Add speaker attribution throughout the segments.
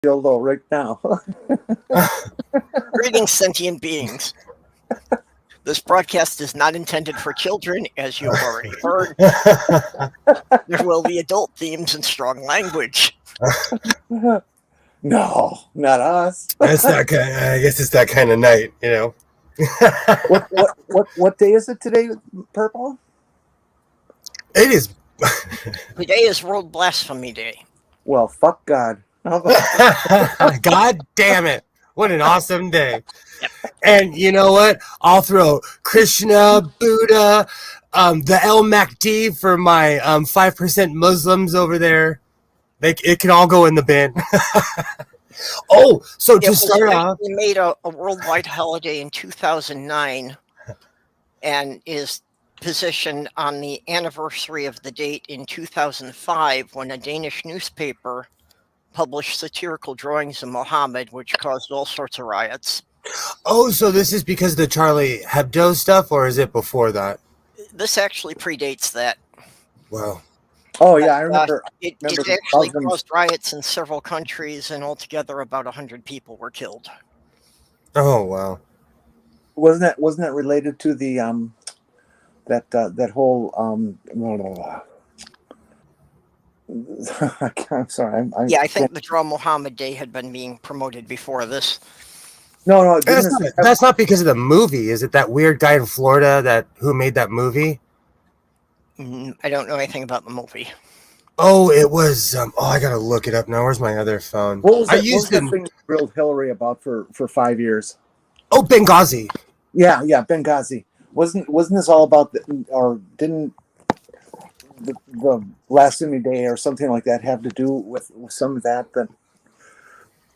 Speaker 1: dildo right now.
Speaker 2: Greetings, sentient beings. This broadcast is not intended for children, as you have already heard. There will be adult themes and strong language.
Speaker 1: No, not us.
Speaker 3: That's not kind. I guess it's that kind of night, you know.
Speaker 1: What day is it today, Purple?
Speaker 3: It is.
Speaker 2: Today is World Blasphemy Day.
Speaker 1: Well, fuck God.
Speaker 3: God damn it. What an awesome day. Yep. And you know what? I'll throw Krishna, Buddha, the El Mahdi for my 5% Muslims over there. It can all go in the bin. Oh, so to start off,
Speaker 2: we made a worldwide holiday in 2009 and is positioned on the anniversary of the date in 2005 when a Danish newspaper published satirical drawings of Muhammad, which caused all sorts of riots.
Speaker 3: Oh, so this is because of the Charlie Hebdo stuff, or is it before that?
Speaker 2: This actually predates that.
Speaker 3: Wow.
Speaker 1: Oh, yeah, I remember.
Speaker 2: It actually caused riots in several countries, and altogether about 100 people were killed.
Speaker 3: Oh, wow.
Speaker 1: Wasn't that related to the that whole I'm sorry.
Speaker 2: I think the Draw Muhammad Day had been being promoted before this.
Speaker 1: No,
Speaker 3: that's not because of the movie. Is it that weird guy in Florida who made that movie?
Speaker 2: I don't know anything about the movie.
Speaker 3: Oh, it was. I gotta look it up now. Where's my other phone?
Speaker 1: What was that thing you grilled Hillary about for 5 years?
Speaker 3: Oh, Benghazi.
Speaker 1: Yeah, Benghazi. Wasn't this all about didn't the Blasphemy Day or something like that have to do with some of that,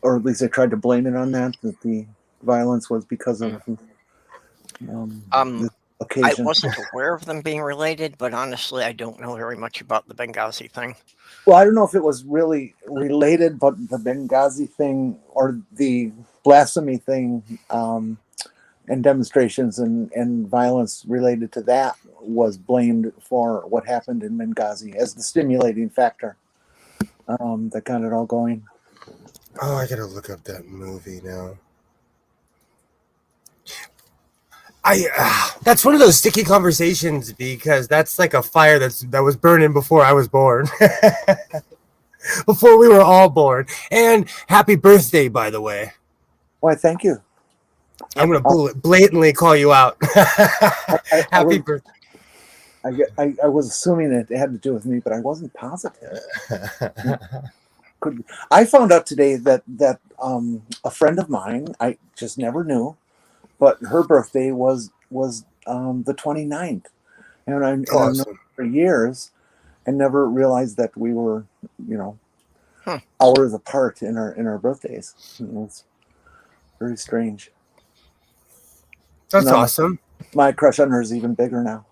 Speaker 1: or at least they tried to blame it on that the violence was because of the occasion.
Speaker 2: I wasn't aware of them being related, but honestly, I don't know very much about the Benghazi thing.
Speaker 1: Well, I don't know if it was really related, but the Benghazi thing or the blasphemy thing and demonstrations and violence related to that was blamed for what happened in Benghazi as the stimulating factor that got it all going.
Speaker 3: Oh, I gotta look up that movie now. That's one of those sticky conversations because that's like a fire that was burning before I was born. Before we were all born. And happy birthday, by the way.
Speaker 1: Why, thank you.
Speaker 3: I'm going to blatantly call you out. Happy birthday.
Speaker 1: I was assuming it had to do with me, but I wasn't positive. I found out today that a friend of mine, I just never knew, but her birthday was the 29th. And I've known her for years and never realized that we were, hours apart in our birthdays. It was very strange.
Speaker 3: That's awesome.
Speaker 1: My crush on her is even bigger now.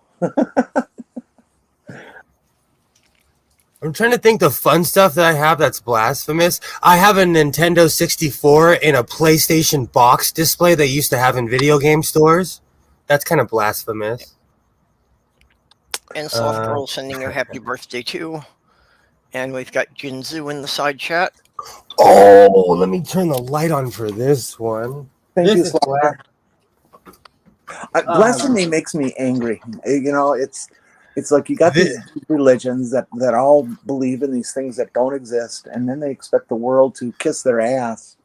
Speaker 3: I'm trying to think the fun stuff that I have that's blasphemous. I have a Nintendo 64 in a PlayStation box display they used to have in video game stores. That's kind of blasphemous.
Speaker 2: And Soft Girl sending you a happy birthday too. And we've got Jinzu in the side chat.
Speaker 3: Oh, let me turn the light on for this one.
Speaker 1: Thank you, Slack. Blasphemy makes me angry. It's like you got these religions that all believe in these things that don't exist, and then they expect the world to kiss their ass.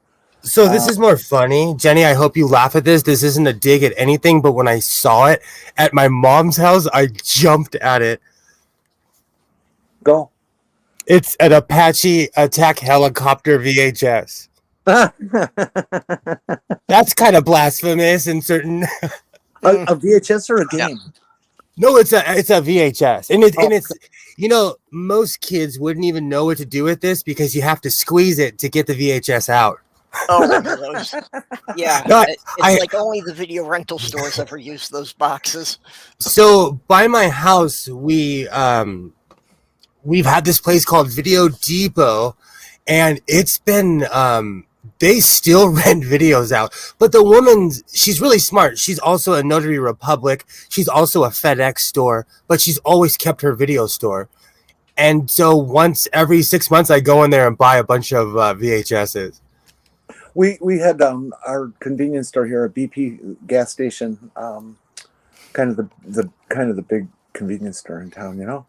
Speaker 3: So this is more funny. Jenny, I hope you laugh at this. This isn't a dig at anything, but when I saw it at my mom's house, I jumped at it.
Speaker 1: Go.
Speaker 3: It's an Apache attack helicopter VHS. That's kind of blasphemous in certain...
Speaker 1: A VHS or a game?
Speaker 3: Yeah. No, it's a VHS, and it's most kids wouldn't even know what to do with this because you have to squeeze it to get the VHS out.
Speaker 2: Oh, those. Yeah, no, it's like only the video rental stores ever use those boxes.
Speaker 3: So by my house, we've had this place called Video Depot, and it's been they still rent videos out. But the woman, she's really smart. She's also a Notary Republic. She's also a FedEx store, but she's always kept her video store. And so once every 6 months, I go in there and buy a bunch of VHSs.
Speaker 1: We had our convenience store here, a BP gas station, kind of the big convenience store in town,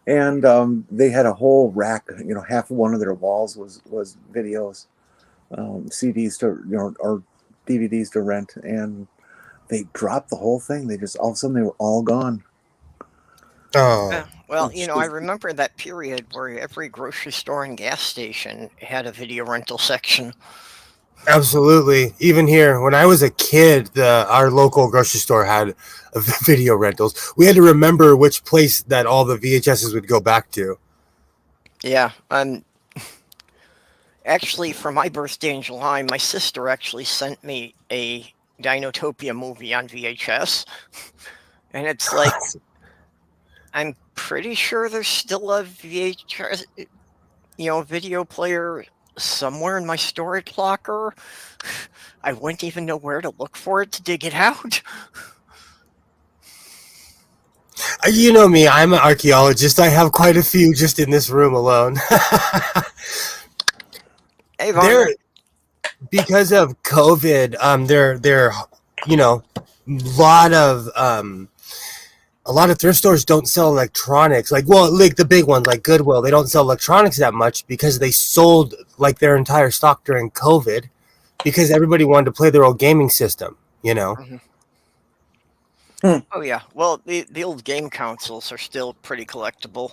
Speaker 1: and they had a whole rack. Half of one of their walls was videos, CDs to or DVDs to rent, and they dropped the whole thing. They just all of a sudden they were all gone.
Speaker 3: Oh,
Speaker 2: well, I remember that period where every grocery store and gas station had a video rental section.
Speaker 3: absolutely. Even here, when I was a kid, our local grocery store had video rentals. We had to remember which place that all the VHSs would go back to.
Speaker 2: Yeah, actually, for my birthday in July, my sister actually sent me a Dinotopia movie on VHS, and it's like, I'm pretty sure there's still a VHS, video player somewhere in my storage locker. I wouldn't even know where to look for it to dig it out.
Speaker 3: You know me, I'm an archaeologist. I have quite a few just in this room alone.
Speaker 2: Hey, Vaughn.
Speaker 3: Because of COVID, they're a lot of thrift stores don't sell electronics. Like the big ones like Goodwill, they don't sell electronics that much because they sold like their entire stock during COVID because everybody wanted to play their old gaming system,
Speaker 2: Mm-hmm. Oh yeah, well the old game consoles are still pretty collectible.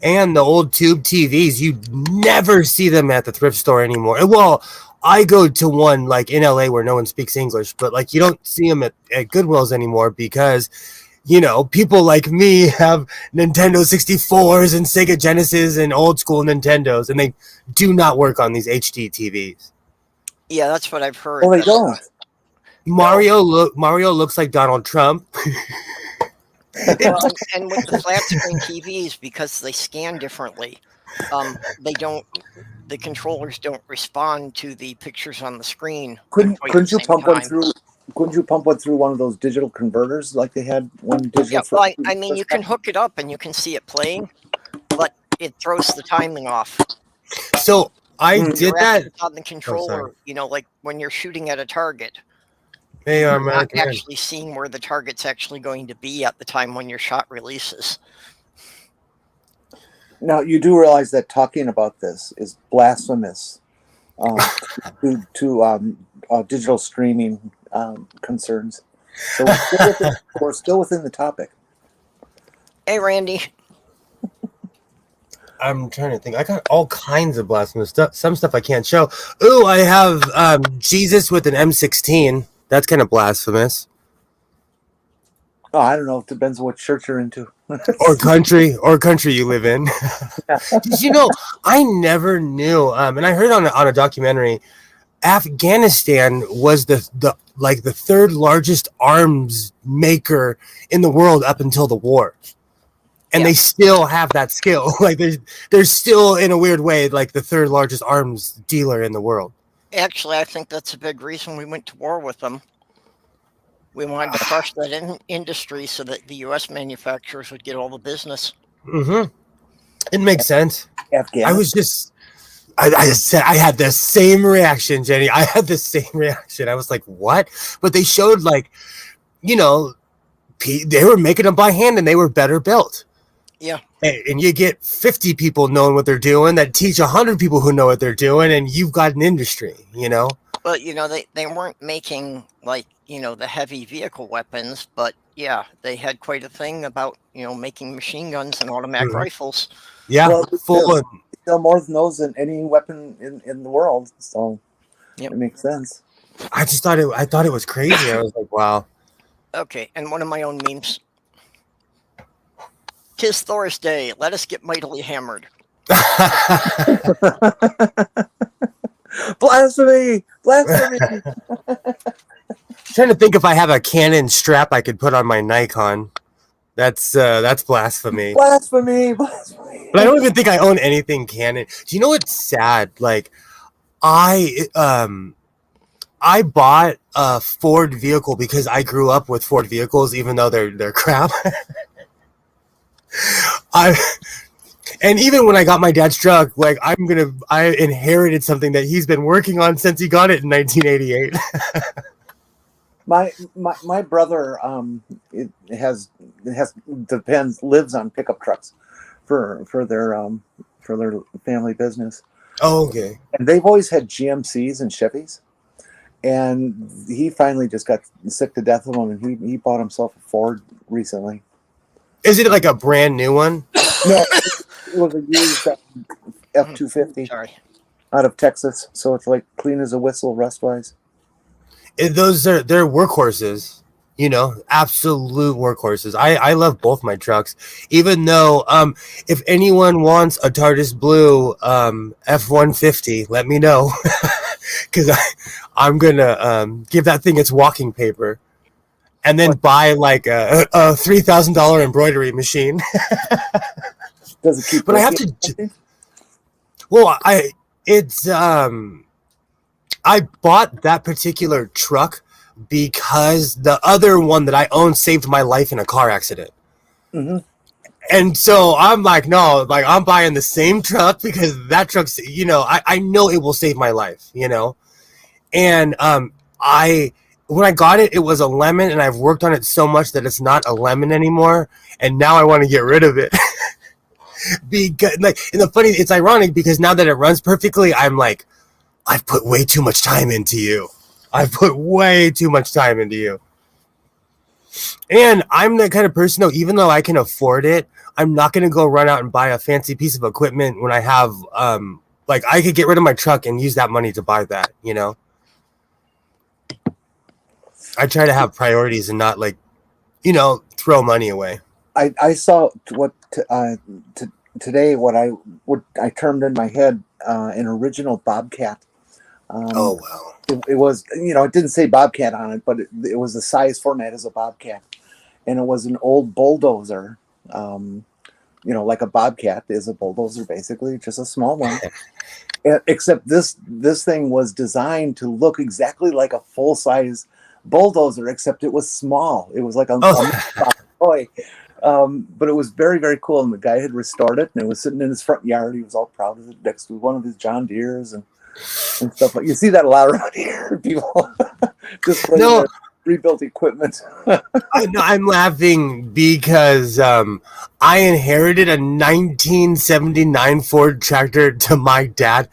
Speaker 3: And the old tube TVs, you never see them at the thrift store anymore. Well, I go to one like in LA where no one speaks English, but like you don't see them at Goodwills anymore because, people like me have Nintendo 64s and Sega Genesis and old school Nintendos, and they do not work on these HD TVs.
Speaker 2: Yeah, that's what I've heard.
Speaker 1: Well, they don't.
Speaker 3: Mario looks like Donald Trump.
Speaker 2: Well, and with the flat screen TVs, because they scan differently, the controllers don't respond to the pictures on the screen.
Speaker 1: Couldn't you pump one through? Couldn't you pump one through one of those digital converters like they had one digital?
Speaker 2: Yeah, well, I mean, you can hook it up and you can see it playing, but it throws the timing off.
Speaker 3: So I did that
Speaker 2: on the controller. Like when you're shooting at a target.
Speaker 3: Hey,
Speaker 2: you're not actually seeing where the target's actually going to be at the time when your shot releases.
Speaker 1: Now, you do realize that talking about this is blasphemous to digital streaming concerns. So we're still within the topic.
Speaker 2: Hey, Randy.
Speaker 3: I'm trying to think. I got all kinds of blasphemous stuff. Some stuff I can't show. Ooh, I have Jesus with an M16. That's kind of blasphemous.
Speaker 1: Oh, I don't know. It depends on what church you're into.
Speaker 3: or country you live in. Did you know, I never knew, and I heard on a documentary, Afghanistan was the third largest arms maker in the world up until the war. And they still have that skill. Like they're still, in a weird way, like the third largest arms dealer in the world.
Speaker 2: Actually, I think that's a big reason we went to war with them. We wanted to crush that industry so that the U.S. manufacturers would get all the business.
Speaker 3: Mm-hmm. It makes sense.
Speaker 1: Afghanistan.
Speaker 3: I was just, I said, I had the same reaction, Jenny. I had the same reaction. I was like, what? But they showed they were making them by hand and they were better built.
Speaker 2: Yeah.
Speaker 3: And you get 50 people knowing what they're doing that teach 100 people who know what they're doing, and you've got an industry,
Speaker 2: Well, they weren't making the heavy vehicle weapons, but yeah, they had quite a thing about, making machine guns and automatic rifles.
Speaker 3: Yeah,
Speaker 1: well, still more than those than any weapon in the world, so it makes sense.
Speaker 3: I thought it was crazy. I was like, wow.
Speaker 2: Okay, and one of my own memes. 'Tis Thor's day. Let us get mightily hammered.
Speaker 1: Blasphemy! Blasphemy!
Speaker 3: Trying to think if I have a cannon strap I could put on my Nikon. That's blasphemy.
Speaker 1: Blasphemy! Blasphemy!
Speaker 3: But I don't even think I own anything Canon. Do you know what's sad? Like, I bought a Ford vehicle because I grew up with Ford vehicles, even though they're crap. I and even when I got my dad's truck, like I inherited something that he's been working on since he got it in 1988.
Speaker 1: My brother it has lives on pickup trucks for their family business.
Speaker 3: Oh, okay.
Speaker 1: And they've always had GMCs and Chevys. And he finally just got sick to death of them, and he bought himself a Ford recently.
Speaker 3: Is it like a brand new one?
Speaker 1: No, it was a used F-250 out of Texas, so it's like clean as a whistle, rust-wise.
Speaker 3: They're workhorses, absolute workhorses. I love both my trucks, even though if anyone wants a TARDIS Blue F-150, let me know, because I'm gonna give that thing its walking paper, and then buy like a $3,000 embroidery machine.
Speaker 1: Does it keep?
Speaker 3: But I have to. Well, I bought that particular truck because the other one that I owned saved my life in a car accident.
Speaker 1: Mm-hmm.
Speaker 3: And so I'm like, no, like I'm buying the same truck because that truck's, I know it will save my life, And when I got it, it was a lemon, and I've worked on it so much that it's not a lemon anymore. And now I want to get rid of it. Because it's ironic because now that it runs perfectly, I'm like, I've put way too much time into you. And I'm the kind of person, though, even though I can afford it, I'm not going to go run out and buy a fancy piece of equipment when I have, I could get rid of my truck and use that money to buy that, I try to have priorities and not throw money away.
Speaker 1: I saw today what I termed in my head an original Bobcat.
Speaker 3: Oh wow!
Speaker 1: It was it didn't say Bobcat on it, but it was the size format as a Bobcat, and it was an old bulldozer. Like a Bobcat is a bulldozer, basically, just a small one. Except this thing was designed to look exactly like a full size bulldozer, except it was small. It was like a toy. But it was very, very cool. And the guy had restored it, and it was sitting in his front yard. He was all proud of it next to one of his John Deeres and stuff like. You see that a lot around here. People just rebuilt equipment.
Speaker 3: I'm laughing because I inherited a 1979 Ford tractor to my dad.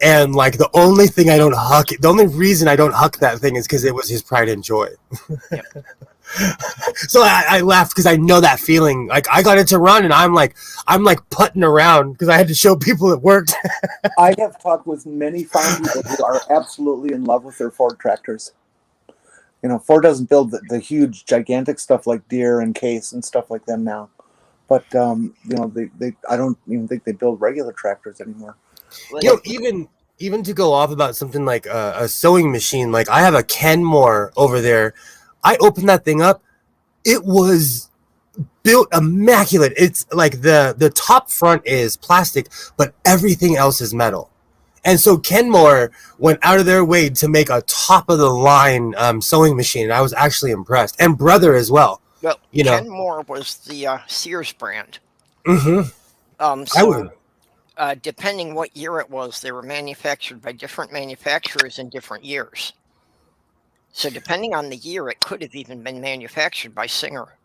Speaker 3: And the only reason I don't huck that thing is because it was his pride and joy. Yep. So I laughed because I know that feeling. Like I got it to run, and I'm putting around because I had to show people it worked.
Speaker 1: I have talked with many farm people who are absolutely in love with their Ford tractors. Ford doesn't build the huge, gigantic stuff like Deere and Case and stuff like them now. But they I don't even think they build regular tractors anymore.
Speaker 3: Even to go off about something like a sewing machine, like I have a Kenmore over there. I opened that thing up. It was built immaculate. It's like the top front is plastic, but everything else is metal. And so Kenmore went out of their way to make a top of the line sewing machine. And I was actually impressed, and Brother as well.
Speaker 2: Well, Kenmore was the Sears brand.
Speaker 3: Mm-hmm.
Speaker 2: Depending what year it was, they were manufactured by different manufacturers in different years. So depending on the year, it could have even been manufactured by Singer.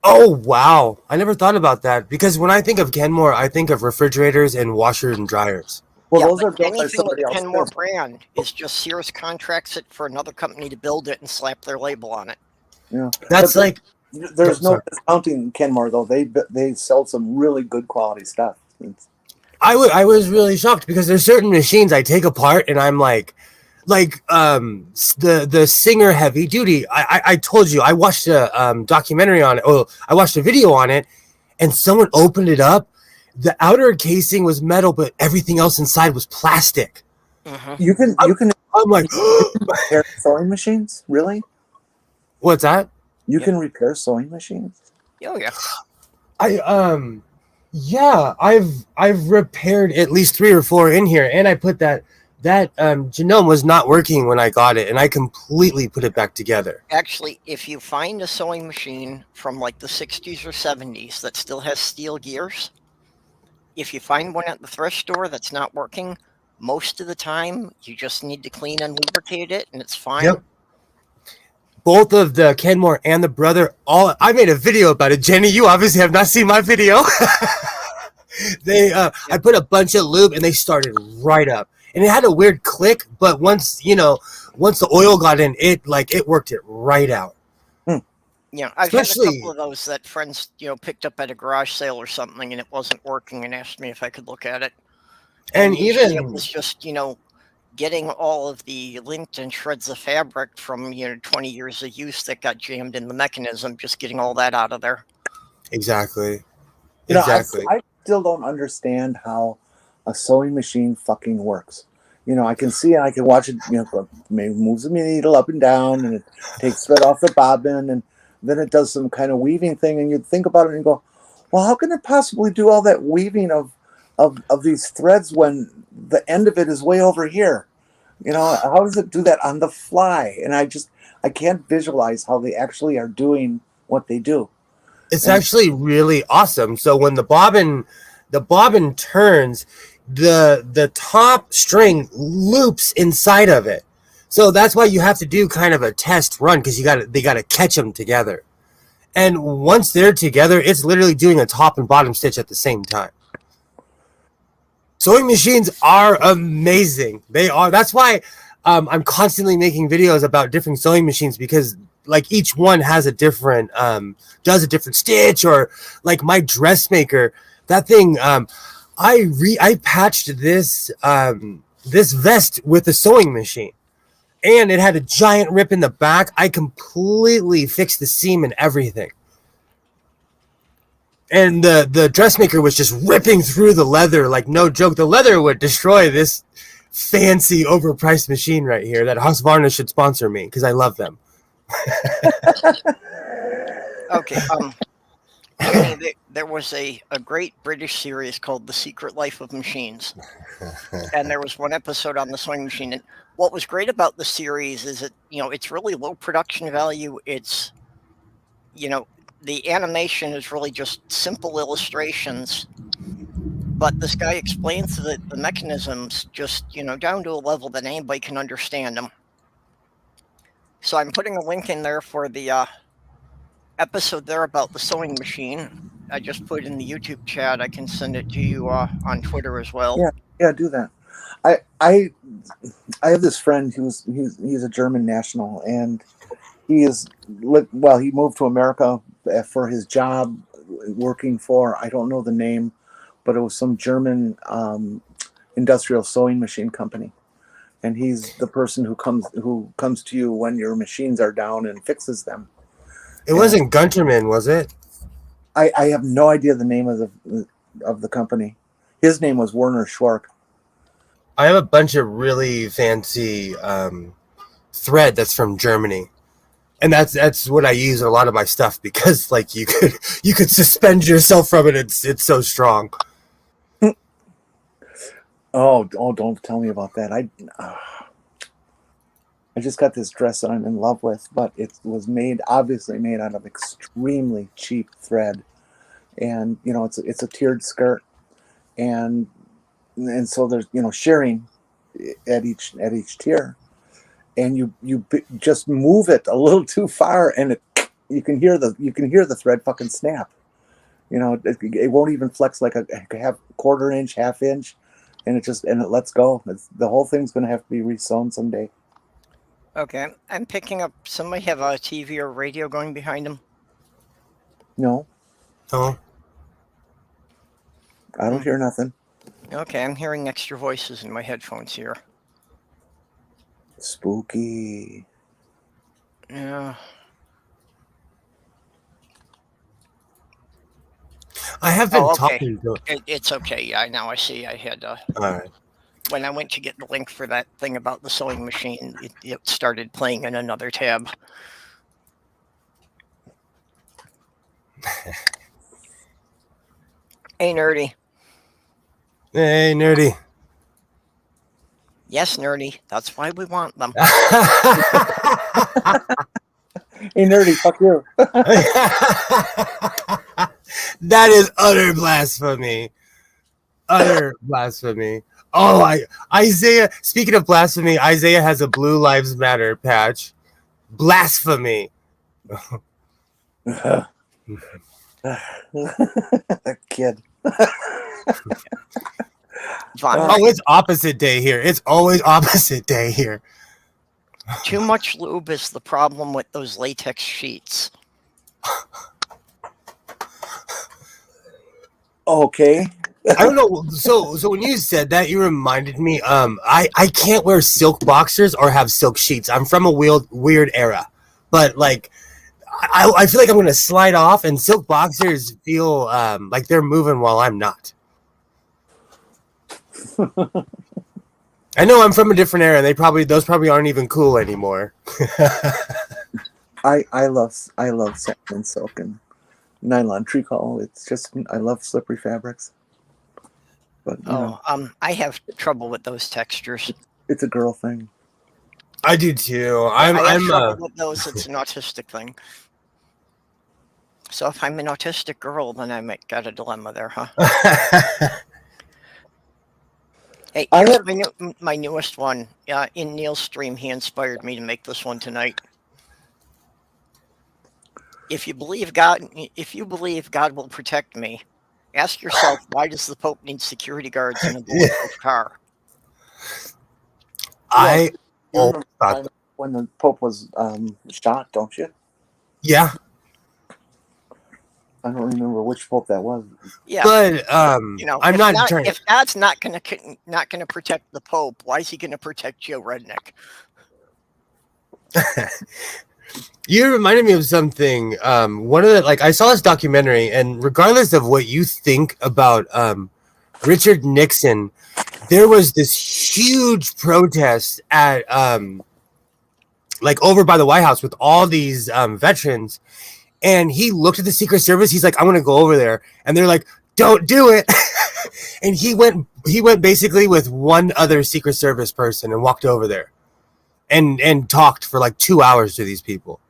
Speaker 3: Oh, wow. I never thought about that. Because when I think of Kenmore, I think of refrigerators and washers and dryers.
Speaker 1: Well, those are built by
Speaker 2: anything
Speaker 1: somebody
Speaker 2: with
Speaker 1: else.
Speaker 2: Kenmore brand is just Sears contracts it for another company to build it and slap their label on it.
Speaker 1: Yeah,
Speaker 3: that's like...
Speaker 1: There's no discounting Kenmore, though. They sell some really good quality stuff.
Speaker 3: I was really shocked because there's certain machines I take apart and I'm like the Singer heavy duty. I told you I watched a documentary on it. Oh, I watched a video on it, and someone opened it up. The outer casing was metal, but everything else inside was plastic.
Speaker 2: Mm-hmm.
Speaker 1: You can.
Speaker 3: I'm like,
Speaker 1: repair sewing machines? Really?
Speaker 3: What's that?
Speaker 1: You can repair sewing machines?
Speaker 2: Oh yeah.
Speaker 3: I've repaired at least 3 or 4 in here, and I put that that genome was not working when I got it, and I completely put it back together.
Speaker 2: Actually, if you find a sewing machine from like the 60s or 70s that still has steel gears, if you find one at the thrift store that's not working, most of the time you just need to clean and lubricate it and it's fine.
Speaker 3: Yep. Both of the Kenmore and the brother, all I made a video about it. Jenny, you obviously have not seen my video. I put a bunch of lube and they started right up. And it had a weird click, but once the oil got in, it worked it right out.
Speaker 2: Yeah, I've had a couple of those that friends, picked up at a garage sale or something and it wasn't working and asked me if I could look at it. And usually it was just, getting all of the lint and shreds of fabric from 20 years of use that got jammed in the mechanism, just getting all that out of there.
Speaker 3: Exactly.
Speaker 1: I still don't understand how a sewing machine fucking works. I can see and I can watch it, maybe moves the needle up and down and it takes thread off the bobbin and then it does some kind of weaving thing and you think about it and you go, well, how can it possibly do all that weaving of these threads when the end of it is way over here? How does it do that on the fly? And I can't visualize how they actually are doing what they do.
Speaker 3: It's actually really awesome. So when the bobbin turns, the top string loops inside of it. So that's why you have to do kind of a test run because they got to catch them together. And once they're together, it's literally doing a top and bottom stitch at the same time. Sewing machines are amazing. They are. That's why I'm constantly making videos about different sewing machines because like each one has a different does a different stitch, or like my dressmaker, that thing I patched this this vest with a sewing machine and it had a giant rip in the back. I completely fixed the seam and everything. And the dressmaker was just ripping through the leather like no joke. The leather would destroy this fancy overpriced machine right here. That Husqvarna should sponsor me because I love them.
Speaker 2: Okay. Jenny, there was a great British series called The Secret Life of Machines. And there was one episode on the sewing machine. And what was great about the series is that, it's really low production value. It's, the animation is really just simple illustrations. But this guy explains the mechanisms just, down to a level that anybody can understand them. So I'm putting a link in there for the episode there about the sewing machine. I just put it in the YouTube chat. I can send it to you on Twitter as well.
Speaker 1: Yeah, do that. I have this friend he's a German national and he moved to America for his job working for, I don't know the name, but it was some German industrial sewing machine company. And he's the person who comes to you when your machines are down and fixes them.
Speaker 3: It wasn't Gunterman, was it?
Speaker 1: I have no idea the name of the company. His name was Werner Schwark.
Speaker 3: I have a bunch of really fancy thread that's from Germany, and that's what I use in a lot of my stuff because like you could suspend yourself from it. It's so strong.
Speaker 1: Oh, don't tell me about that. I just got this dress that I'm in love with, but it was obviously made out of extremely cheap thread, and it's a tiered skirt, and so there's shirring at each tier, and you just move it a little too far, and you can hear the thread fucking snap. It won't even flex like a quarter inch, half inch, and it lets go. The whole thing's going to have to be resewn someday.
Speaker 2: Okay, I'm picking up. Somebody have a TV or radio going behind them?
Speaker 1: No.
Speaker 3: Oh.
Speaker 1: I don't hear nothing.
Speaker 2: Okay, I'm hearing extra voices in my headphones here.
Speaker 1: Spooky.
Speaker 2: Yeah.
Speaker 3: I have been talking to...
Speaker 2: It's okay. Yeah, now I see. I had...
Speaker 3: All right.
Speaker 2: When I went to get the link for that thing about the sewing machine, it started playing in another tab. Hey, Nerdy.
Speaker 3: Hey, Nerdy.
Speaker 2: Yes, nerdy. That's why we want them.
Speaker 1: Hey, nerdy, fuck you.
Speaker 3: That is utter blasphemy. Utter blasphemy. Oh, Isaiah. Speaking of blasphemy, Isaiah has a Blue Lives Matter patch. Blasphemy.
Speaker 1: That kid.
Speaker 3: Oh, it's opposite day here. It's always opposite day here.
Speaker 2: Too much lube is the problem with those latex sheets.
Speaker 1: Okay.
Speaker 3: I don't know. So when you said that, you reminded me. I can't wear silk boxers or have silk sheets. I'm from a weird era, but like, I feel like I'm gonna slide off, and silk boxers feel like they're moving while I'm not. I know I'm from a different era. Those probably aren't even cool anymore.
Speaker 1: I love satin and silk and nylon treacle. It's just I love slippery fabrics. But
Speaker 2: I have trouble with those textures.
Speaker 1: It's a girl thing.
Speaker 3: I do too.
Speaker 2: I have trouble with those. It's an autistic thing. So if I'm an autistic girl, then I might got a dilemma there, huh? Hey, here's my newest one. In Neil's stream, he inspired me to make this one tonight. If you believe God will protect me, ask yourself, why does the Pope need security guards in a bulletproof car?
Speaker 1: When the Pope was shot, don't you?
Speaker 3: Yeah.
Speaker 1: I don't remember which Pope that was.
Speaker 2: Yeah,
Speaker 3: but I'm not trying.
Speaker 2: If God's not gonna protect the Pope, why is he gonna protect Joe Redneck?
Speaker 3: You reminded me of something. One of the I saw this documentary, and regardless of what you think about Richard Nixon, there was this huge protest at over by the White House with all these veterans. And he looked at the Secret Service. He's like, "I'm gonna go over there," and they're like, "Don't do it." And he went basically with one other Secret Service person and walked over there, and talked for like 2 hours to these people.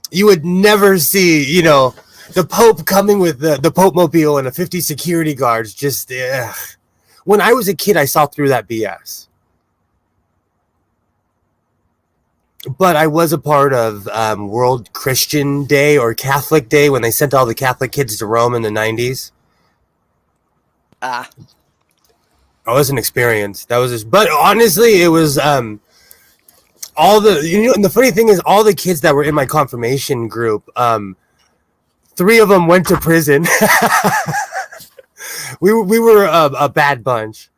Speaker 3: You would never see, the Pope coming with the Pope mobile and 50 security guards. Just when I was a kid, I saw through that BS. But I was a part of World Christian Day or Catholic Day when they sent all the Catholic kids to Rome in the 90s. That was an experience. That was but honestly, it was all the and the funny thing is, all the kids that were in my confirmation group, 3 of them went to prison. we were a bad bunch,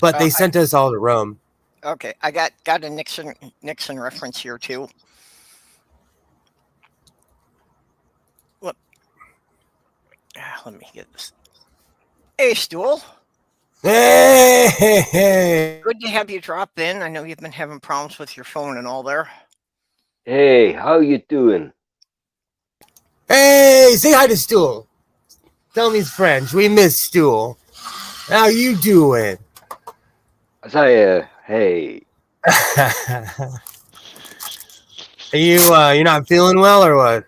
Speaker 3: but they sent us all to Rome.
Speaker 2: Okay, I got a Nixon reference here too. Look, let me get this. Hey, Stool.
Speaker 3: Hey.
Speaker 2: Good to have you drop in. I know you've been having problems with your phone and all there.
Speaker 4: Hey, how you doing?
Speaker 3: Hey, say hi to Stool. Tell him he's French. We miss Stool. How you doing?
Speaker 4: Isaiah, hey.
Speaker 3: Are you're not feeling well or what?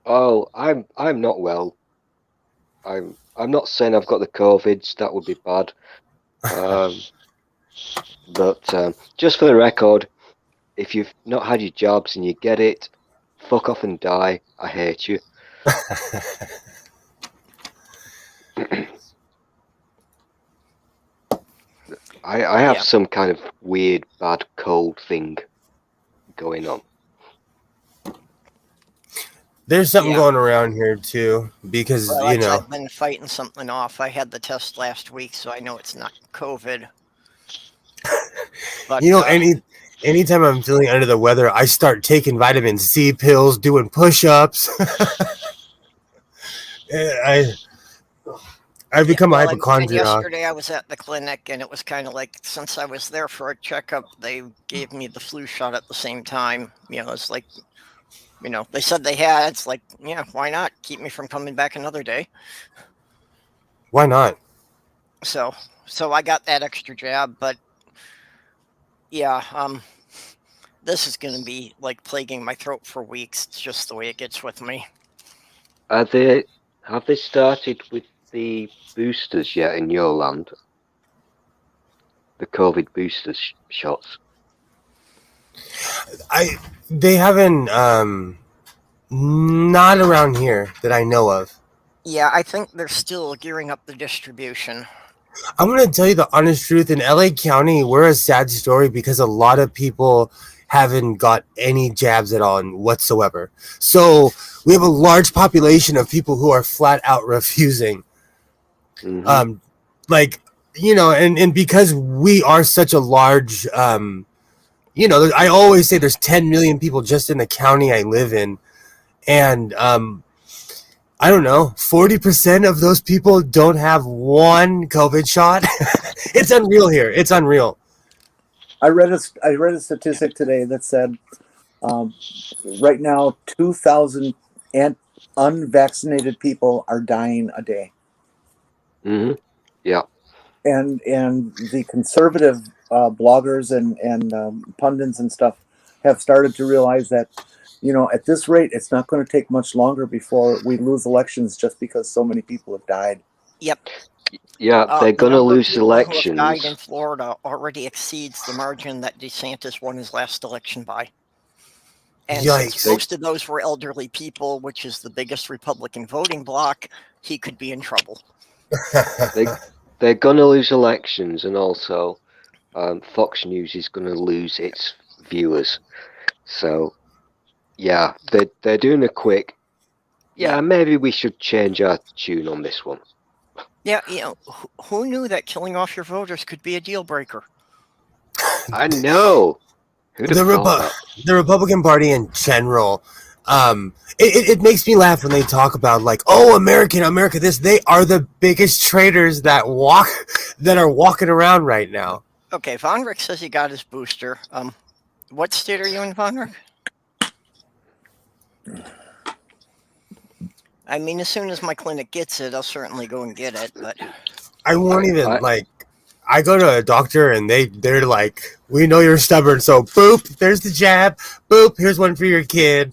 Speaker 4: Oh, I'm not well. I'm not saying I've got the COVIDs. That would be bad. But just for the record, if you've not had your jobs and you get it, fuck off and die. I hate you. I have some kind of weird bad cold thing going on.
Speaker 3: There's something going around here too, because
Speaker 2: I've been fighting something off. I had the test last week, so I know it's not COVID. But
Speaker 3: anytime I'm feeling under the weather, I start taking vitamin C pills, doing push-ups. I've become a hypochondriac.
Speaker 2: Yesterday I was at the clinic, and it was kind of like, since I was there for a checkup, they gave me the flu shot at the same time. It's like, they said they had. It's like, yeah, why not? Keep me from coming back another day.
Speaker 3: Why not?
Speaker 2: So I got that extra jab, but yeah, this is going to be like plaguing my throat for weeks. It's just the way it gets with me.
Speaker 4: Have they started with the boosters yet in your land? The COVID boosters shots.
Speaker 3: They haven't not around here that I know of.
Speaker 2: Yeah, I think they're still gearing up the distribution.
Speaker 3: I'm going to tell you the honest truth. In LA County, we're a sad story because a lot of people haven't got any jabs at all whatsoever. So we have a large population of people who are flat out refusing.
Speaker 4: Mm-hmm.
Speaker 3: Like, you know, and because we are such a large, you know, I always say there's 10 million people just in the county I live in. And, I don't know, 40% of those people don't have one COVID shot. It's unreal here. It's unreal.
Speaker 1: I read a statistic today that said right now 2,000 unvaccinated people are dying a day.
Speaker 4: Mm-hmm. Yeah.
Speaker 1: And the conservative bloggers and pundits and stuff have started to realize that, you know, at this rate, it's not going to take much longer before we lose elections just because so many people have died.
Speaker 2: Yep.
Speaker 4: Yeah, they're going to lose elections.
Speaker 2: Who have died in Florida already exceeds the margin that DeSantis won his last election by. And since most of those were elderly people, which is the biggest Republican voting bloc, he could be in trouble.
Speaker 4: They're going to lose elections, and also Fox News is going to lose its viewers. So, yeah, they're doing a quick. Yeah, maybe we should change our tune on this one.
Speaker 2: Yeah, you know, who knew that killing off your voters could be a deal breaker?
Speaker 4: I know.
Speaker 3: The Republican Party in general, it makes me laugh when they talk about, like, oh, America, this. They are the biggest traitors that are walking around right now.
Speaker 2: Okay, Von Rick says he got his booster. What state are you in, Von Rick? I mean, as soon as my clinic gets it, I'll certainly go and get it, but
Speaker 3: I won't even, like, I go to a doctor and they're like, we know you're stubborn, so boop, there's the jab, boop, here's one for your kid.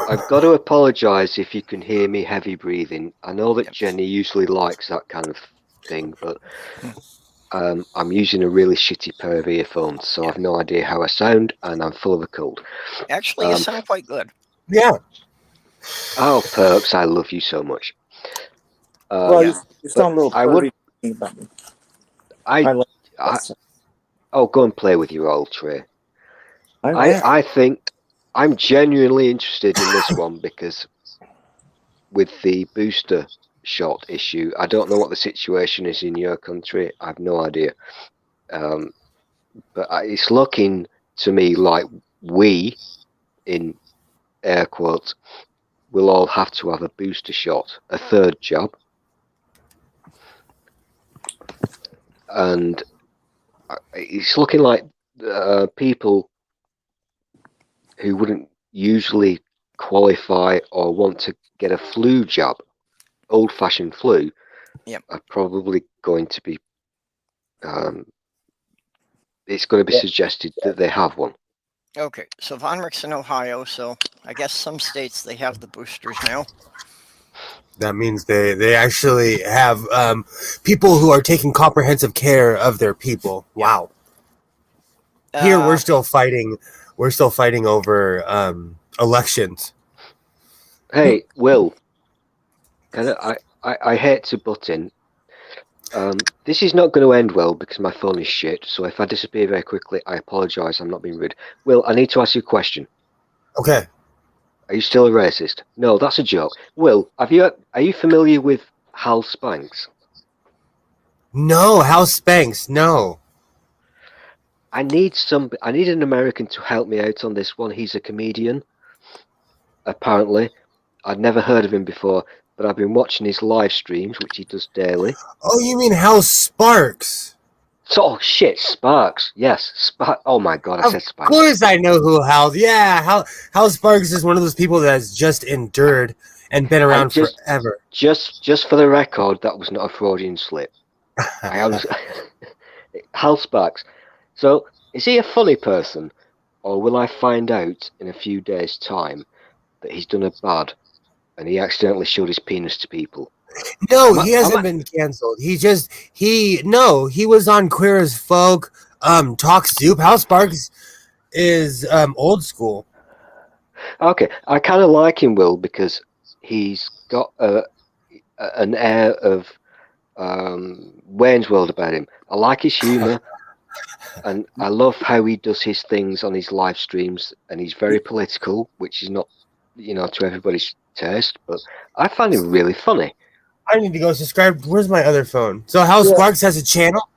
Speaker 4: I've got to apologize if you can hear me heavy breathing. I know that Jenny usually likes that kind of thing, but I'm using a really shitty pair of earphones, so I've no idea how I sound, and I'm full of a cold.
Speaker 2: Actually, you sound quite good.
Speaker 3: Yeah.
Speaker 4: Oh, Perks, I love you so much.
Speaker 1: Well, you sound a little pervy.
Speaker 4: Oh, go and play with your old tray. I think I'm genuinely interested in this one because with the booster shot issue, I don't know what the situation is in your country. I have no idea. But it's looking to me like we, in air quotes, will all have to have a booster shot, a third jab. And it's looking like people who wouldn't usually qualify or want to get a flu jab, old-fashioned flu, are probably going to be. It's going to be suggested that they have one.
Speaker 2: Okay, so Von Rick's in Ohio, so I guess some states they have the boosters now.
Speaker 3: That means they actually have people who are taking comprehensive care of their people. Wow. Here we're still fighting. We're still fighting over elections.
Speaker 4: Hey, Will. I hate to butt in. This is not going to end well because my phone is shit. So if I disappear very quickly, I apologise. I'm not being rude. Will, I need to ask you a question.
Speaker 3: Okay.
Speaker 4: Are you still a racist? No, that's a joke. Will, are you familiar with Hal Spanks?
Speaker 3: No, Hal Spanks. No.
Speaker 4: I need an American to help me out on this one. He's a comedian. Apparently, I'd never heard of him before, but I've been watching his live streams, which he does daily.
Speaker 3: Oh, you mean Hal Sparks?
Speaker 4: Oh shit, Sparks. Yes, Sparks. Oh my god, I said Sparks.
Speaker 3: Of course I know who Hal. Yeah, Hal Sparks is one of those people that has just endured and been around forever.
Speaker 4: Just for the record, that was not a Freudian slip. I honestly, Hal Sparks. So, is he a funny person, or will I find out in a few days' time that he's done a bad and he accidentally showed his penis to people?
Speaker 3: No, he hasn't been canceled. He was on Queer as Folk, Talk Soup. Hal Sparks is old school.
Speaker 4: Okay, I kind of like him, Will, because he's got an air of Wayne's World about him. I like his humour, and I love how he does his things on his live streams, and he's very political, which is not, to everybody's taste, but I find him really funny.
Speaker 3: I need to go subscribe. Where's my other phone? So Hal Sparks has a channel?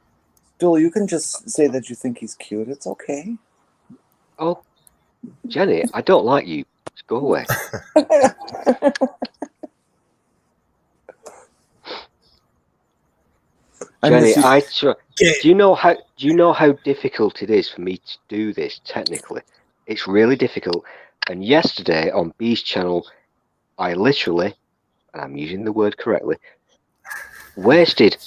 Speaker 1: Stool, you can just say that you think he's cute. It's okay.
Speaker 4: Oh, Jenny, I don't like you. Just go away. Jenny, do you know how difficult it is for me to do this technically? It's really difficult. And yesterday on B's channel, I literally, and I'm using the word correctly, wasted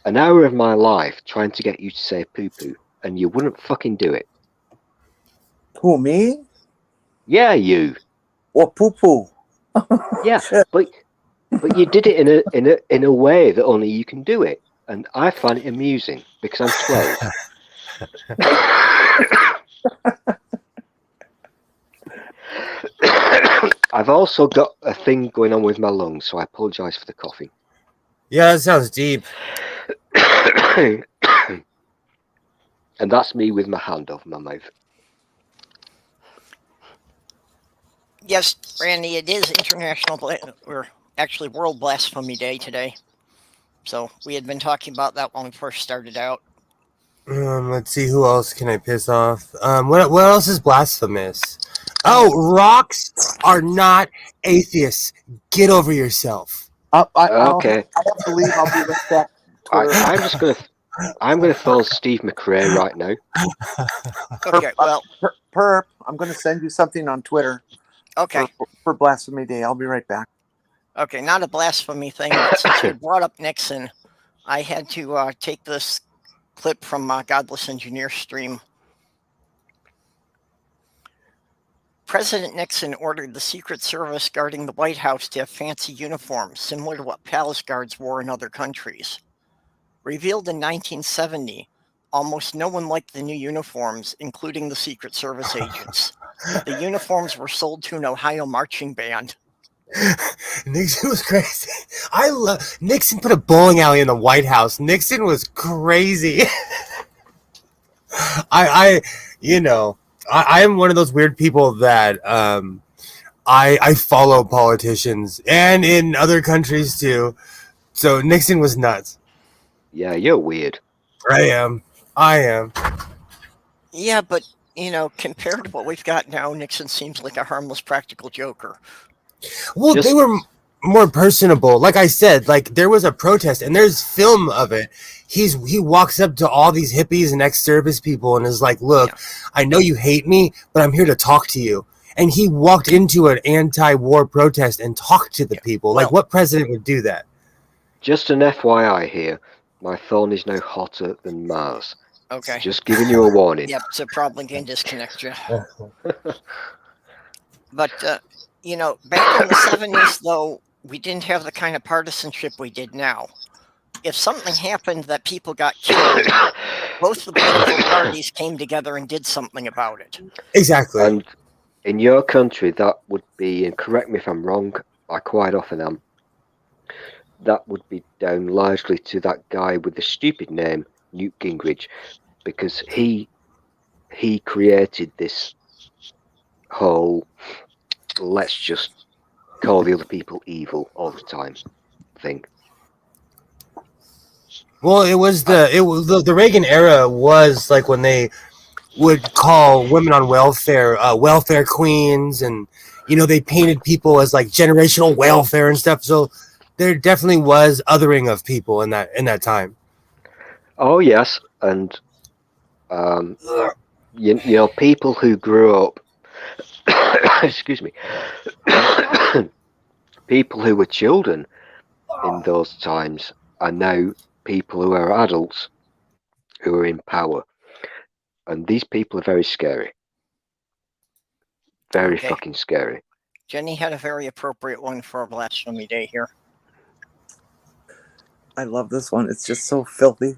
Speaker 4: an hour of my life trying to get you to say poo poo, and you wouldn't fucking do it.
Speaker 1: Who, me?
Speaker 4: Yeah, you.
Speaker 1: Or poo poo?
Speaker 4: Yeah, but you did it in a way that only you can do it, and I find it amusing because I'm 12. I've also got a thing going on with my lungs, so I apologise for the coughing.
Speaker 3: Yeah, that sounds deep.
Speaker 4: And that's me with my hand over my mouth.
Speaker 2: Yes, Randy, it is actually World Blasphemy Day today. So we had been talking about that when we first started out.
Speaker 3: Let's see, who else can I piss off? What else is blasphemous? Oh, rocks are not atheists. Get over yourself.
Speaker 4: Okay.
Speaker 1: I have to leave. I'll be right back.
Speaker 4: I'm gonna phone Steve McRae right now.
Speaker 2: Okay, well,
Speaker 1: Perp, I'm going to send you something on Twitter.
Speaker 2: Okay.
Speaker 1: For Blasphemy Day. I'll be right back.
Speaker 2: Okay, not a blasphemy thing, but since you brought up Nixon, I had to take this clip from Godless Engineer stream. President Nixon ordered the Secret Service guarding the White House to have fancy uniforms, similar to what palace guards wore in other countries. Revealed in 1970, almost no one liked the new uniforms, including the Secret Service agents. The uniforms were sold to an Ohio marching band.
Speaker 3: Nixon was crazy. Nixon put a bowling alley in the White House. Nixon was crazy. I am one of those weird people that I follow politicians and in other countries too. So Nixon was nuts.
Speaker 4: Yeah, you're weird.
Speaker 3: I am.
Speaker 2: Yeah, but compared to what we've got now, Nixon seems like a harmless practical joker.
Speaker 3: Well, they were more personable. Like I said, like there was a protest and there's film of it. He walks up to all these hippies and ex-service people and is like, look, I know you hate me, but I'm here to talk to you. And he walked into an anti-war protest and talked to the people. Like what president would do that?
Speaker 4: Just an FYI here, my phone is now hotter than Mars.
Speaker 2: Okay.
Speaker 4: Just giving you a warning.
Speaker 2: Yep, so probably can disconnect you. But, back in the 70s, though, we didn't have the kind of partisanship we did now. If something happened that people got killed, both the political parties came together and did something about it.
Speaker 3: Exactly.
Speaker 4: And in your country, that would be, and correct me if I'm wrong, I quite often am, that would be down largely to that guy with the stupid name, Newt Gingrich, because he created this whole let's just call the other people evil all the time thing.
Speaker 3: Well, the Reagan era was like when they would call women on welfare welfare queens, and they painted people as like generational welfare and stuff. So there definitely was othering of people in that time.
Speaker 4: Oh yes, and people who grew up excuse me people who were children in those times are now people who are adults who are in power. And these people are very scary. Very fucking scary.
Speaker 2: Jenni had a very appropriate one for our Blasphemy Day here.
Speaker 1: I love this one. It's just so filthy.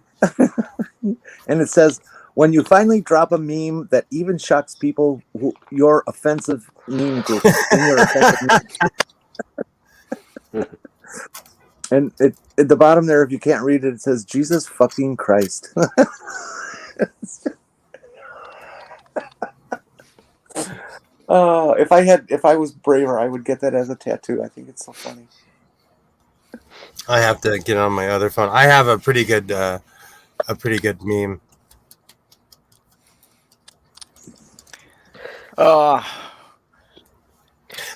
Speaker 1: And it says, when you finally drop a meme that even shocks people who your offensive meme group in your offensive meme. And at the bottom there, if you can't read it, it says, Jesus fucking Christ. If I was braver, I would get that as a tattoo. I think it's so funny.
Speaker 3: I have to get on my other phone. I have a pretty good meme.
Speaker 2: Now,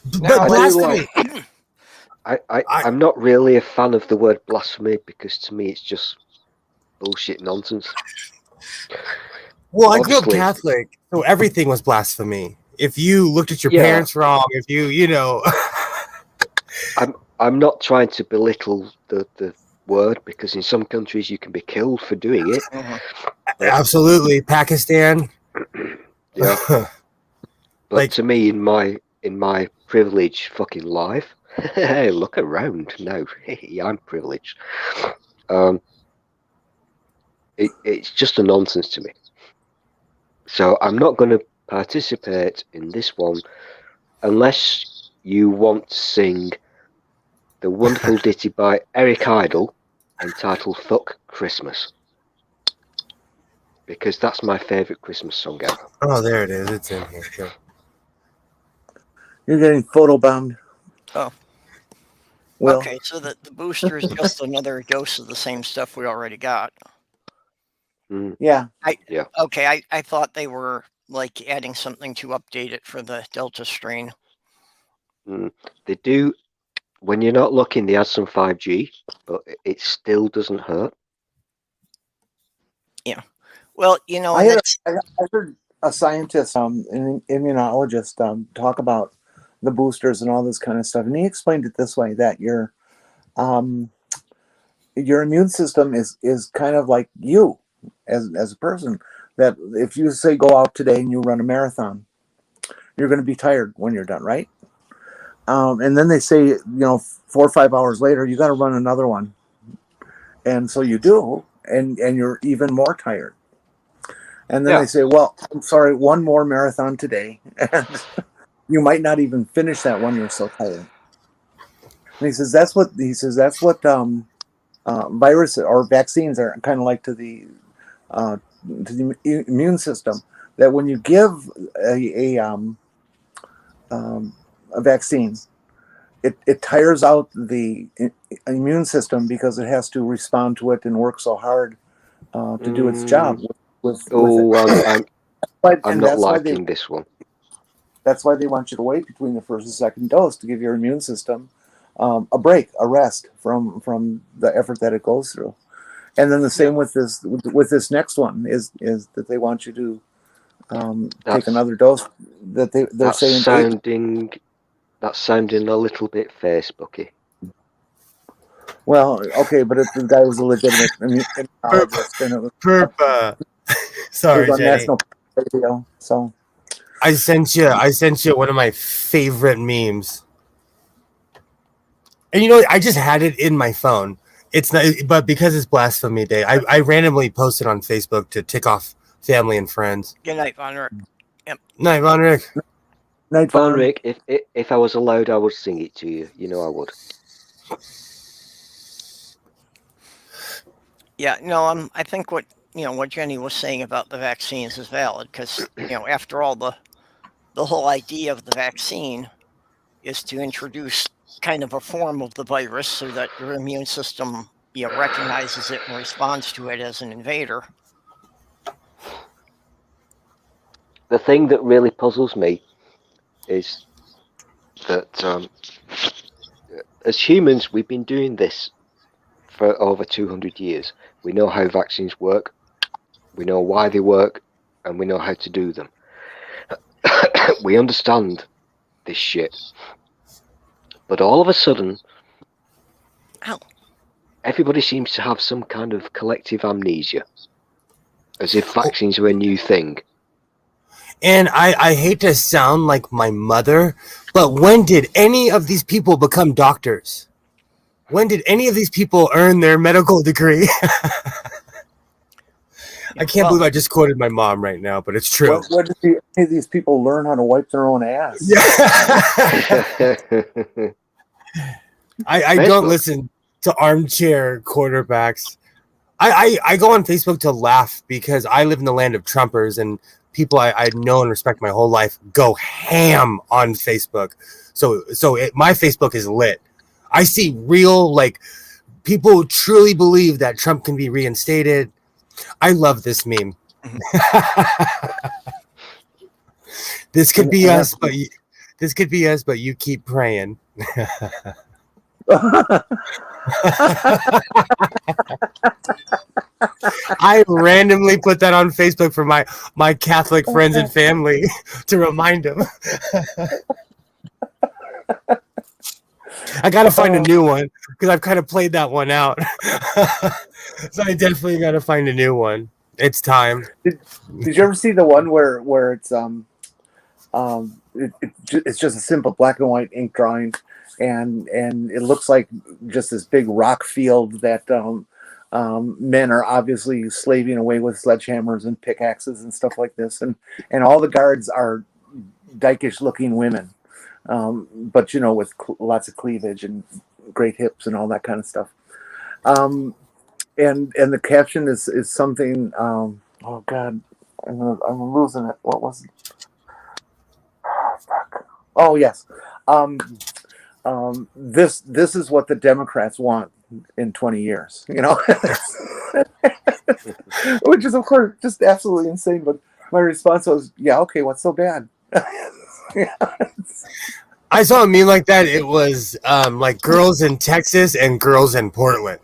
Speaker 3: But blasphemy.
Speaker 4: I'm not really a fan of the word blasphemy because to me it's just bullshit nonsense.
Speaker 3: Well, I grew up Catholic, so everything was blasphemy. If you looked at your parents wrong, if you know.
Speaker 4: I'm not trying to belittle the word because in some countries you can be killed for doing it.
Speaker 3: Absolutely, Pakistan.
Speaker 4: Yeah. But like, to me, in my privileged fucking life, hey, look around. No, I'm privileged. It's just a nonsense to me. So I'm not going to participate in this one unless you want to sing the wonderful ditty by Eric Idle entitled Fuck Christmas. Because that's my favourite Christmas song ever.
Speaker 3: Oh, there it is. It's in here. Sure.
Speaker 1: You're getting photobombed.
Speaker 2: Oh.
Speaker 1: Well.
Speaker 2: Okay, so the booster is just another dose of the same stuff we already got.
Speaker 1: Yeah.
Speaker 2: Okay, I thought they were like adding something to update it for the Delta strain.
Speaker 4: They do. When you're not looking, they add some 5G, but it still doesn't hurt.
Speaker 2: Yeah. Well, you know,
Speaker 1: I heard a scientist, an immunologist, talk about the boosters and all this kind of stuff, and he explained it this way: that your immune system is kind of like you as a person. That if you say go out today and you run a marathon, you're going to be tired when you're done, right? And then they say, 4 or 5 hours later, you got to run another one, and so you do, and you're even more tired. And then they say, well, I'm sorry, one more marathon today. And you might not even finish that one. You're so tired. And he says, that's what virus or vaccines are kind of like to the immune system, that when you give a vaccine, it tires out the immune system because it has to respond to it and work so hard to do its job.
Speaker 4: I'm not liking this one.
Speaker 1: That's why they want you to wait between the first and second dose to give your immune system a break, a rest from the effort that it goes through. And then the same with this next one is that they want you to take another dose. They're saying
Speaker 4: that's sounding a little bit Facebooky.
Speaker 1: Well, okay, but if the guy was a legitimate immunologist, then it was
Speaker 3: sorry,
Speaker 1: it was on
Speaker 3: Jenni.
Speaker 1: national radio. So
Speaker 3: I sent you one of my favorite memes. And I just had it in my phone. It's not, but because it's Blasphemy Day, I randomly posted on Facebook to tick off family and friends.
Speaker 2: Good night, Von Rick.
Speaker 3: Yep. Night, Von Rick.
Speaker 1: Night,
Speaker 4: Von Rick. If I was allowed, I would sing it to you. You know I would.
Speaker 2: Yeah, no, I think what Jenni was saying about the vaccines is valid because after all, the whole idea of the vaccine is to introduce kind of a form of the virus so that your immune system recognizes it and responds to it as an invader.
Speaker 4: The thing that really puzzles me is that as humans, we've been doing this for over 200 years. We know how vaccines work, we know why they work, and we know how to do them. We understand this shit. But all of a sudden, everybody seems to have some kind of collective amnesia, as if vaccines are a new thing.
Speaker 3: And I hate to sound like my mother, but when did any of these people become doctors? When did any of these people earn their medical degree? I can't believe I just quoted my mom right now, but it's true.
Speaker 1: When did any of these people learn how to wipe their own ass?
Speaker 3: Yeah. I don't listen to armchair quarterbacks. I go on Facebook to laugh because I live in the land of Trumpers, and people I know and respect my whole life go ham on Facebook. So my Facebook is lit. I see real, like, people who truly believe that Trump can be reinstated. I love this meme. This could be us, but you keep praying. I randomly put that on Facebook for my Catholic friends and family to remind them. I gotta find a new one because I've kind of played that one out. So I definitely gotta find a new one. It's time.
Speaker 1: Did you ever see the one where it's it's just a simple black and white ink drawing, and it looks like just this big rock field that men are obviously slaving away with sledgehammers and pickaxes and stuff like this, and all the guards are dykish looking women, but with lots of cleavage and great hips and all that kind of stuff. And the caption is something. Oh God, I'm losing it. What was it? Oh, fuck. Oh yes. This is what the Democrats want in 20 years. Which is of course just absolutely insane. But my response was, yeah, okay, what's so bad?
Speaker 3: I saw a meme like that. It was like girls in Texas and girls in Portland.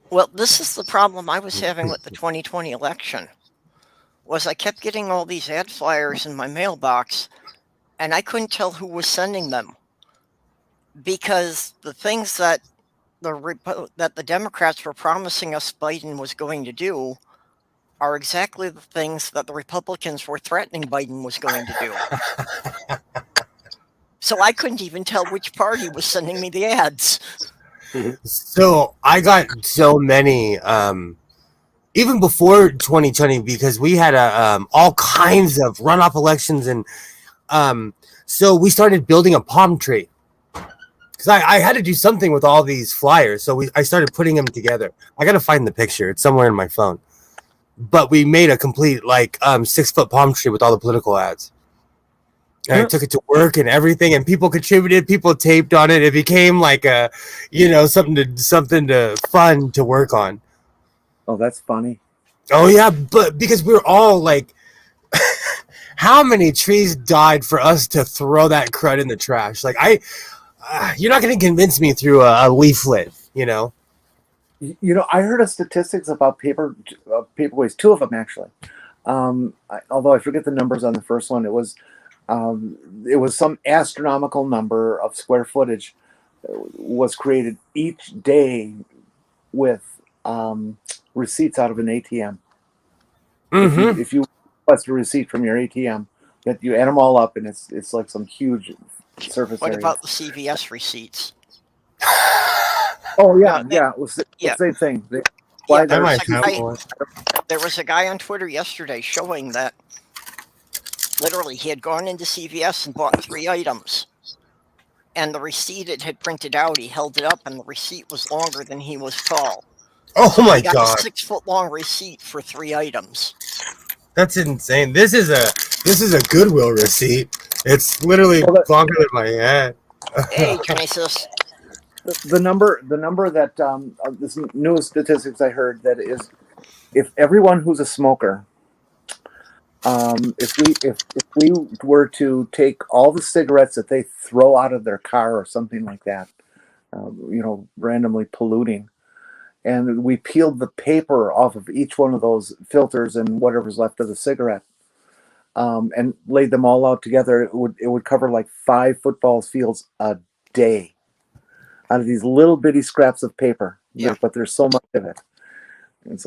Speaker 2: Well, this is the problem I was having with the 2020 election, was I kept getting all these ad flyers in my mailbox, and I couldn't tell who was sending them, because the things that the Democrats were promising us Biden was going to do are exactly the things that the Republicans were threatening Biden was going to do. So I couldn't even tell which party was sending me the ads.
Speaker 3: So I got so many, even before 2020, because we had all kinds of runoff elections, and so we started building a palm tree. Because I had to do something with all these flyers, so I started putting them together. I got to find the picture; it's somewhere in my phone. But we made a complete 6-foot palm tree with all the political ads. And I took it to work and everything, and people contributed. People taped on it. It became like a, something to fun to work on.
Speaker 1: Oh, that's funny.
Speaker 3: Oh yeah, but because we're all like, how many trees died for us to throw that crud in the trash? Like you're not going to convince me through a leaflet,
Speaker 1: I heard of statistics about paperways, 2 of them actually. Although I forget the numbers on the first one, it was some astronomical number of square footage was created each day with receipts out of an ATM.
Speaker 3: Mm-hmm.
Speaker 1: If you request a receipt from your ATM, that you add them all up, and it's like some huge surface area.
Speaker 2: What about the CVS receipts?
Speaker 1: Oh yeah, it was the same thing.
Speaker 2: There was a guy on Twitter yesterday showing that literally he had gone into CVS and bought 3 items, and the receipt it had printed out, he held it up, and the receipt was longer than he was tall.
Speaker 3: Oh my
Speaker 2: God!
Speaker 3: God!
Speaker 2: A 6-foot long receipt for 3 items.
Speaker 3: That's insane. This is a Goodwill receipt. It's literally longer than my head.
Speaker 2: Hey, Genesis.
Speaker 1: The number that this newest statistics I heard, that is, if everyone who's a smoker, if we were to take all the cigarettes that they throw out of their car or something like that, randomly polluting, and we peeled the paper off of each one of those filters and whatever's left of the cigarette, and laid them all out together, it would cover like 5 football fields a day out of these little bitty scraps of paper.
Speaker 2: Yeah.
Speaker 1: But there's so much of it. It's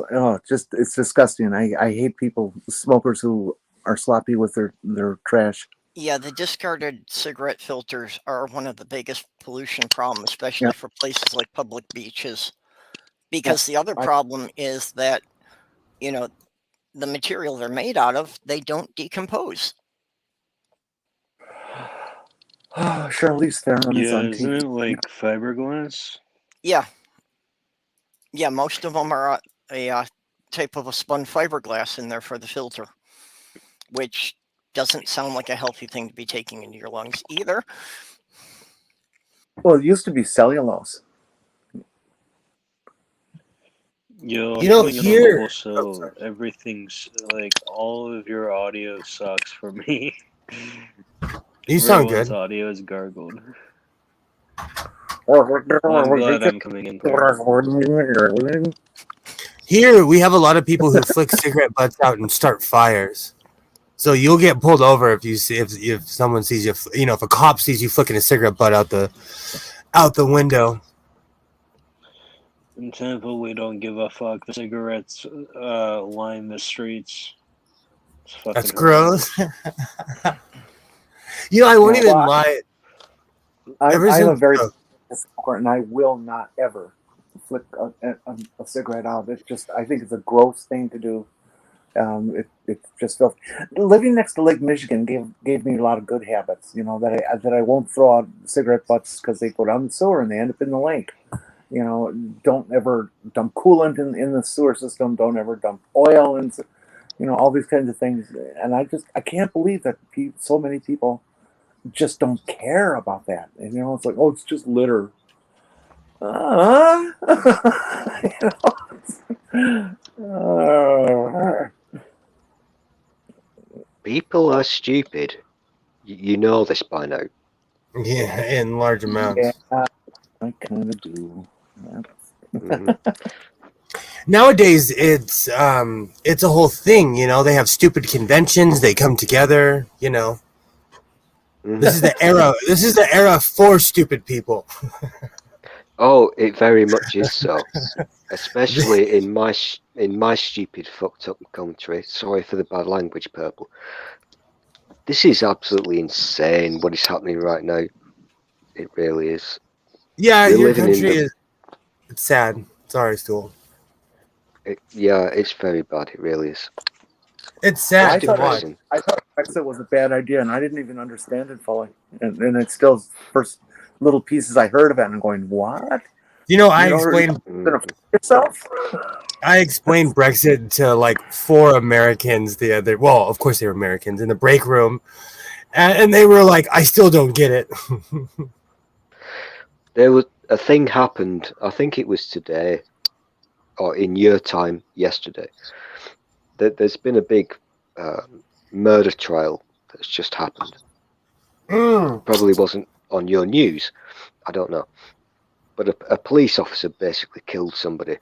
Speaker 1: it's disgusting. I hate people, smokers who are sloppy with their trash.
Speaker 2: Yeah, the discarded cigarette filters are one of the biggest pollution problems, especially for places like public beaches. Because the other problem is that, you know, the material they're made out of, they don't decompose.
Speaker 1: Charlize Theron is on
Speaker 5: isn't
Speaker 1: TV.
Speaker 5: it like fiberglass?
Speaker 2: Yeah. Yeah, most of them are a type of a spun fiberglass in there for the filter, which doesn't sound like a healthy thing to be taking into your lungs either.
Speaker 1: Well, it used to be cellulose.
Speaker 5: Yo,
Speaker 3: You know,
Speaker 5: putting it on
Speaker 3: here-
Speaker 5: level, so everything's like all of your audio sucks for me.
Speaker 3: You sound
Speaker 5: Everyone's
Speaker 3: good.
Speaker 5: audio is gargled. Well, I'm glad I'm coming in there.
Speaker 3: Here we have a lot of people who flick cigarette butts out and start fires. So you'll get pulled over if you see if someone sees you, you know, if a cop sees you flicking a cigarette butt out the window.
Speaker 5: In Tampa, we don't give a fuck. The cigarettes line the streets. It's fucking
Speaker 3: That's
Speaker 5: horrendous.
Speaker 3: gross. You know, I won't even lie.
Speaker 1: I'm a very smoker, and I will not ever flick a cigarette out. It's just, I think it's a gross thing to do. It just feels. Living next to Lake Michigan gave me a lot of good habits. You know, that I won't throw out cigarette butts because they go down the sewer and they end up in the lake. You know, don't ever dump coolant in the sewer system. Don't ever dump oil and, you know, all these kinds of things. And I can't believe that so many people just don't care about that. And, you know, it's like, oh, it's just litter. You know?
Speaker 4: People are stupid. You know this by now.
Speaker 3: Yeah, in large amounts.
Speaker 1: Yeah, I kind of do.
Speaker 4: Mhm.
Speaker 3: Nowadays, it's a whole thing. You know, they have stupid conventions. They come together. You know,
Speaker 4: Mhm.
Speaker 3: this is the era. This is the era for stupid people.
Speaker 4: Oh, it very much is so. Especially in my stupid fucked up country. Sorry for the bad language, Purple. This is absolutely insane what is happening right now. It really is.
Speaker 3: Yeah,
Speaker 4: We're
Speaker 3: your
Speaker 4: living in
Speaker 3: country
Speaker 4: the-
Speaker 3: is. It's sad. Sorry, Stool.
Speaker 4: Yeah, it's very bad. It really is.
Speaker 3: It's sad
Speaker 1: I
Speaker 3: to
Speaker 1: thought
Speaker 3: watch.
Speaker 1: I thought Brexit was a bad idea, and I didn't even understand it fully. And it's still first little pieces I heard of it, and I'm going, what?
Speaker 3: You know, I
Speaker 1: You know,
Speaker 3: explained.
Speaker 1: you're gonna f yourself?
Speaker 3: I explained Brexit to like 4 Americans the other. Well, of course they were Americans in the break room, and they were like, "I still don't get it."
Speaker 4: There was a thing happened. I think it was today, or in your time yesterday. There's been a big murder trial that's just happened. Probably wasn't on your news. I don't know. But a police officer basically killed somebody.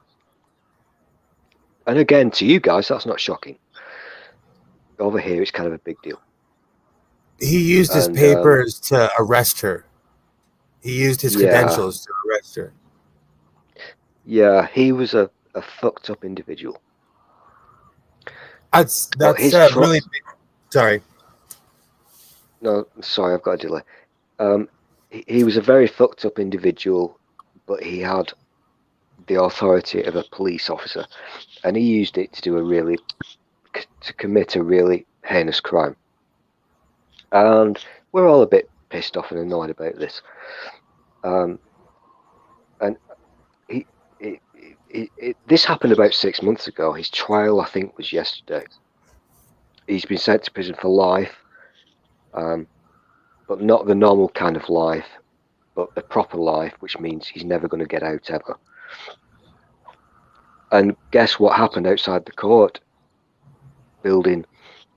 Speaker 4: And again, to you guys, that's not shocking. Over here, it's kind of a big deal.
Speaker 3: He used his papers to arrest her. He used his credentials to arrest her.
Speaker 4: Yeah, he was a fucked up individual.
Speaker 3: That's really big. Sorry.
Speaker 4: No, sorry, I've got a delay. He was a very fucked up individual, but he had the authority of a police officer, and he used it to commit a really heinous crime. And we're all a bit pissed off and annoyed about this. And this happened about 6 months ago. His trial, I think, was yesterday. He's been sent to prison for life, but not the normal kind of life, but the proper life, which means he's never going to get out ever. And guess what happened outside the court building?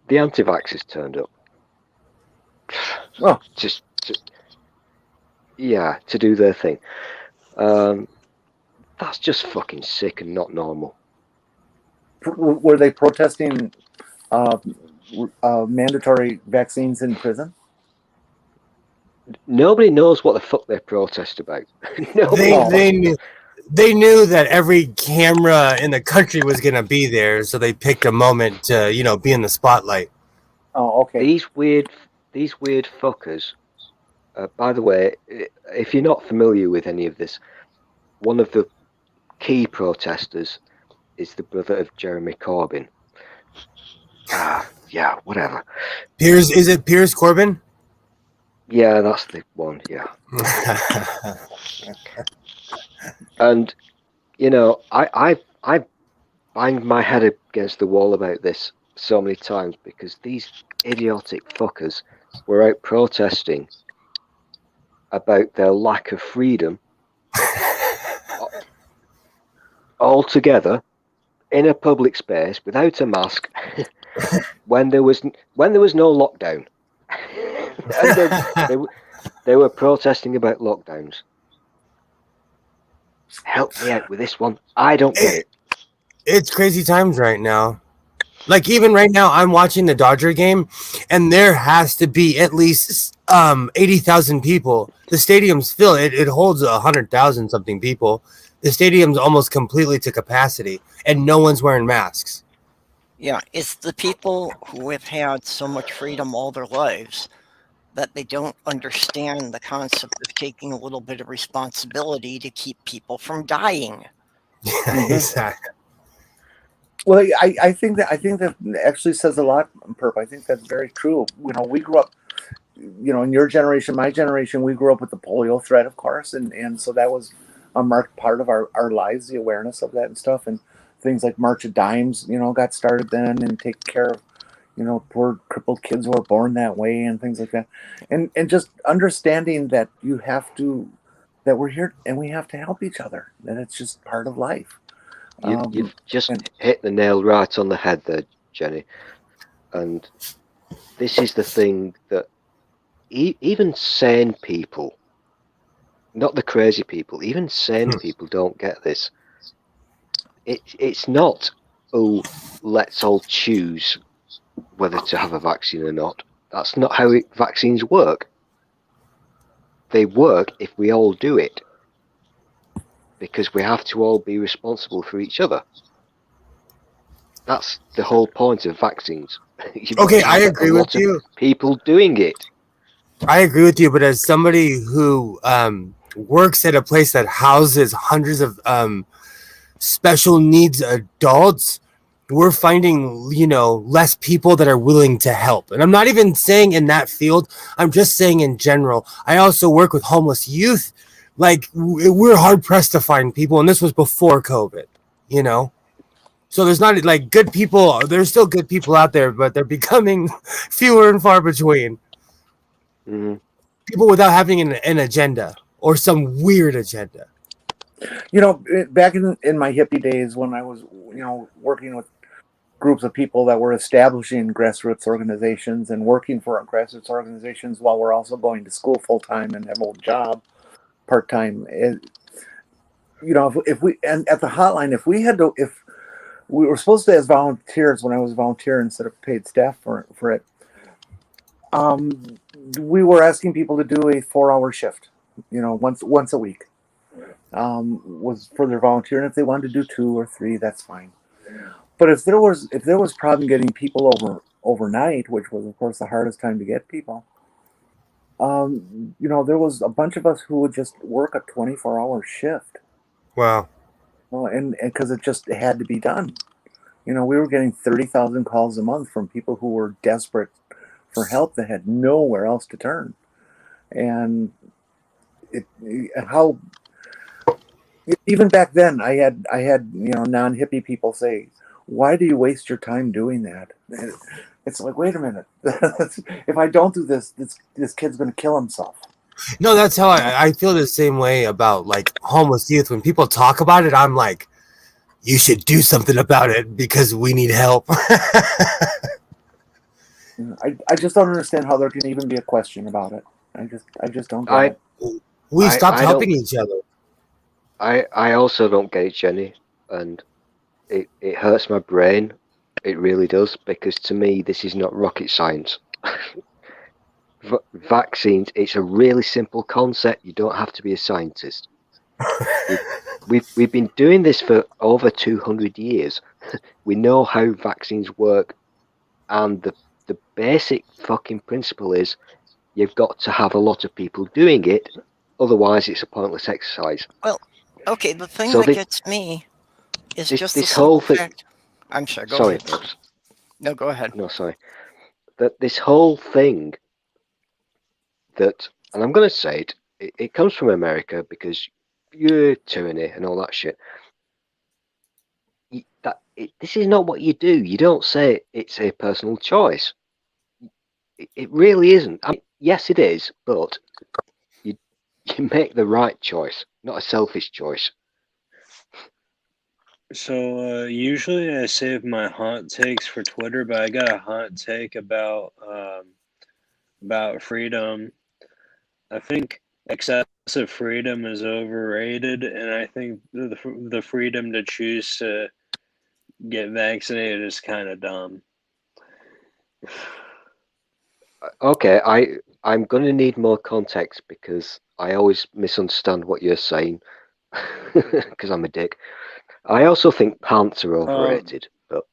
Speaker 4: The anti-vaxxers turned up.
Speaker 1: Well,
Speaker 4: just to do their thing. That's just fucking sick and not normal.
Speaker 1: Were they protesting mandatory vaccines in prison?
Speaker 4: nobody knows what the fuck they protest about.
Speaker 3: They knew that every camera in the country was going to be there, so they picked a moment to, be in the spotlight.
Speaker 1: Oh, okay.
Speaker 4: These weird fuckers. By the way, if you're not familiar with any of this, one of the key protesters is the brother of Jeremy Corbyn. Yeah, whatever.
Speaker 3: Is it Piers Corbyn?
Speaker 4: Yeah, that's the one. Yeah. And I banged my head against the wall about this so many times because these idiotic fuckers were out protesting about their lack of freedom all together in a public space without a mask when there was no lockdown. And they were protesting about lockdowns. Help me out with this one. I don't get it.
Speaker 3: It's crazy times right now. Like even right now, I'm watching the Dodger game, and there has to be at least 80,000 people. The stadium's filled; it holds 100,000 something people. The stadium's almost completely to capacity, and no one's wearing masks.
Speaker 2: Yeah, it's the people who have had so much freedom all their lives that they don't understand the concept of taking a little bit of responsibility to keep people from dying.
Speaker 3: Exactly.
Speaker 1: Well, I think that actually says a lot, Perp. I think that's very true. We grew up, in your generation, my generation, we grew up with the polio threat, of course, and so that was a marked part of our lives, the awareness of that and stuff, and things like March of Dimes, got started then, and take care of, poor crippled kids who are born that way and things like that, and just understanding that that we're here and we have to help each other, that it's just part of life.
Speaker 4: You've just hit the nail right on the head there, Jenny. And this is the thing that even sane people, not the crazy people, even sane people don't get this. It's not, let's all choose whether to have a vaccine or not. That's not how vaccines work. They work if we all do it. Because we have to all be responsible for each other. That's the whole point of vaccines.
Speaker 3: Okay, I agree with you.
Speaker 4: People doing it.
Speaker 3: I agree with you, but as somebody who works at a place that houses hundreds of special needs adults, we're finding, less people that are willing to help. And I'm not even saying in that field. I'm just saying in general. I also work with homeless youth. Like, we're hard pressed to find people, and this was before COVID, So there's not like good people. There's still good people out there, but they're becoming fewer and far between.
Speaker 4: Mm-hmm.
Speaker 3: People without having an agenda or some weird agenda.
Speaker 1: Back in my hippie days when I was, working with groups of people that were establishing grassroots organizations and working for grassroots organizations while we're also going to school full time and have a job part-time, if we, and at the hotline, if we were supposed to, as volunteers, when I was volunteer instead of paid staff for it, we were asking people to do a 4-hour shift, once a week, was for their volunteer. And if they wanted to do 2 or 3, that's fine. But if there was problem getting people overnight, which was of course the hardest time to get people, there was a bunch of us who would just work a 24-hour shift.
Speaker 3: Wow.
Speaker 1: Well, and because it just had to be done. We were getting 30,000 calls a month from people who were desperate for help that had nowhere else to turn. And even back then, I had non-hippie people say, "Why do you waste your time doing that?" It's like, wait a minute. If I don't do this kid's going to kill himself.
Speaker 3: No, that's how I feel the same way about like homeless youth. When people talk about it, I'm like, you should do something about it because we need help.
Speaker 1: I just don't understand how there can even be a question about it. I just don't get it.
Speaker 3: We stopped helping each other.
Speaker 4: I also don't get it, Jenny, and it hurts my brain. It really does, because to me, this is not rocket science. vaccines, it's a really simple concept. You don't have to be a scientist. We've been doing this for over 200 years. We know how vaccines work, and the basic fucking principle is you've got to have a lot of people doing it, otherwise it's a pointless exercise.
Speaker 2: Well, okay, the thing that gets me is just
Speaker 4: this
Speaker 2: the
Speaker 4: whole
Speaker 2: simple
Speaker 4: thing.
Speaker 2: fact. I'm sorry, go
Speaker 4: Sorry,
Speaker 2: ahead.
Speaker 4: folks.
Speaker 2: No, go ahead.
Speaker 4: No, sorry. That this whole thing that, and I'm going to say it comes from America because you're tyranny and all that shit. This is not what you do. You don't say it's a personal choice. It really isn't. I mean, yes, it is, but you make the right choice, not a selfish choice.
Speaker 5: So usually I save my hot takes for Twitter, but I got a hot take about freedom. I think excessive freedom is overrated, and I think the freedom to choose to get vaccinated is kind of dumb.
Speaker 4: Okay, I'm going to need more context because I always misunderstand what you're saying because I'm a dick. I also think pants are overrated, but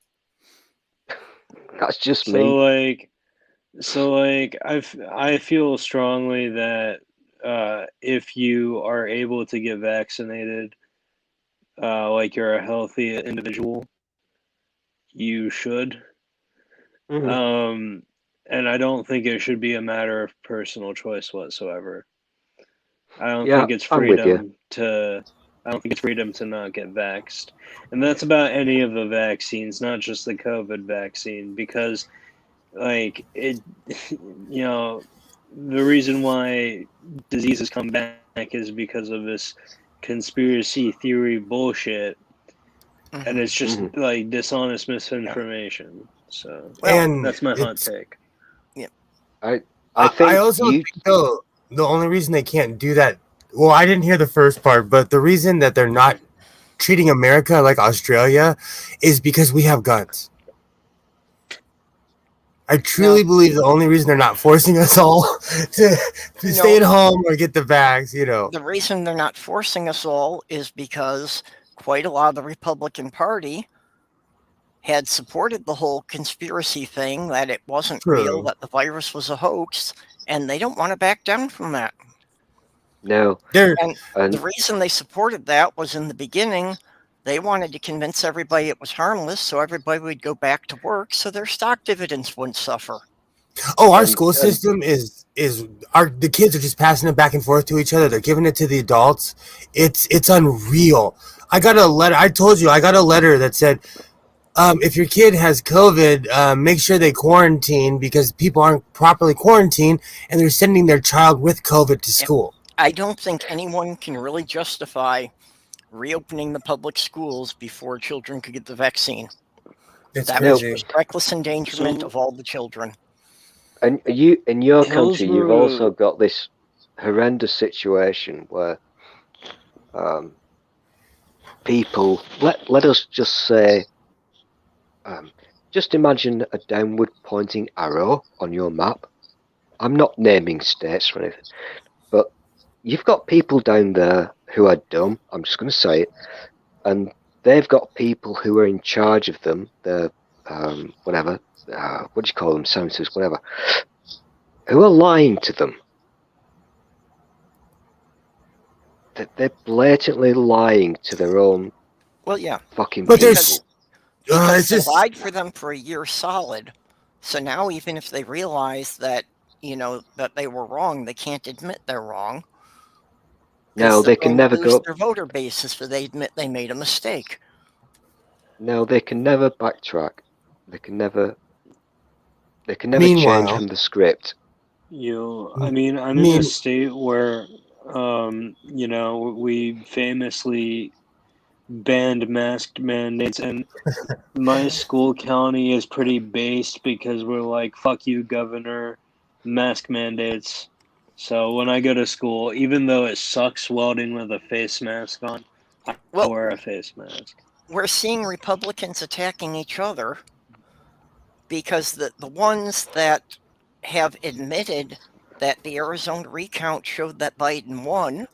Speaker 4: that's just me.
Speaker 5: I feel strongly that if you are able to get vaccinated, like you're a healthy individual, you should.
Speaker 4: Mm-hmm.
Speaker 5: And I don't think it should be a matter of personal choice whatsoever. I don't think it's freedom to. I don't think it's freedom to not get vaxxed, and that's about any of the vaccines, not just the COVID vaccine, because, like it, the reason why diseases come back is because of this conspiracy theory bullshit, and it's just like dishonest misinformation. So that's my hot take.
Speaker 2: Yeah,
Speaker 4: I think
Speaker 3: I also think though the only reason they can't do that. Well, I didn't hear the first part, but the reason that they're not treating America like Australia is because we have guns. I truly believe the only reason they're not forcing us all to stay at home or get the vax,
Speaker 2: The reason they're not forcing us all is because quite a lot of the Republican Party had supported the whole conspiracy thing, that it wasn't real, that the virus was a hoax, and they don't want to back down from that.
Speaker 4: No.
Speaker 2: And the reason they supported that was in the beginning, they wanted to convince everybody it was harmless so everybody would go back to work so their stock dividends wouldn't suffer.
Speaker 3: Oh, our school system is the kids are just passing it back and forth to each other. They're giving it to the adults. It's unreal. I got a letter. I told you I got a letter that said, if your kid has COVID, make sure they quarantine because people aren't properly quarantined and they're sending their child with COVID to school.
Speaker 2: I don't think anyone can really justify reopening the public schools before children could get the vaccine. That was just reckless endangerment of all the children.
Speaker 4: And in your country, you've also got this horrendous situation where people, let us just say, just imagine a downward pointing arrow on your map. I'm not naming states or anything, but you've got people down there who are dumb, I'm just going to say it, and they've got people who are in charge of them, the whatever, what do you call them, senators, whatever, who are lying to them. They're blatantly lying to their own fucking people.
Speaker 2: Because they lied for them for a year solid. So now even if they realize that, that they were wrong, they can't admit they're wrong.
Speaker 4: No, they can never
Speaker 2: lose their voter basis if they admit they made a mistake.
Speaker 4: No, they can never backtrack. They can never change from the script.
Speaker 5: I mean, I'm in a state where, we famously banned mask mandates, and my school county is pretty based because we're like, fuck you, governor, mask mandates. So when I go to school, even though it sucks welding with a face mask on, I wear a face mask.
Speaker 2: We're seeing Republicans attacking each other because the ones that have admitted that the Arizona recount showed that Biden won,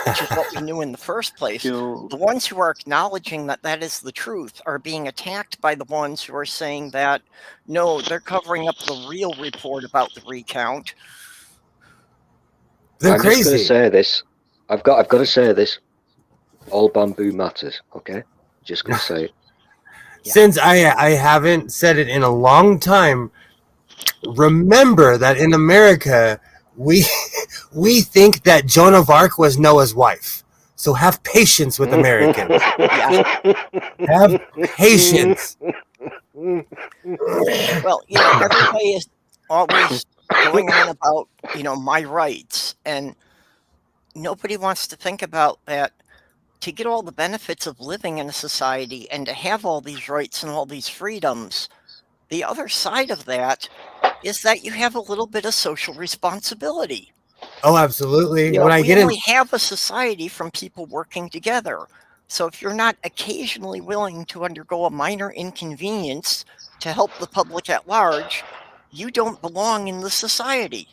Speaker 2: which is what we knew in the first place. The ones who are acknowledging that that is the truth are being attacked by the ones who are saying that, no, they're covering up the real report about the recount.
Speaker 3: They're crazy.
Speaker 4: I'm just going to say this. I've got to say this. All bamboo matters, okay? Just going to say it.
Speaker 3: Since I haven't said it in a long time, remember that in America, we think that Joan of Arc was Noah's wife. So have patience with Americans. Have patience.
Speaker 2: Well, everybody is always going on about, my rights, and nobody wants to think about that. To get all the benefits of living in a society and to have all these rights and all these freedoms, the other side of that is that you have a little bit of social responsibility.
Speaker 3: Oh, absolutely.
Speaker 2: We only have a society from people working together. So if you're not occasionally willing to undergo a minor inconvenience to help the public at large, you don't belong in the society.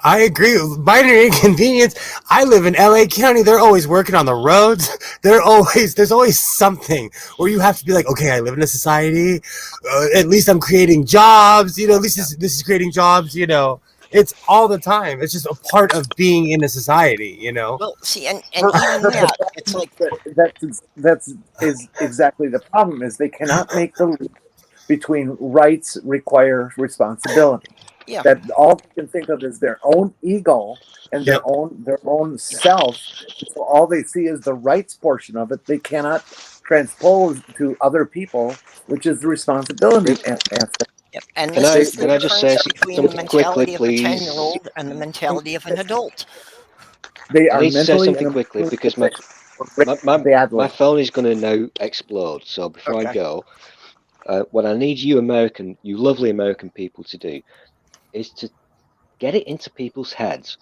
Speaker 3: I agree. Minor inconvenience. I live in LA County. They're always working on the roads. There's always something where you have to be like, okay, I live in a society. At least I'm creating jobs. At least this is creating jobs. It's all the time. It's just a part of being in a society.
Speaker 2: Well, see, and even that, it's like
Speaker 1: that's exactly the problem. Is they cannot make the leap between rights require responsibility.
Speaker 2: Yeah.
Speaker 1: That all they can think of is their own ego and their own self. So all they see is the rights portion of it. They cannot transpose to other people, which is the responsibility aspect.
Speaker 2: Yep. And
Speaker 4: can I just say
Speaker 2: between the mentality of a 10-year-old and the mentality of an adult.
Speaker 1: They are
Speaker 4: I need to say
Speaker 1: mentally
Speaker 4: something quickly because my phone is going to now explode. So before I go, what I need you lovely American people to do is to get it into people's heads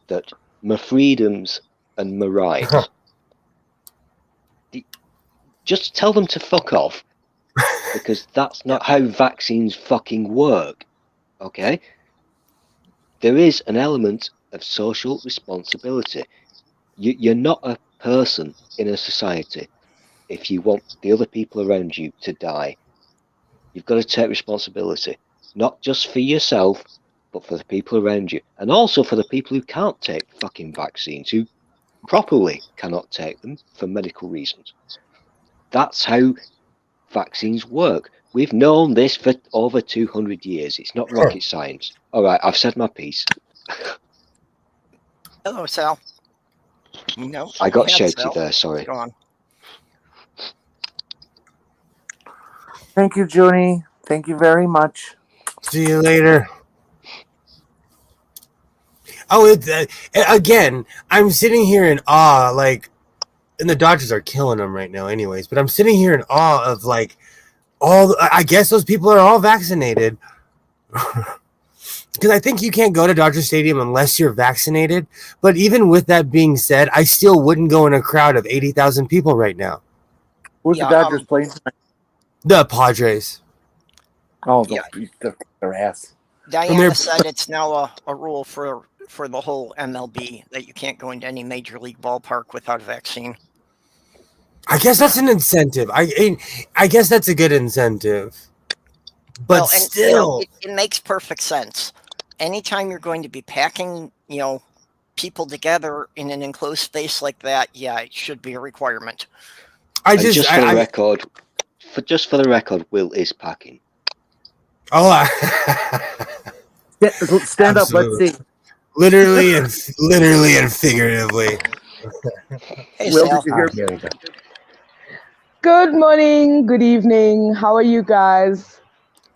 Speaker 4: that my freedoms and my rights, just tell them to fuck off, because that's not how vaccines fucking work, okay? There is an element of social responsibility. You're not a person in a society if you want the other people around you to die. You've got to take responsibility, not just for yourself, but for the people around you, and also for the people who can't take fucking vaccines, who properly cannot take them for medical reasons. That's how vaccines work. We've known this for over 200 years. It's not rocket science. All right, I've said my piece.
Speaker 2: Hello, Sal. No,
Speaker 4: I got shouty there, sorry.
Speaker 2: Go on.
Speaker 1: Thank you, Jenni. Thank you very much.
Speaker 3: See you later. Oh, again, I'm sitting here in awe, and the Dodgers are killing them right now anyways, but I'm sitting here in awe of, I guess those people are all vaccinated. Because I think you can't go to Dodger Stadium unless you're vaccinated. But even with that being said, I still wouldn't go in a crowd of 80,000 people right now.
Speaker 1: Who's the Dodgers playing tonight?
Speaker 3: The Padres.
Speaker 1: Oh, their ass.
Speaker 2: Diana said it's now a rule for the whole MLB that you can't go into any major league ballpark without a vaccine.
Speaker 3: I guess that's an incentive. I guess that's a good incentive. But still,
Speaker 2: it makes perfect sense. Anytime you're going to be packing, people together in an enclosed space like that, it should be a requirement.
Speaker 4: Just for the record, Will is packing.
Speaker 3: Oh,
Speaker 1: stand up. Let's see.
Speaker 3: Literally and figuratively.
Speaker 2: Hey,
Speaker 1: Will,
Speaker 2: Sal.
Speaker 1: did you hear?
Speaker 3: Here we go.
Speaker 6: Good morning, good evening. How are you guys?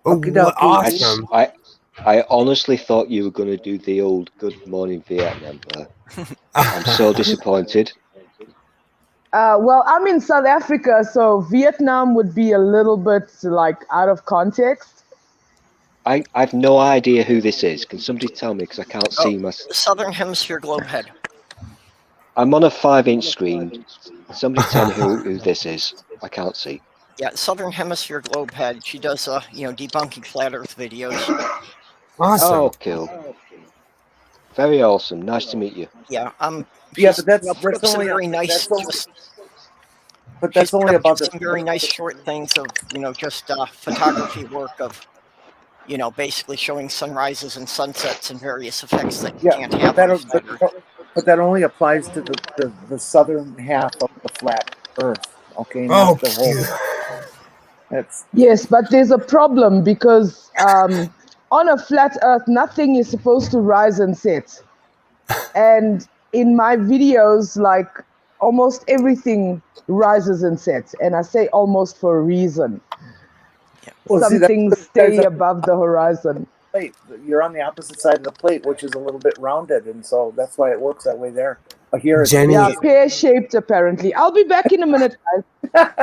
Speaker 3: Oh, awesome.
Speaker 4: I honestly thought you were going to do the old good morning Vietnam. I'm so disappointed.
Speaker 6: Well, I'm in South Africa, so Vietnam would be a little bit out of context.
Speaker 4: I've no idea who this is. Can somebody tell me? Because I can't see my...
Speaker 2: Southern Hemisphere globe head.
Speaker 4: I'm on a 5-inch screen. Somebody tell me who this is. I can't see.
Speaker 2: Yeah, Southern Hemisphere globe head. She does, debunking flat Earth videos.
Speaker 3: Awesome.
Speaker 4: Oh, cool. Very awesome. Nice to meet you.
Speaker 2: Yeah.
Speaker 1: Yeah, but that's
Speaker 2: put up some
Speaker 1: only
Speaker 2: very nice.
Speaker 1: but that's only about
Speaker 2: some very nice short things of just photography work of basically showing sunrises and sunsets and various effects that you can't have on a flat Earth.
Speaker 1: But that only applies to the southern half of the flat Earth. Okay,
Speaker 3: Oh,
Speaker 1: not the whole.
Speaker 6: Yes, but there's a problem because on a flat Earth, nothing is supposed to rise and set. And in my videos, like almost everything rises and sets. And I say almost for a reason.
Speaker 2: Yeah.
Speaker 1: Well,
Speaker 6: some things stay above the horizon.
Speaker 1: Plate. You're on the opposite side of the plate, which is a little bit rounded, and so that's why it works that way there. But here,
Speaker 3: Jenni,
Speaker 6: yeah, pear-shaped apparently. I'll be back in a minute, guys.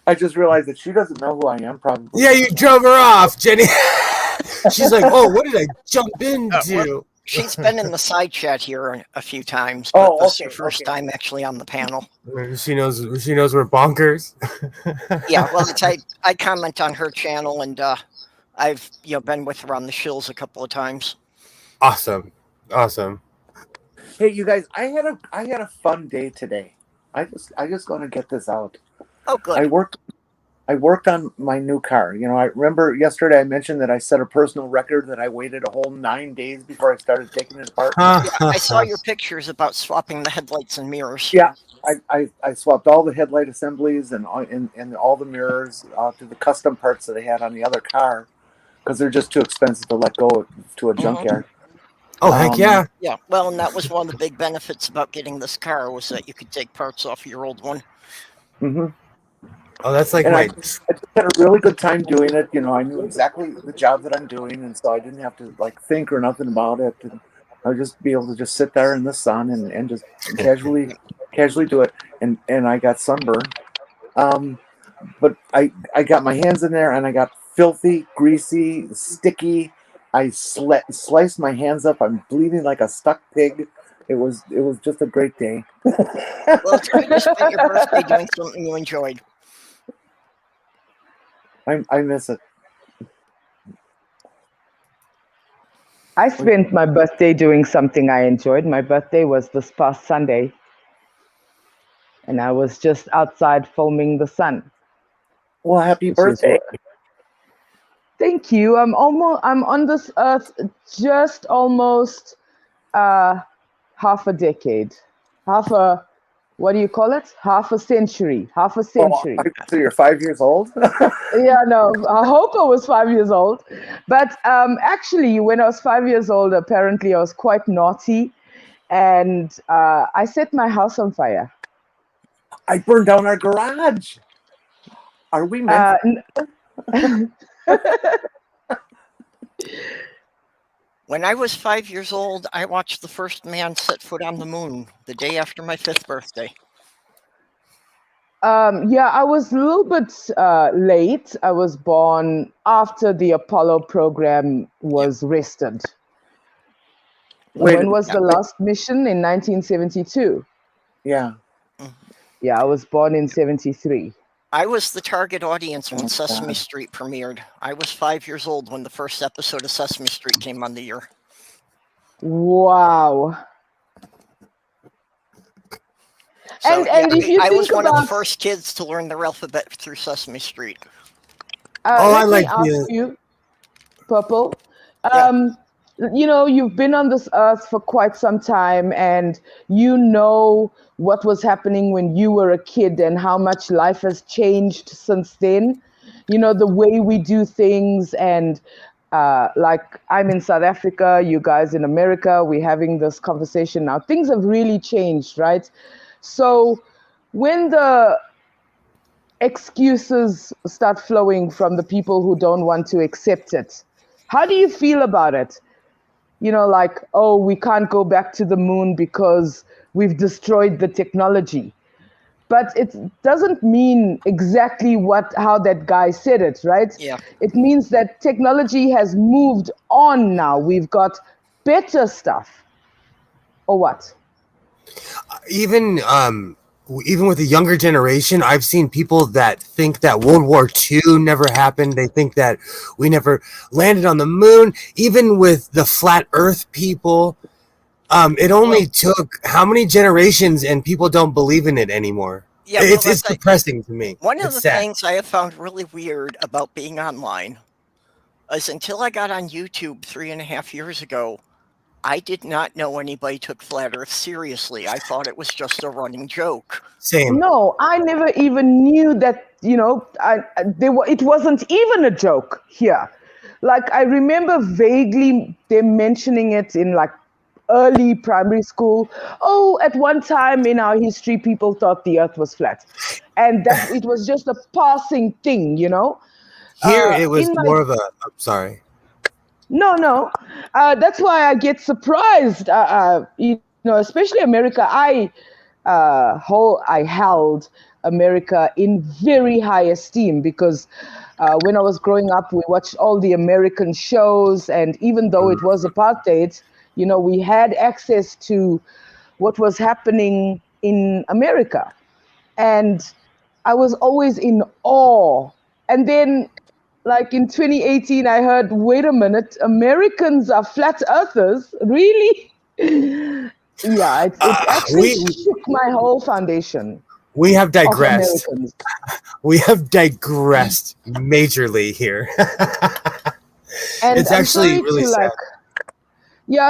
Speaker 1: I just realized that she doesn't know who I am, probably.
Speaker 3: Yeah, you drove her off, Jenni. She's like, "Oh, what did I jump into?"
Speaker 2: She's been in the side chat here a few times, but this is her first time actually on the panel.
Speaker 3: She knows we're bonkers.
Speaker 2: Yeah, well, I comment on her channel, and I've been with her on the shills a couple of times.
Speaker 3: Awesome.
Speaker 1: Hey, you guys, I had a fun day today. I just want to get this out.
Speaker 2: Oh, good.
Speaker 1: I worked on my new car. I remember yesterday I mentioned that I set a personal record that I waited a whole 9 days before I started taking it apart.
Speaker 2: Yeah, I saw your pictures about swapping the headlights and mirrors.
Speaker 1: Yeah, I swapped all the headlight assemblies and all the mirrors to the custom parts that I had on the other car because they're just too expensive to let go to a junkyard.
Speaker 3: Oh, heck yeah.
Speaker 2: Yeah, well, and that was one of the big benefits about getting this car was that you could take parts off your old one.
Speaker 1: Mm-hmm.
Speaker 3: Oh, that's like
Speaker 1: I just had a really good time doing it. I knew exactly the job that I'm doing, and so I didn't have to think or nothing about it. And I would just be able to just sit there in the sun and just casually do it. And I got sunburned, but I got my hands in there and I got filthy, greasy, sticky. I sliced my hands up. I'm bleeding like a stuck pig. It was just a great day.
Speaker 2: Well, it's good to spend your birthday doing something you enjoyed.
Speaker 1: I miss it.
Speaker 6: I spent my birthday doing something I enjoyed. My birthday was this past Sunday, and I was just outside filming the sun.
Speaker 1: Well, happy birthday!
Speaker 6: Thank you. I'm on this earth just almost half a decade, what do you call it? Half a century.
Speaker 1: Oh, so you're 5 years old?
Speaker 6: Yeah, no, I hope I was 5 years old. But actually, when I was 5 years old, apparently I was quite naughty. And I set my house on fire.
Speaker 1: I burned down our garage. Are we meant
Speaker 2: When I was 5 years old, I watched the first man set foot on the moon the day after my 5th birthday.
Speaker 6: Yeah, I was a little bit late. I was born after the Apollo program was rested. When was the last mission? In 1972.
Speaker 1: Yeah.
Speaker 6: Yeah, I was born in 73.
Speaker 2: I was the target audience when Sesame Street premiered. I was 5 years old when the first episode of Sesame Street came on the air.
Speaker 6: Wow.
Speaker 2: So,
Speaker 6: and if you
Speaker 2: I
Speaker 6: think
Speaker 2: was one
Speaker 6: about,
Speaker 2: of the first kids to learn their alphabet through Sesame Street.
Speaker 6: Let me ask you, Purple. You've been on this earth for quite some time, and you know what was happening when you were a kid and how much life has changed since then. The way we do things, and like I'm in South Africa, you guys in America, we're having this conversation now. Things have really changed, right? So when the excuses start flowing from the people who don't want to accept it, how do you feel about it? Like, oh, we can't go back to the moon because we've destroyed the technology. But it doesn't mean exactly how that guy said it, right?
Speaker 2: Yeah.
Speaker 6: It means that technology has moved on now. We've got better stuff. Or what?
Speaker 3: Even even with the younger generation, I've seen people that think that World War II never happened. They think that we never landed on the moon. Even with the flat Earth people, it only took how many generations, and people don't believe in it anymore. Yeah, it's depressing to me.
Speaker 2: One of the things I have found really weird about being online is until I got on YouTube 3.5 years ago, I did not know anybody took Flat Earth seriously. I thought it was just a running joke.
Speaker 3: Same.
Speaker 6: No, I never even knew that, it wasn't even a joke here. Like, I remember vaguely them mentioning it in like early primary school. Oh, at one time in our history, people thought the earth was flat. And that it was just a passing thing,
Speaker 3: Here it was more of a, I'm sorry.
Speaker 6: No. That's why I get surprised. Especially America. I held America in very high esteem because when I was growing up, we watched all the American shows, and even though it was apartheid, we had access to what was happening in America, and I was always in awe. And then, like in 2018, I heard, wait a minute, Americans are flat earthers? Really? Yeah, it actually shook my whole foundation.
Speaker 3: We have digressed. We have digressed majorly here.
Speaker 6: And
Speaker 3: it's actually really sad.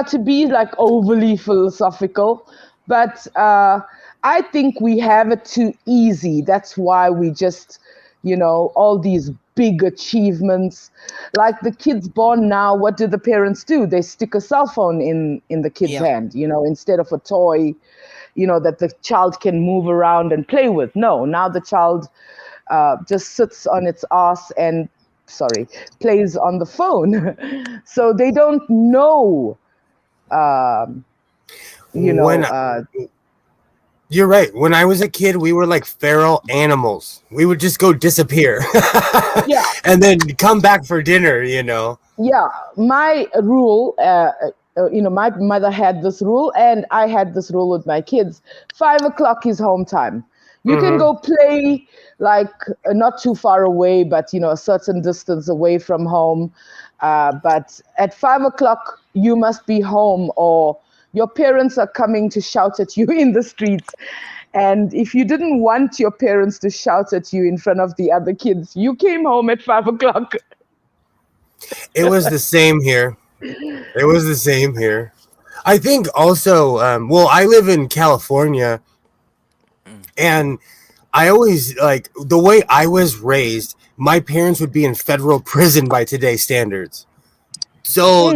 Speaker 6: To be like overly philosophical, but I think we have it too easy. That's why we just, all these big achievements. Like the kids born now, what do the parents do? They stick a cell phone in the kid's hand, instead of a toy, that the child can move around and play with. No, now the child just sits on its ass and, plays on the phone. So they don't know,
Speaker 3: You're right. When I was a kid, we were like feral animals. We would just go disappear.
Speaker 6: Yeah.
Speaker 3: And then come back for dinner,
Speaker 6: Yeah. My rule, my mother had this rule, and I had this rule with my kids. 5 o'clock is home time. You can go play like not too far away, but, a certain distance away from home. But at 5 o'clock, you must be home, or your parents are coming to shout at you in the streets. And if you didn't want your parents to shout at you in front of the other kids, you came home at 5 o'clock.
Speaker 3: It was the same here. I think also, I live in California, and I always, the way I was raised, my parents would be in federal prison by today's standards. So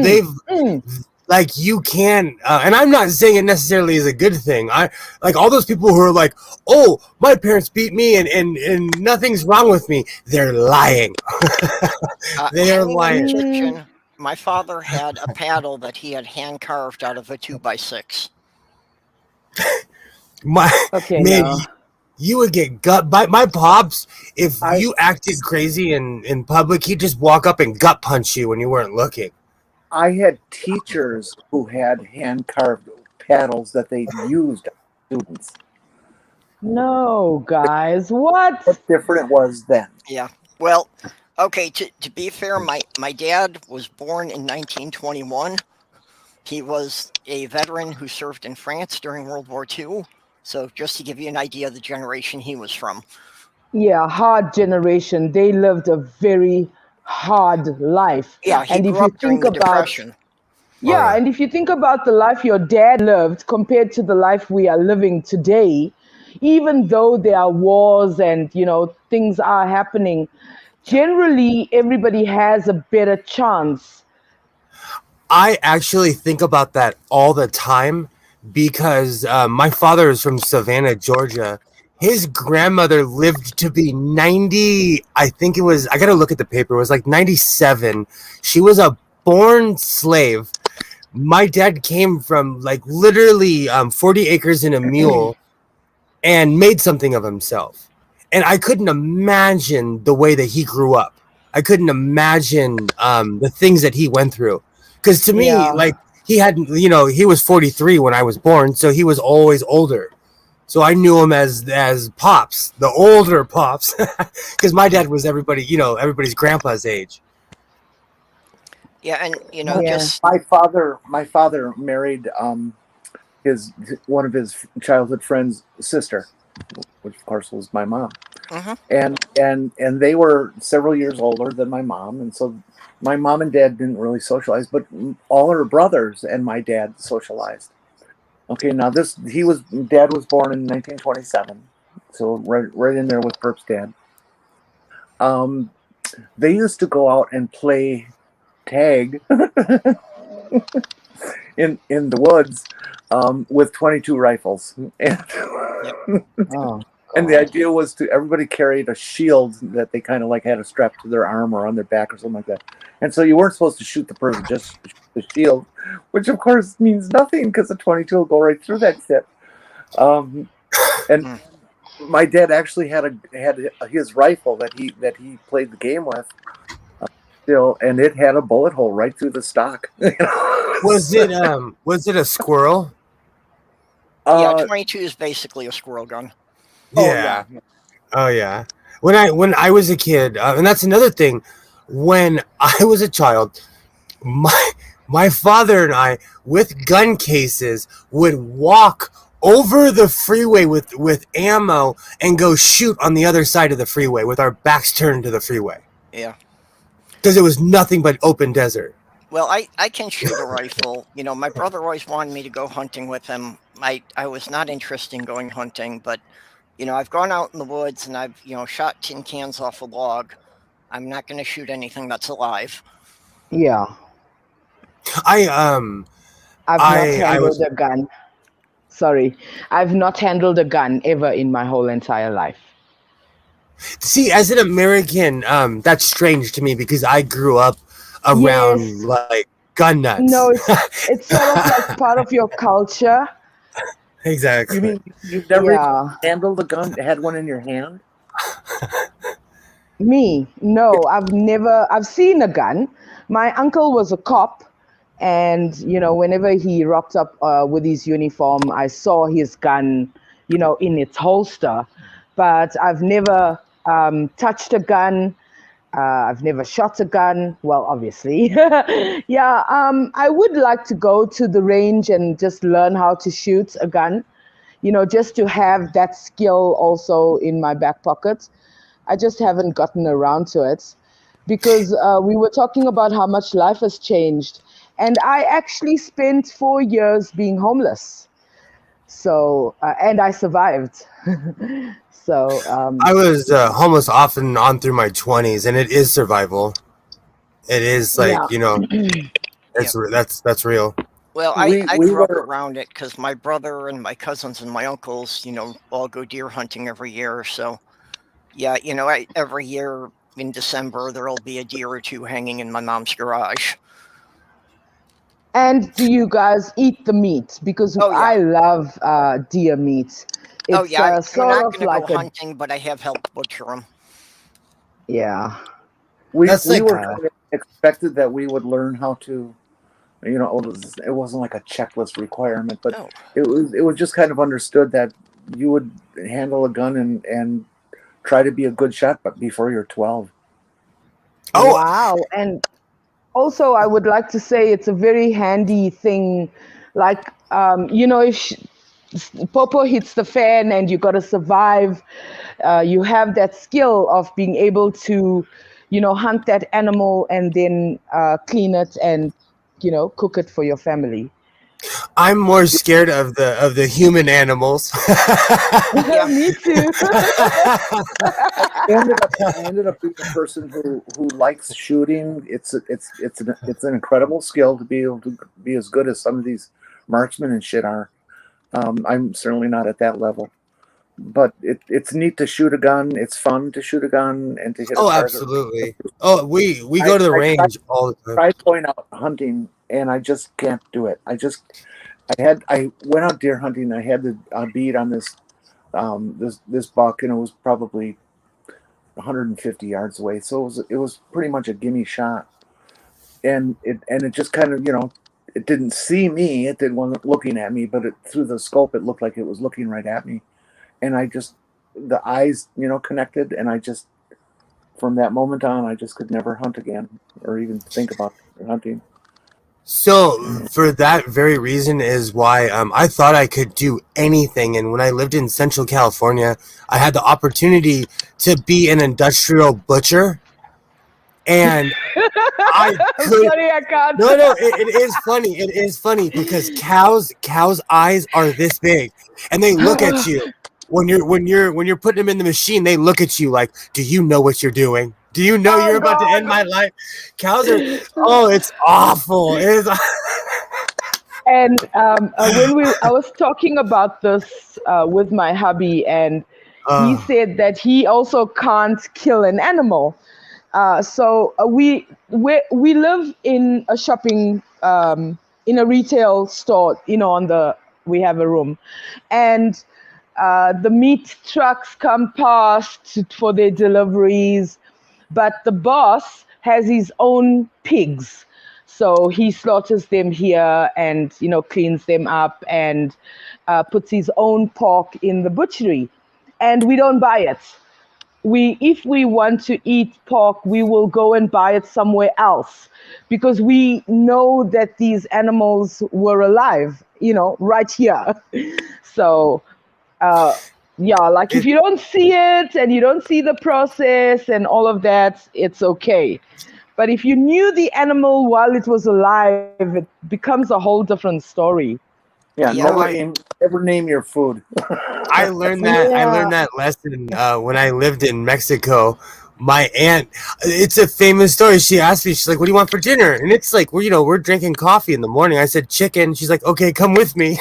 Speaker 3: you can, and I'm not saying it necessarily is a good thing. I like all those people who are like, oh, my parents beat me and nothing's wrong with me. They're lying. They are lying.
Speaker 2: My father had a paddle that he had hand carved out of a 2x6.
Speaker 3: You would get gut by my pops if you acted crazy in public. He'd just walk up and gut punch you when you weren't looking.
Speaker 1: I had teachers who had hand-carved paddles that they used on students.
Speaker 6: No, guys, what?
Speaker 1: What different it was then.
Speaker 2: Yeah, well, okay, to be fair, my dad was born in 1921. He was a veteran who served in France during World War II. So just to give you an idea of the generation he was from.
Speaker 6: Yeah, hard generation. They lived a very hard life.
Speaker 2: Yeah, he grew up during the Depression.
Speaker 6: Yeah, and if you think about the life your dad lived compared to the life we are living today, even though there are wars and, things are happening, generally everybody has a better chance.
Speaker 3: I actually think about that all the time because my father is from Savannah, Georgia. His grandmother lived to be 90. I think it was, I got to look at the paper. It was like 97. She was a born slave. My dad came from like literally 40 acres and a mule and made something of himself. And I couldn't imagine the way that he grew up. I couldn't imagine the things that he went through. Because to me, like he hadn't, he was 43 when I was born. So he was always older. So I knew him as Pops, the older Pops, because my dad was everybody's grandpa's age.
Speaker 2: Yeah, and just
Speaker 1: my father married one of his childhood friend's sister, which of course was my mom. And they were several years older than my mom, and so my mom and dad didn't really socialize, but all her brothers and my dad socialized. Okay, now dad was born in 1927, so right in there with Perp's dad. They used to go out and play tag in the woods with 22 rifles. And the idea was everybody carried a shield that they kind of like had a strap to their arm or on their back or something like that. And so you weren't supposed to shoot the person, just the shield, which of course means nothing because the 22 will go right through that shit. And my dad actually had his rifle that he played the game with still, and it had a bullet hole right through the stock.
Speaker 3: Was it a squirrel?
Speaker 2: Yeah, 22 is basically a squirrel gun.
Speaker 3: Yeah. Oh yeah. When I was a kid, and that's another thing. When I was a child, my father and I, with gun cases, would walk over the freeway with ammo and go shoot on the other side of the freeway with our backs turned to the freeway.
Speaker 2: Yeah.
Speaker 3: Because it was nothing but open desert.
Speaker 2: Well, I can shoot a rifle. My brother always wanted me to go hunting with him. I was not interested in going hunting, but I've gone out in the woods and I've shot tin cans off a log. I'm not going to shoot anything that's alive.
Speaker 6: Yeah.
Speaker 2: I've
Speaker 6: not handled a gun. Sorry, I've not handled a gun ever in my whole entire life.
Speaker 3: See, as an American, that's strange to me because I grew up around like gun nuts.
Speaker 6: No, it's sort of like part of your culture.
Speaker 3: Exactly.
Speaker 1: You mean you've never handled a gun, had one in your hand?
Speaker 6: Me? No, I've seen a gun. My uncle was a cop, and whenever he rocked up with his uniform, I saw his gun, in its holster. But I've never touched a gun. I've never shot a gun. Well, obviously. I would like to go to the range and just learn how to shoot a gun, just to have that skill also in my back pocket. I just haven't gotten around to it because we were talking about how much life has changed. And I actually spent 4 years being homeless. So, and I survived. So
Speaker 3: I was homeless off and on through my 20s, and it is survival. It is like that's real.
Speaker 2: Well, I grew up around it because my brother and my cousins and my uncles, all go deer hunting every year. So, yeah, every year in December there'll be a deer or two hanging in my mom's garage.
Speaker 6: And do you guys eat the meat? Because I love deer meat. It's,
Speaker 2: I'm
Speaker 6: sort
Speaker 2: not
Speaker 6: of
Speaker 2: going to
Speaker 6: like
Speaker 2: go hunting, but I have helped butcher them.
Speaker 6: Yeah.
Speaker 1: We were kind of expected that we would learn how to, it wasn't like a checklist requirement, but it was just kind of understood that you would handle a gun and try to be a good shot, but before you're 12.
Speaker 6: Oh wow! And also, I would like to say it's a very handy thing, like if Popo hits the fan and you got to survive, you have that skill of being able to, hunt that animal and then clean it and, cook it for your family.
Speaker 3: I'm more scared of the human animals.
Speaker 6: Yeah, me too.
Speaker 1: I ended up being a person who likes shooting. It's an incredible skill to be able to be as good as some of these marksmen and shit are. I'm certainly not at that level, but it's neat to shoot a gun. It's fun to shoot a gun and to hit a target.
Speaker 3: Absolutely. Oh, we go to the range all the time.
Speaker 1: I point out hunting, and I just can't do it. I went out deer hunting. I had the bead on this buck, and it was probably 150 yards away. So it was pretty much a gimme shot, and it just kind of it didn't see me. It wasn't looking at me, but through the scope, it looked like it was looking right at me. and I just, the eyes, connected, and I just, from that moment on, I just could never hunt again or even think about hunting.
Speaker 3: So for that very reason is why I thought I could do anything. And when I lived in Central California, I had the opportunity to be an industrial butcher. And I could.
Speaker 6: Sorry, I can't.
Speaker 3: No, it is funny. It is funny because cows' eyes are this big, and they look at you when you're putting them in the machine. They look at you like, "Do you know what you're doing? Do you know you're about to end my life?" Cows are. Oh, it's awful. It is.
Speaker 6: And I was talking about this with my hubby, and he said that he also can't kill an animal. So we live in a shopping in a retail store. We have a room, and the meat trucks come past for their deliveries, but the boss has his own pigs. So he slaughters them here and, cleans them up and puts his own pork in the butchery. And we don't buy it. If we want to eat pork, we will go and buy it somewhere else because we know that these animals were alive, right here. So, if you don't see it and you don't see the process and all of that, it's okay. But if you knew the animal while it was alive, it becomes a whole different story.
Speaker 1: Yeah, never name your food.
Speaker 3: I learned that. Yeah. I learned that lesson when I lived in Mexico. My aunt, it's a famous story. She asked me, she's like, "What do you want for dinner?" And it's like, we're drinking coffee in the morning. I said, "Chicken." She's like, "Okay, come with me."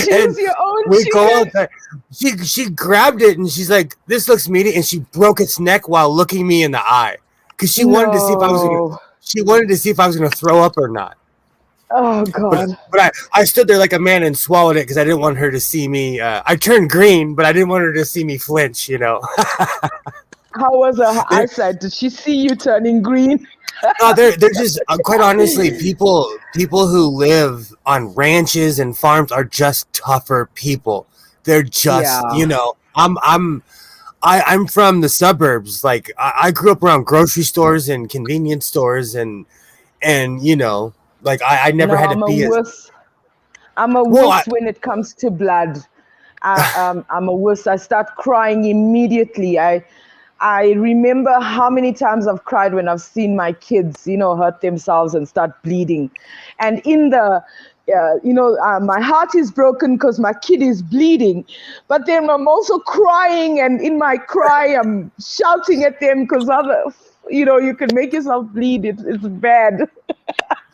Speaker 6: Choose your own
Speaker 3: we
Speaker 6: chicken.
Speaker 3: Go out there. She grabbed it and she's like, "This looks meaty," and she broke its neck while looking me in the eye because she wanted to see if I was gonna. She wanted to see if I was gonna throw up or not.
Speaker 6: Oh God!
Speaker 3: But I stood there like a man and swallowed it because I didn't want her to see me. I turned green, but I didn't want her to see me flinch.
Speaker 6: How was her eyesight? Did she see you turning green?
Speaker 3: No, they're just quite honestly, people who live on ranches and farms are just tougher people. They're just I'm from the suburbs. Like I grew up around grocery stores and convenience stores and like I never had to be
Speaker 6: I'm a wuss when it comes to blood. I'm a wuss. I start crying immediately. I remember how many times I've cried when I've seen my kids, hurt themselves and start bleeding. And in the, my heart is broken because my kid is bleeding. But then I'm also crying, and in my cry, I'm shouting at them because you can make yourself bleed. It's bad.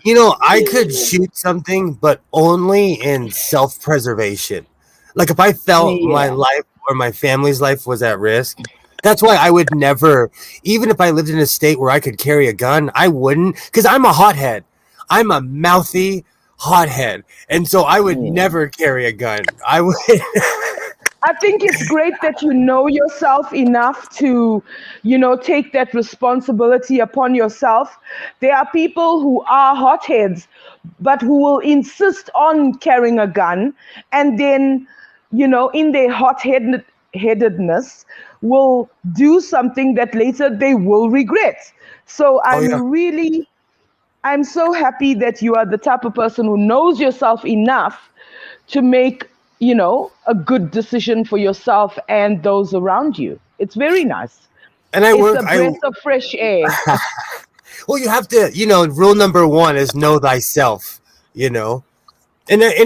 Speaker 3: I could shoot something, but only in self-preservation. Like if I felt my life or my family's life was at risk. That's why I would never, even if I lived in a state where I could carry a gun, I wouldn't, because I'm a hothead. I'm a mouthy hothead. And so I would never carry a gun. I would.
Speaker 6: I think it's great that you know yourself enough to, take that responsibility upon yourself. There are people who are hotheads, but who will insist on carrying a gun. And then, in their hot-headedness, will do something that later they will regret. So I'm so happy that you are the type of person who knows yourself enough to make, a good decision for yourself and those around you. It's very nice.
Speaker 3: And
Speaker 6: it's a breath of fresh air.
Speaker 3: Well, you have to, rule number one is know thyself, And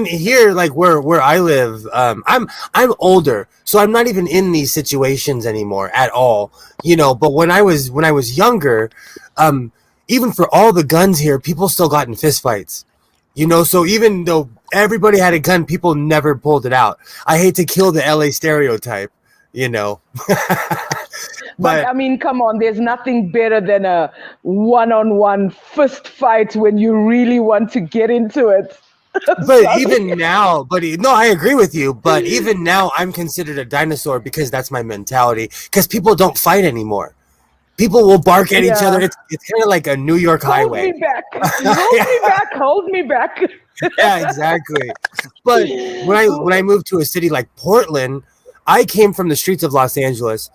Speaker 3: here, like where I live, I'm older, so I'm not even in these situations anymore at all, But when I was younger, even for all the guns here, people still got in fistfights, So even though everybody had a gun, people never pulled it out. I hate to kill the LA stereotype,
Speaker 6: But I mean, come on, there's nothing better than a one-on-one fist fight when you really want to get into it.
Speaker 3: But even now, I agree with you. But even now, I'm considered a dinosaur because that's my mentality. Because people don't fight anymore. People will bark at each other. It's kind of like a New York highway.
Speaker 6: Hold me back. Hold me back.
Speaker 3: Yeah, exactly. But when I moved to a city like Portland, I came from the streets of Los Angeles.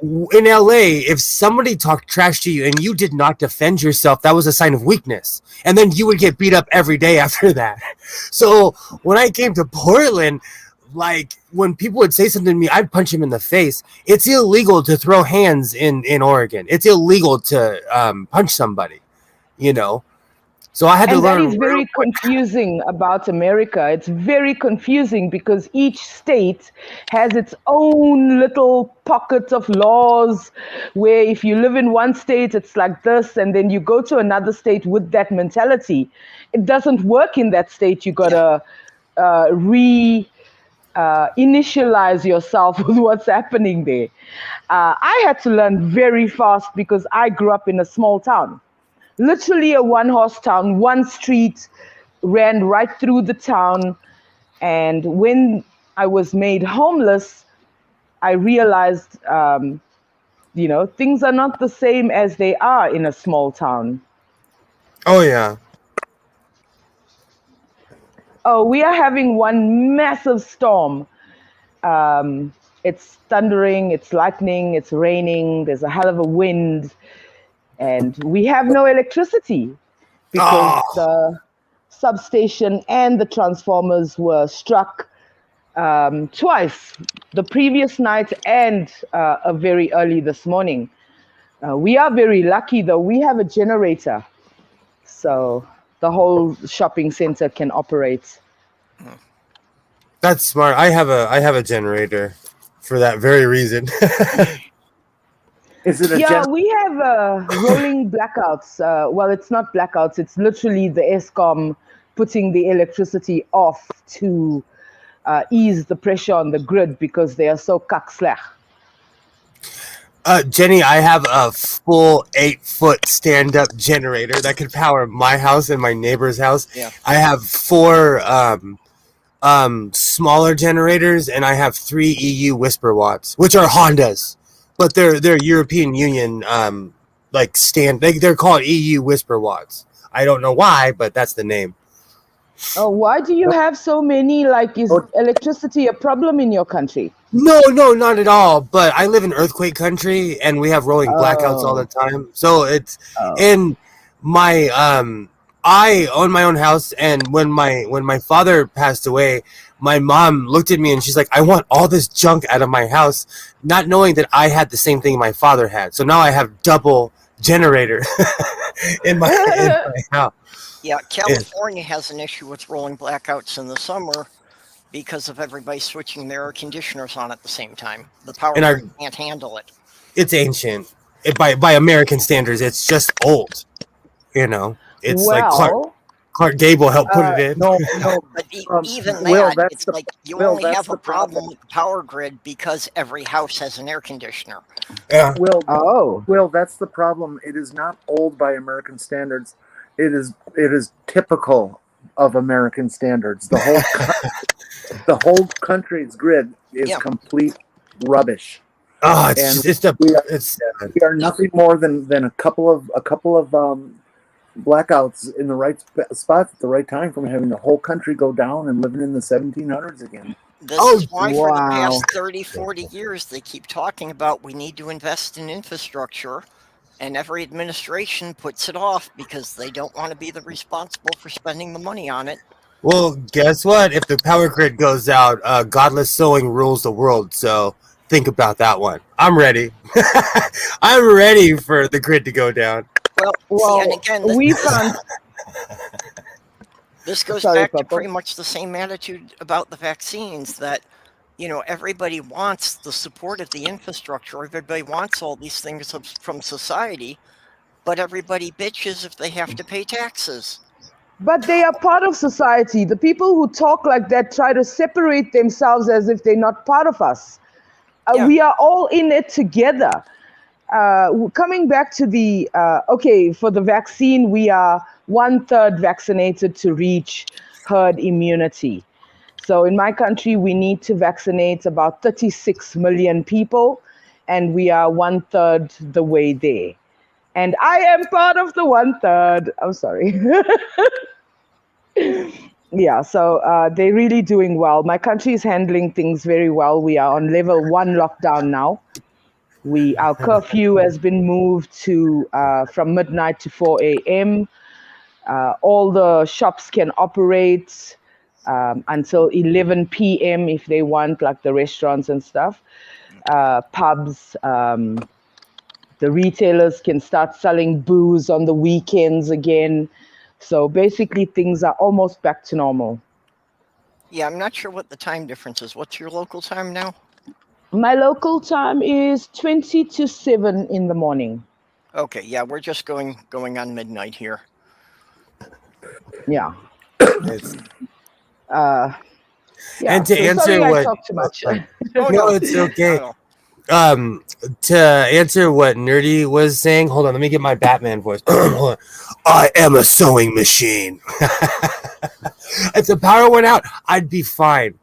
Speaker 3: In LA, if somebody talked trash to you and you did not defend yourself, that was a sign of weakness. And then you would get beat up every day after that. So when I came to Portland, like when people would say something to me, I'd punch him in the face. It's illegal to throw hands in Oregon. It's illegal to punch somebody, you know. So I had to learn.
Speaker 6: And that is very confusing about America. It's very confusing because each state has its own little pocket of laws where if you live in one state, it's like this, and then you go to another state with that mentality. It doesn't work in that state. You got to initialize yourself with what's happening there. I had to learn very fast because I grew up in a small town. Literally a one-horse town, one street ran right through the town. And when I was made homeless, I realized, things are not the same as they are in a small town.
Speaker 3: Oh, yeah.
Speaker 6: Oh, we are having one massive storm. It's thundering, it's lightning, it's raining, there's a hell of a wind. And we have no electricity because the substation and the transformers were struck twice, the previous night and very early this morning. We are very lucky, though. We have a generator, so the whole shopping center can operate.
Speaker 3: That's smart. I have a generator for that very reason.
Speaker 1: Is it a
Speaker 6: we have rolling blackouts. Well, it's not blackouts. It's literally the ESCOM putting the electricity off to ease the pressure on the grid because they are so kakslag.
Speaker 3: Jenni, I have a full 8-foot stand-up generator that could power my house and my neighbor's house.
Speaker 2: Yeah.
Speaker 3: I have 4 smaller generators, and I have 3 EU Whisper Watts, which are Hondas. But they're European Union they're called EU Whisper Watts. I don't know why, but that's the name.
Speaker 6: Oh, why do you have so many? Is electricity a problem in your country?
Speaker 3: No, not at all. But I live in earthquake country, and we have rolling blackouts all the time. So it's in my I own my own house, and when my father passed away, my mom looked at me and she's like, I want all this junk out of my house, not knowing that I had the same thing my father had. So now I have double generator in my house.
Speaker 2: Yeah, California has an issue with rolling blackouts in the summer because of everybody switching their air conditioners on at the same time. The power can't handle it.
Speaker 3: It's ancient. By American standards, it's just old. You know, it's like Clark Gable helped put it in.
Speaker 1: No.
Speaker 2: But even that, it's like you only have a problem with the power grid because every house has an air conditioner.
Speaker 3: Yeah.
Speaker 1: Will, that's the problem. It is not old by American standards. It is typical of American standards. The whole country's grid is complete rubbish.
Speaker 3: Oh,
Speaker 1: we are nothing more than a couple of blackouts in the right spots at the right time from having the whole country go down and living in the 1700s again.
Speaker 2: This is why for the past 30, 40 years they keep talking about we need to invest in infrastructure, and every administration puts it off because they don't want to be the responsible for spending the money on it.
Speaker 3: Well, guess what? If the power grid goes out, godless sowing rules the world, so think about that one. I'm ready. I'm ready for the grid to go down.
Speaker 2: Well, and again, this goes back to pretty much the same attitude about the vaccines that, everybody wants the support of the infrastructure. Everybody wants all these things from society, but everybody bitches if they have to pay taxes.
Speaker 6: But they are part of society. The people who talk like that try to separate themselves as if they're not part of us. We are all in it together. Coming back to for the vaccine, we are 1/3 vaccinated to reach herd immunity. So in my country, we need to vaccinate about 36 million people, and we are 1/3 the way there. And I am part of the 1/3. I'm sorry. Yeah, so they're really doing well. My country is handling things very well. We are on level 1 lockdown now. Our curfew has been moved to from midnight to 4 a.m. All the shops can operate until 11 p.m. if they want, like the restaurants and stuff. Pubs, the retailers can start selling booze on the weekends again. So basically, things are almost back to normal.
Speaker 2: Yeah, I'm not sure what the time difference is. What's your local time now?
Speaker 6: My local time is 20 to 7 in the morning.
Speaker 2: Okay, yeah, we're just going on midnight here.
Speaker 6: Yeah.
Speaker 3: It's
Speaker 6: yeah.
Speaker 3: and to
Speaker 6: so
Speaker 3: answer
Speaker 6: sorry
Speaker 3: what
Speaker 6: I talk too much.
Speaker 2: Oh
Speaker 3: no,
Speaker 2: no,
Speaker 3: it's okay.
Speaker 2: not
Speaker 3: To answer what Nerdy was saying, hold on, let me get my Batman voice. Hold on. I am a sewing machine. If the power went out, I'd be fine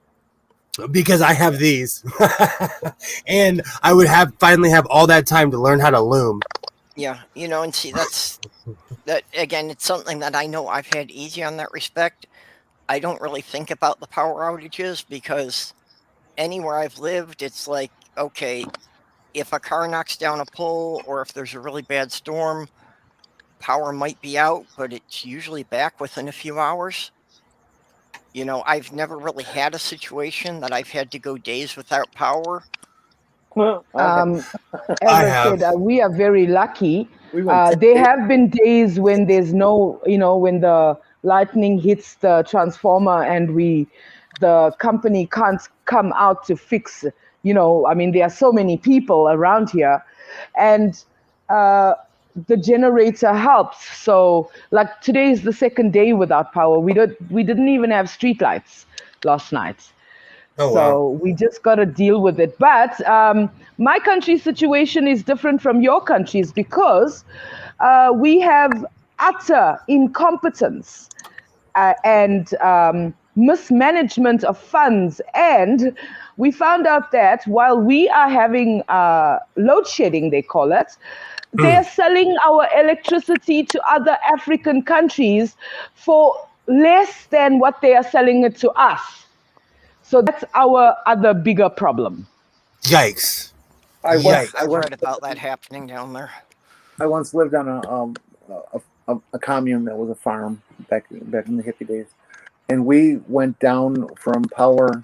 Speaker 3: because I have these, and I would finally have all that time to learn how to loom.
Speaker 2: Yeah, and see that again. It's something that I know I've had easy on that respect. I don't really think about the power outages because anywhere I've lived, it's like, okay, if a car knocks down a pole or if there's a really bad storm, power might be out, but it's usually back within a few hours. I've never really had a situation that I've had to go days without power.
Speaker 6: As I said, we are very lucky. There have been days when there's no, when the lightning hits the transformer and the company can't come out to fix, there are so many people around here, and the generator helps. So like today is the second day without power. We didn't even have streetlights last night.
Speaker 3: Oh,
Speaker 6: so we just got to deal with it. But my country's situation is different from your country's because we have utter incompetence and mismanagement of funds. And we found out that while we are having load shedding, they call it, they're selling our electricity to other African countries for less than what they are selling it to us. So that's our other bigger problem.
Speaker 3: Yikes.
Speaker 2: I've read about that happening down there.
Speaker 1: I once lived on a commune that was a farm back in the hippie days. And we went down from power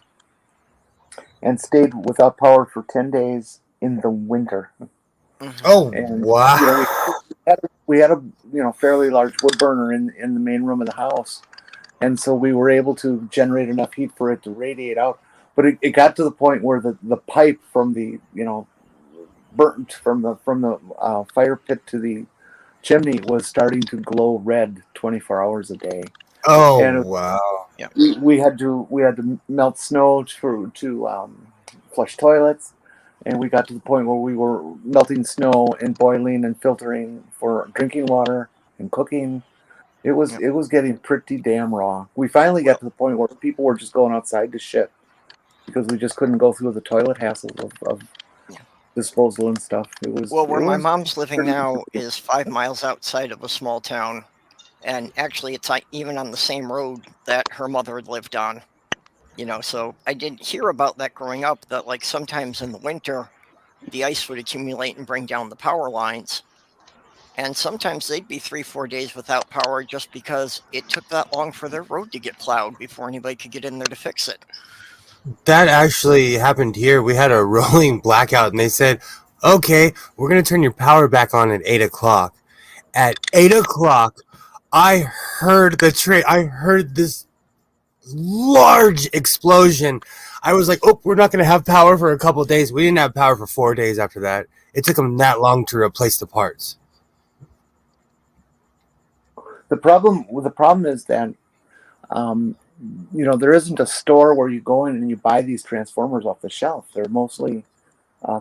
Speaker 1: and stayed without power for 10 days in the winter.
Speaker 2: Mm-hmm.
Speaker 3: Oh,
Speaker 1: and,
Speaker 3: wow.
Speaker 1: We had a fairly large wood burner in the main room of the house. And so we were able to generate enough heat for it to radiate out. But it got to the point where the pipe from the, burnt from the fire pit to the chimney was starting to glow red 24 hours a day.
Speaker 3: Oh, and wow.
Speaker 1: Yeah. We had to melt snow to flush toilets. And we got to the point where we were melting snow and boiling and filtering for drinking water and cooking. It was getting pretty damn raw. We finally got to the point where people were just going outside to shit because we just couldn't go through the toilet hassles of disposal and stuff.
Speaker 2: Where my mom's living now is 5 miles outside of a small town, and actually it's even on the same road that her mother had lived on. So I didn't hear about that growing up, that like sometimes in the winter the ice would accumulate and bring down the power lines. And sometimes they'd be 3-4 days without power just because it took that long for their road to get plowed before anybody could get in there to fix it.
Speaker 3: That actually happened here. We had a rolling blackout, and they said, okay, we're going to turn your power back on at 8 o'clock. At 8 o'clock, I heard I heard this large explosion. I was like, oh, we're not going to have power for a couple of days. We didn't have power for 4 days after that. It took them that long to replace the parts.
Speaker 1: The problem is that, there isn't a store where you go in and you buy these transformers off the shelf. They're mostly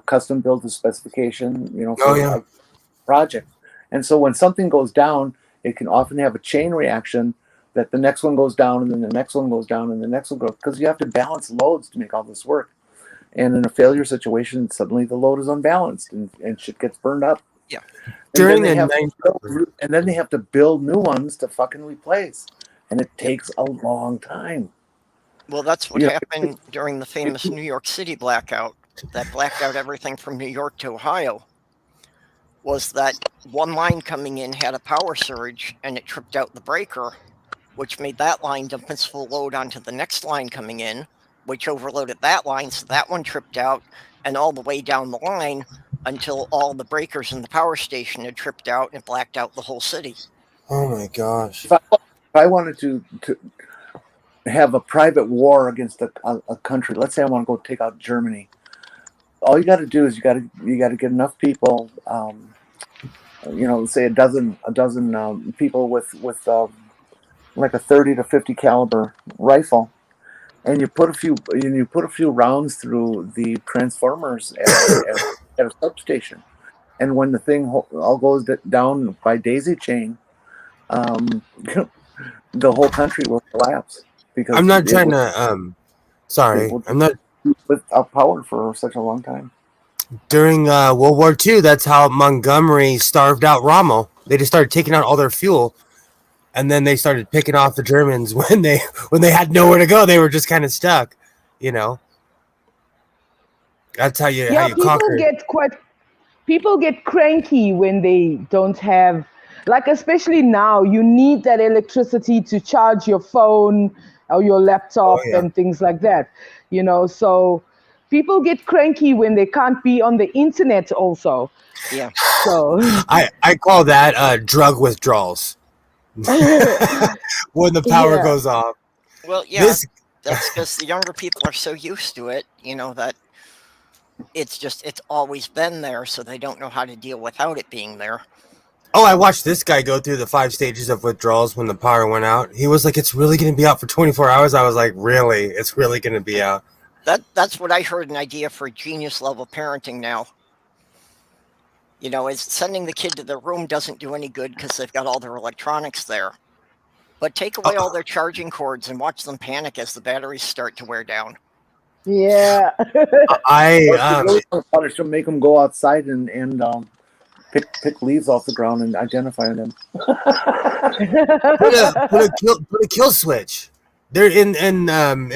Speaker 1: custom built to specification, for a project. And so when something goes down, it can often have a chain reaction that the next one goes down and then the next one goes down and the next one goes, because you have to balance loads to make all this work. And in a failure situation, suddenly the load is unbalanced and shit gets burned up.
Speaker 2: Yeah.
Speaker 1: And then they have to build new ones to fucking replace. and it takes a long time.
Speaker 2: Well, that's what happened during the famous New York City blackout that blacked out everything from New York to Ohio. Was that one line coming in had a power surge and it tripped out the breaker, which made that line dump its full load onto the next line coming in, which overloaded that line, so that one tripped out, and all the way down the line until all the breakers in the power station had tripped out and blacked out the whole city.
Speaker 3: Oh my gosh.
Speaker 1: If I wanted to have a private war against a country, let's say I want to go take out Germany, all you got to do is you got to get enough people, say a dozen people with like a 30 to 50 caliber rifle, and you put a few rounds through the transformers at a substation, and when the thing all goes down by daisy chain, the whole country will collapse. Because
Speaker 3: I'm not trying to. Sorry, I'm not
Speaker 1: without power for such a long time.
Speaker 3: During World War II, that's how Montgomery starved out Rommel. They just started taking out all their fuel, and then they started picking off the Germans when they had nowhere to go. They were just kind of stuck, That's how you conquer.
Speaker 6: People get cranky when they don't have, like, especially now, you need that electricity to charge your phone or your laptop and things like that, so people get cranky when they can't be on the internet also.
Speaker 2: Yeah.
Speaker 6: So
Speaker 3: I call that drug withdrawals. When the power goes off.
Speaker 2: Well, yeah, that's because the younger people are so used to it, that it's always been there, so they don't know how to deal without it being there.
Speaker 3: Oh, I watched this guy go through the 5 stages of withdrawals when the power went out. He was like, it's really going to be out for 24 hours. I was like, really? It's really going to be out?
Speaker 2: That's what I heard, an idea for genius level parenting now. Is sending the kid to their room doesn't do any good because they've got all their electronics there. But take away all their charging cords and watch them panic as the batteries start to wear down.
Speaker 6: Yeah.
Speaker 1: I should make them go outside and pick leaves off the ground and identify them.
Speaker 3: put a kill switch. There in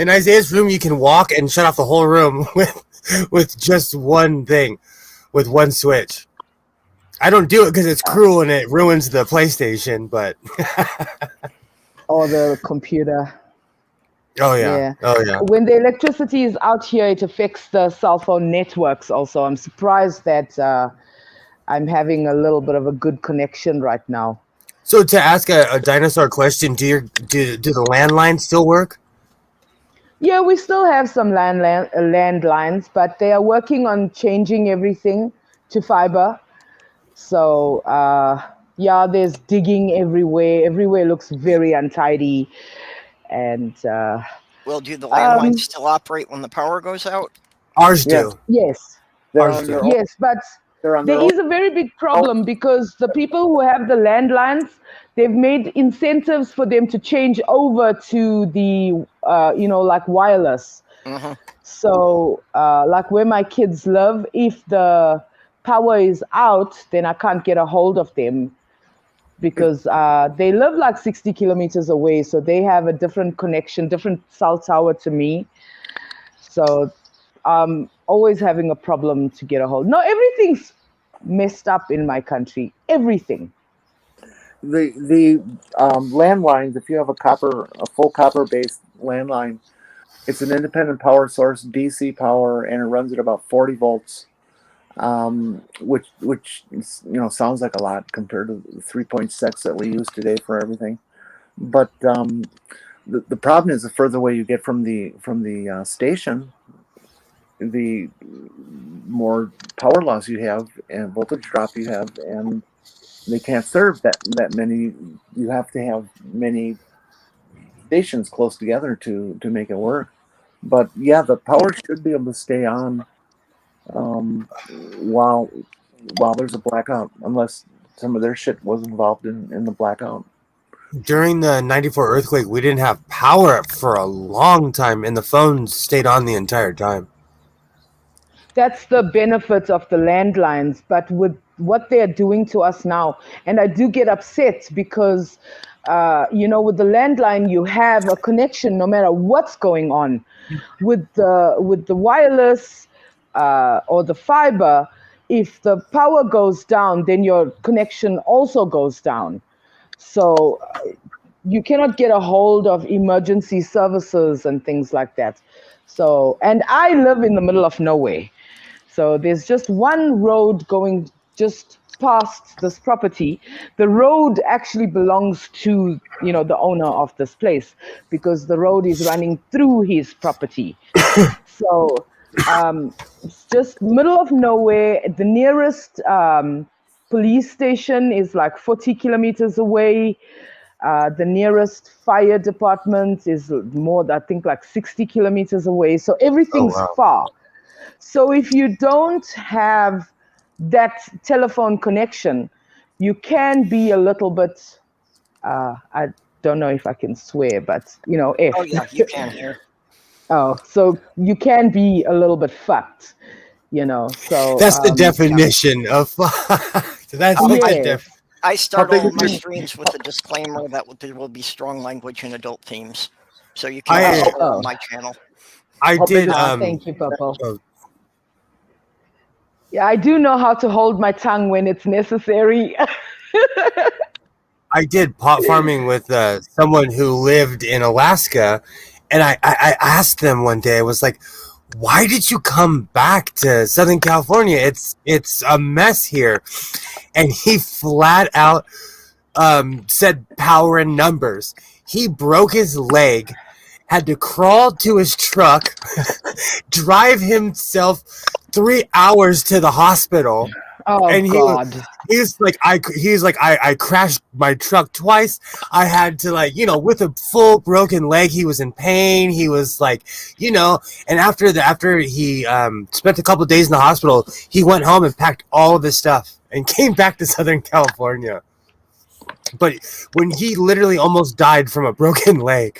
Speaker 3: Isaiah's room, you can walk and shut off the whole room with just one thing, with one switch. I don't do it because it's cruel and it ruins the PlayStation, but
Speaker 6: or the computer.
Speaker 3: Oh yeah.
Speaker 6: When the electricity is out here, it affects the cell phone networks also. I'm surprised that I'm having a little bit of a good connection right now.
Speaker 3: So to ask a dinosaur question, do the landlines still work?
Speaker 6: Yeah, we still have some landlines, but they are working on changing everything to fiber. So there's digging everywhere. Everywhere looks very untidy. And
Speaker 2: well, do the landlines still operate when the power goes out?
Speaker 3: Ours do.
Speaker 6: Yes. Yes, but there is a very big problem because the people who have the landlines, they've made incentives for them to change over to the, like wireless.
Speaker 2: Mm-hmm.
Speaker 6: So, like where my kids live, if the power is out, then I can't get a hold of them because they live like 60 kilometers away. So they have a different connection, different cell tower to me. So always having a problem to get a hold. No, everything's messed up in my country. Everything.
Speaker 1: The landlines, if you have a full copper based landline, it's an independent power source, DC power, and it runs at about 40 volts, which sounds like a lot compared to the 3.6 that we use today for everything. But the problem is the further away you get from the station, the more power loss you have and voltage drop you have, and they can't serve that many. You have to have many stations close together to make it work. But yeah, the power should be able to stay on while there's a blackout, unless some of their shit was involved in the blackout.
Speaker 3: During the 94 earthquake, we didn't have power for a long time, and the phones stayed on the entire time.
Speaker 6: That's the benefit of the landlines, but with what they're doing to us now, and I do get upset because with the landline, you have a connection no matter what's going on. With the wireless or the fiber, if the power goes down, then your connection also goes down. So you cannot get a hold of emergency services and things like that. So, and I live in the middle of nowhere. So there's just one road going just past this property. The road actually belongs to, the owner of this place, because the road is running through his property. So it's just middle of nowhere. The nearest police station is like 40 kilometers away. The nearest fire department is more, I think, like 60 kilometers away. So everything's far. So if you don't have that telephone connection, you can be a little bit, I don't know if I can swear, but, if.
Speaker 2: Oh, yeah, you can here.
Speaker 6: Oh, so you can be a little bit fucked, so.
Speaker 3: That's the definition of fucked. That's
Speaker 2: I start all my streams with a disclaimer that there will be strong language and adult themes. So you can on my channel.
Speaker 3: I did.
Speaker 6: Thank you, Papa. Yeah, I do know how to hold my tongue when it's necessary.
Speaker 3: I did pot farming with someone who lived in Alaska, and I asked them one day, I was like, why did you come back to Southern California? It's a mess here. And he flat out said power and numbers. He broke his leg, had to crawl to his truck, drive himself 3 hours to the hospital.
Speaker 6: Oh, and God.
Speaker 3: He's like, I crashed my truck twice. I had to, with a full broken leg, he was in pain. He was like, and after he spent a couple of days in the hospital, he went home and packed all of his stuff and came back to Southern California. But when he literally almost died from a broken leg,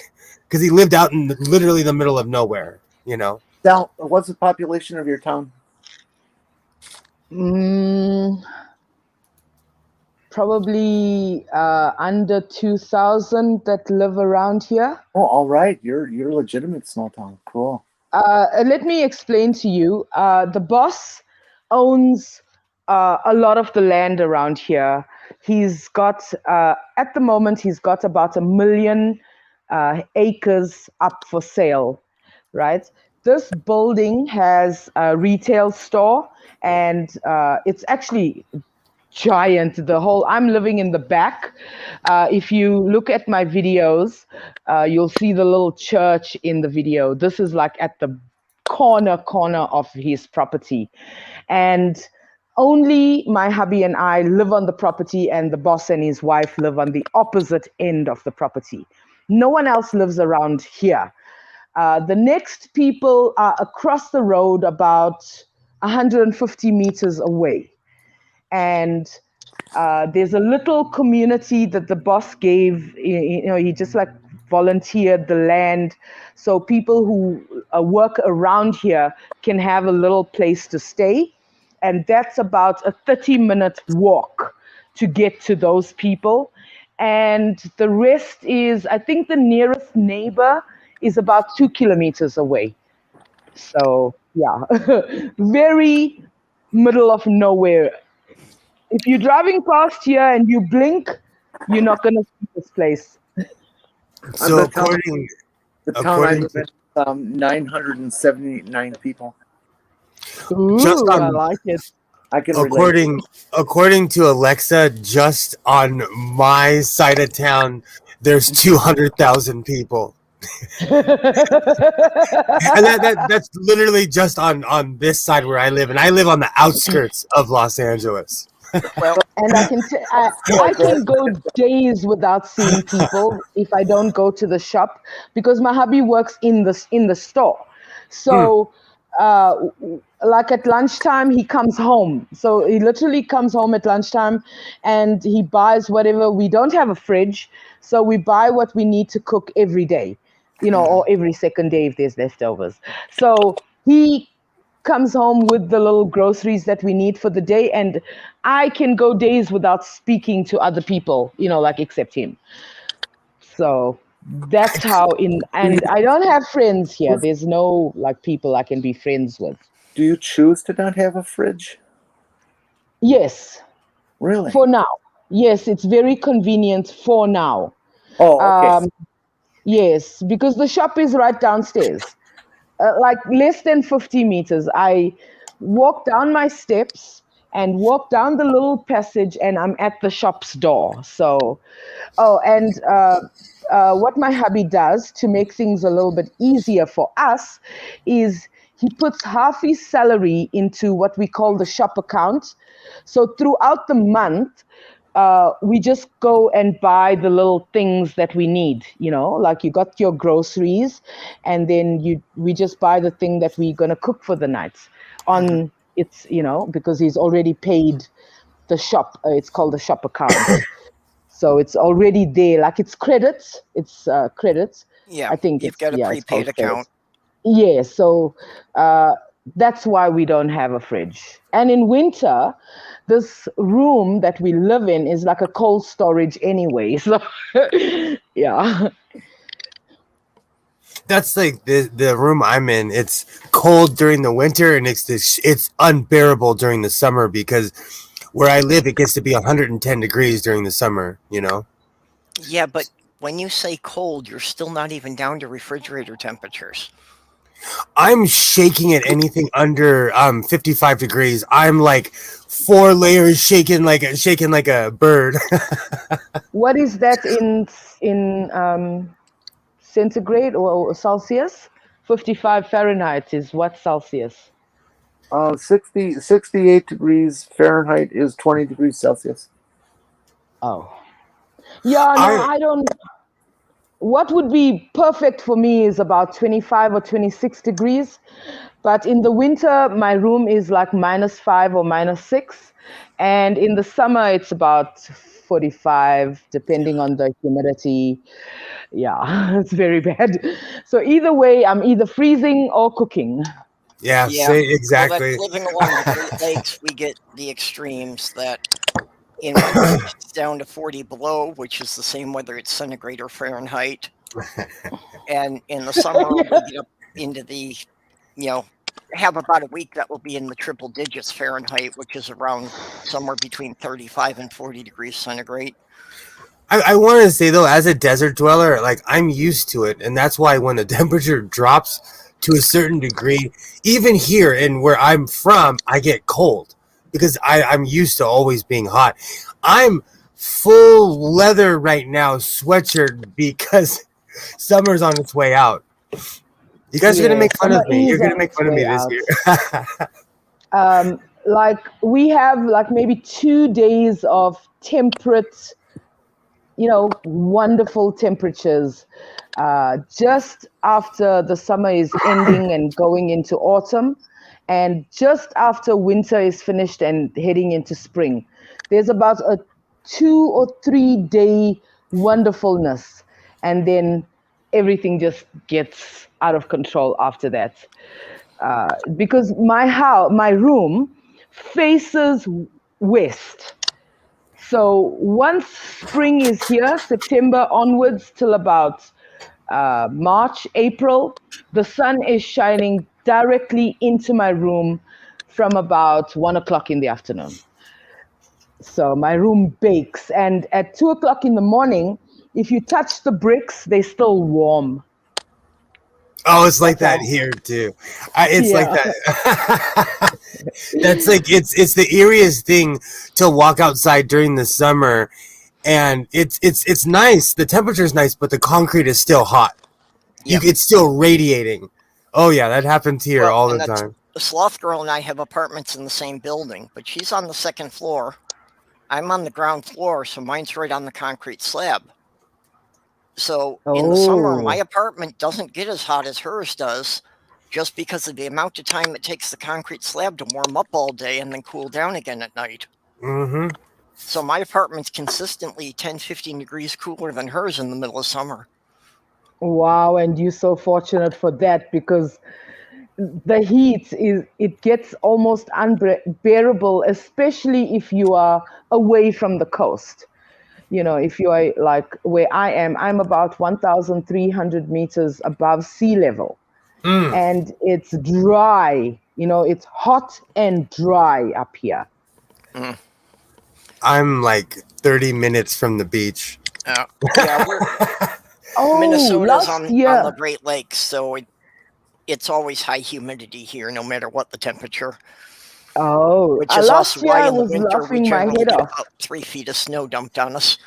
Speaker 3: because he lived out in literally the middle of nowhere,
Speaker 1: Now, what's the population of your town?
Speaker 6: Probably under 2,000 that live around here.
Speaker 1: Oh, all right. You're a legitimate small town. Cool.
Speaker 6: Let me explain to you. The boss owns a lot of the land around here. He's got, at the moment, he's got about 1 million acres up for sale, right? This building has a retail store, and it's actually giant. I'm living in the back. If you look at my videos, you'll see the little church in the video. This is like at the corner of his property. And only my hubby and I live on the property, and the boss and his wife live on the opposite end of the property. No one else lives around here. The next people are across the road about 150 meters away. And there's a little community that the boss gave, he just volunteered the land. So people who work around here can have a little place to stay. And that's about a 30-minute walk to get to those people. And the rest is, I think the nearest neighbor is about 2 kilometers away. So, yeah, very middle of nowhere. If you're driving past here and you blink, you're not going to see this place.
Speaker 3: So
Speaker 1: the town I live in, 979 people.
Speaker 6: Ooh, I like it.
Speaker 1: I can relate.
Speaker 3: According to Alexa, just on my side of town, there's 200,000 people. And that's literally just on this side where I live, and I live on the outskirts of Los Angeles.
Speaker 6: Well, and I can go days without seeing people if I don't go to the shop, because my hubby works in the store. So like at lunchtime, he comes home. So he literally comes home at lunchtime and he buys whatever. We don't have a fridge, so we buy what we need to cook every day, or every second day if there's leftovers. So he comes home with the little groceries that we need for the day, and I can go days without speaking to other people, except him. So that's how and I don't have friends here. There's no like people I can be friends with.
Speaker 1: Do you choose to not have a fridge?
Speaker 6: Yes.
Speaker 1: Really?
Speaker 6: For now. Yes, it's very convenient for now.
Speaker 1: Oh, okay.
Speaker 6: Yes, because the shop is right downstairs. Like less than 50 meters. I walk down my steps and walk down the little passage and I'm at the shop's door. So, and what my hubby does to make things a little bit easier for us is he puts half his salary into what we call the shop account. So throughout the month, we just go and buy the little things that we need, like you got your groceries and then we just buy the thing that we're going to cook for the night on it's, because he's already paid the shop. It's called the shop account. So it's already there, like it's credits. It's credits.
Speaker 2: Yeah,
Speaker 6: I think
Speaker 2: you've got a prepaid account.
Speaker 6: Yeah, so that's why we don't have a fridge. And in winter, this room that we live in is like a cold storage anyway. So yeah.
Speaker 3: That's like the room I'm in. It's cold during the winter and it's unbearable during the summer because where I live it gets to be 110 degrees during the summer,
Speaker 2: Yeah, but when you say cold, you're still not even down to refrigerator temperatures.
Speaker 3: I'm shaking at anything under 55 degrees. I'm like 4 layers shaking like a bird.
Speaker 6: What is that in centigrade or Celsius? 55 Fahrenheit is what Celsius?
Speaker 1: 68 degrees Fahrenheit is 20 degrees Celsius.
Speaker 6: Oh. Yeah, no, I don't. What would be perfect for me is about 25 or 26 degrees. But in the winter, my room is like -5 or -6. And in the summer, it's about 45, depending on the humidity. Yeah, it's very bad. So either way, I'm either freezing or cooking.
Speaker 3: Yeah, exactly.
Speaker 2: Well, living along the Great Lakes, we get the extremes that in winter it's down to 40 below, which is the same whether it's centigrade or Fahrenheit. And in the summer, we get up into the, have about a week that will be in the triple digits Fahrenheit, which is around somewhere between 35 and 40 degrees centigrade.
Speaker 3: I want to say, though, as a desert dweller, like, I'm used to it. And that's why when the temperature drops to a certain degree, even here and where I'm from, I get cold because I'm used to always being hot. I'm full leather right now, sweatshirt, because summer's on its way out. You guys are going to make fun of me. You're going to make fun of me this
Speaker 6: year. Like we have like maybe 2 days of temperate, wonderful temperatures just after the summer is ending and going into autumn, and just after winter is finished and heading into spring. There's about a 2 or 3 day wonderfulness, and then everything just gets out of control after that. Because my room faces west. So once spring is here, September onwards till about March, April, the sun is shining directly into my room from about 1 o'clock in the afternoon. So my room bakes, and at 2 o'clock in the morning, if you touch the bricks, they're still warm.
Speaker 3: Oh, it's like that here too. It's like that. That's like it's the eeriest thing to walk outside during the summer, and it's nice. The temperature's nice, but the concrete is still hot. Yep. It's still radiating. Oh yeah, that happens here all the time.
Speaker 2: The Sloth Girl and I have apartments in the same building, but she's on the second floor. I'm on the ground floor, so mine's right on the concrete slab. So in the summer, my apartment doesn't get as hot as hers does, just because of the amount of time it takes the concrete slab to warm up all day and then cool down again at night.
Speaker 3: Mm-hmm.
Speaker 2: So my apartment's consistently 10, 15 degrees cooler than hers in the middle of summer.
Speaker 6: Wow, and you're so fortunate for that, because the heat it gets almost unbearable, especially if you are away from the coast. you know, if you are like where I am, I'm about 1,300 meters above sea level. And it's dry, you know, it's hot and dry up here.
Speaker 3: I'm like 30 minutes from the beach.
Speaker 2: Yeah, Minnesota's on the Great Lakes, so it's always high humidity here, no matter what the temperature.
Speaker 6: Oh,
Speaker 2: which is also why in the winter we
Speaker 6: laughing my
Speaker 2: generally
Speaker 6: head
Speaker 2: get
Speaker 6: off.
Speaker 2: about 3 feet of snow dumped on us.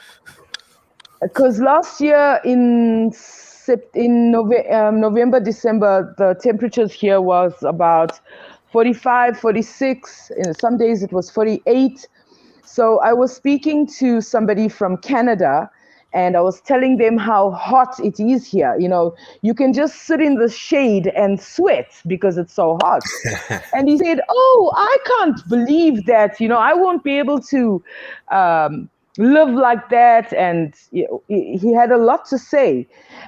Speaker 6: Because last year in November, December, the temperatures here was about 45, 46. In some days it was 48. So I was speaking to somebody from Canada, and I was telling them how hot it is here. You know, you can just sit in the shade and sweat because it's so hot. And he said, "Oh, I can't believe that. You know, I won't be able to live like that." And he had a lot to say.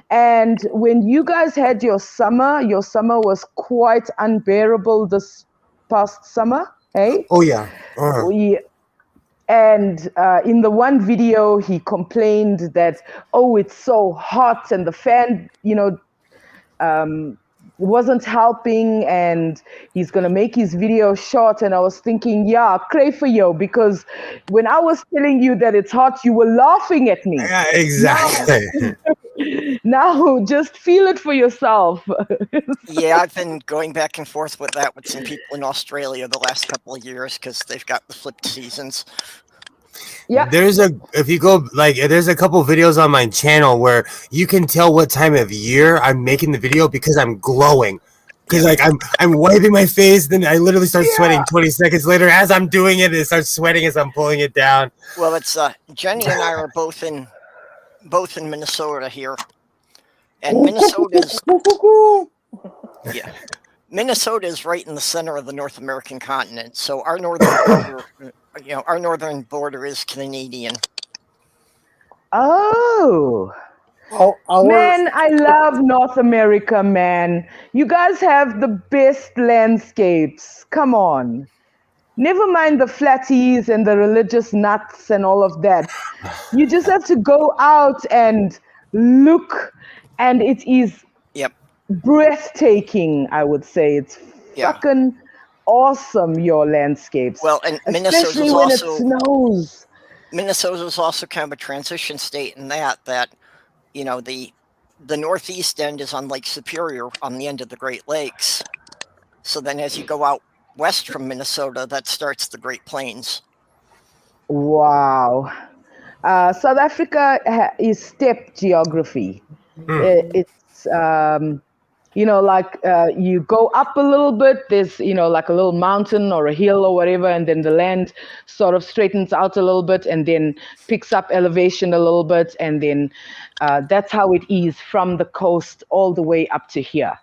Speaker 6: And when you guys had your summer was quite unbearable this past summer, hey?
Speaker 3: Oh yeah.
Speaker 6: And in the one video, he complained that, oh, it's so hot and the fan, you know, wasn't helping, and he's going to make his video short. And I was thinking, yeah, cray for you, because when I was telling you that it's hot, you were laughing at me.
Speaker 3: Yeah, exactly.
Speaker 6: Now just feel it for yourself.
Speaker 2: Yeah, I've been going back and forth with that with some people in Australia the last couple of years because they've got the flipped seasons.
Speaker 6: Yeah.
Speaker 3: There's a couple videos on my channel where you can tell what time of year I'm making the video because I'm glowing. Because like I'm wiping my face, then I literally start sweating 20 seconds later as I'm doing it. It starts sweating as I'm pulling it down.
Speaker 2: Well, it's Jenni and I are both in Minnesota here, and Minnesota is right in the center of the North American continent. So our northern border is Canadian.
Speaker 6: Oh. Man, I love North America, man. You guys have the best landscapes. Come on. Never mind the flatties and the religious nuts and all of that. You just have to go out and look, and it is breathtaking, I would say. It's fucking awesome, your landscapes.
Speaker 2: Well, and
Speaker 6: especially when it snows.
Speaker 2: Minnesota's also kind of a transition state in that you know, the northeast end is on Lake Superior on the end of the Great Lakes. So then as you go out west from Minnesota, that starts the Great Plains.
Speaker 6: Wow. South Africa is steppe geography. It's, you know, like you go up a little bit, there's, you know, like a little mountain or a hill or whatever, and then the land sort of straightens out a little bit and then picks up elevation a little bit. And then that's how it is from the coast all the way up to here.